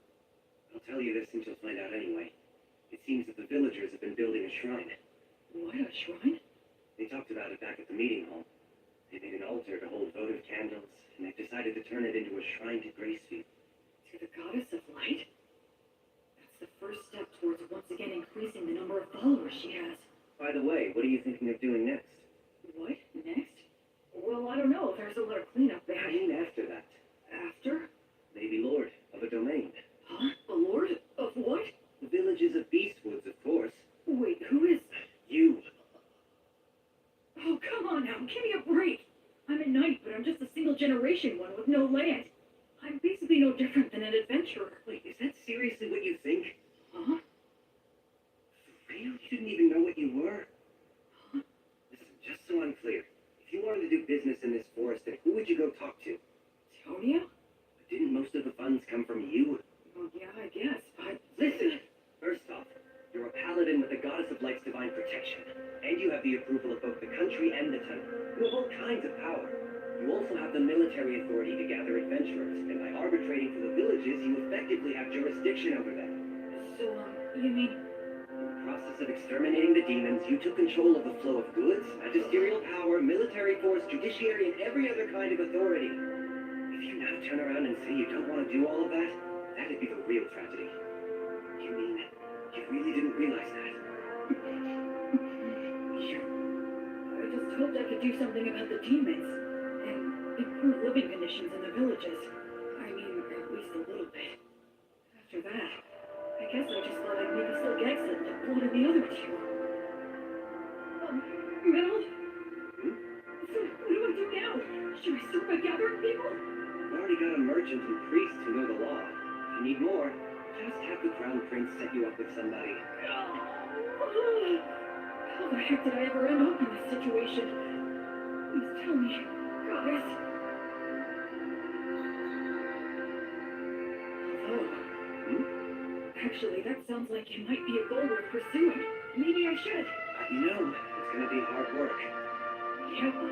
I'll tell you this since you'll find out anyway. It seems that the villagers have been building a shrine. What, a shrine? They talked about it back at the meeting hall. They made an altar to hold votive candles, and they've decided to turn it into a shrine to Gracefield. To the goddess of light? That's the first step towards once again increasing the number of followers she has. By the way, what are you thinking of doing next? What? Next? Well, I don't know. There's a lot of cleanup there. I mean after that. After? Maybe lord of a domain. Huh? A lord? Of what? The villages of Beastwoods, of course. Wait, who is... You. Oh, come on now. Give me a break. I'm a knight, but I'm just a single-generation one with no land. I'm basically no different than an adventurer. Wait, is that seriously what you think? Huh? For You didn't even know what you were? Listen, just so I'm clear, if you wanted to do business in this forest, then who would you go talk to? Tonya? Didn't most of the funds come from you? Well, yeah, I guess, but... Listen! First off, you're a paladin with the Goddess of Light's divine protection, and you have the approval of both the country and the temple. You have all kinds of power. You also have the military authority to gather adventurers, and by arbitrating for the villages, you effectively have jurisdiction over them. So, you mean... In the process of exterminating the demons, you took control of the flow of goods, magisterial power, military force, judiciary, and every other kind of authority. If you now turn around and say you don't want to do all of that, that'd be the real tragedy. You mean, you really didn't realize that? I just hoped I could do something about the demons, and improve living conditions in the villages. I mean, at least a little bit. After that, I guess I just thought I'd make a silk exit like one of the other two. Mel? So, what do I do now? Should I start by gathering people? You've already got a merchant and priest who know the law. If you need more, just have the crown prince set you up with somebody. How the heck did I ever end up in this situation? Please tell me, goddess. Oh. Actually, that sounds like it might be a goal worth pursuing. Maybe I should. You know, it's gonna be hard work. Yeah, but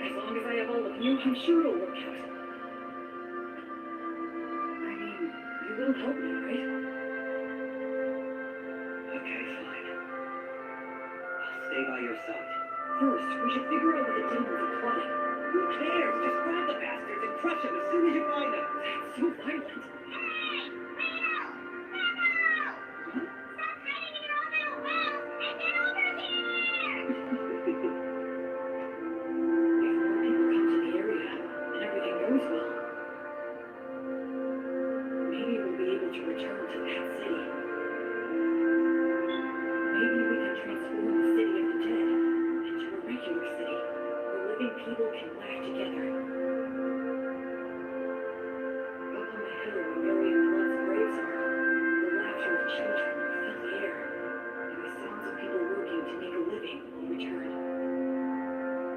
as long as I have all of you, I'm sure it'll work out. I mean, you will help me, right? Okay, fine. I'll stay by your side. First, we should figure out what the demons are plotting. Who cares? Just grab the bastards and crush them as soon as you find them. That's so violent. People can laugh together.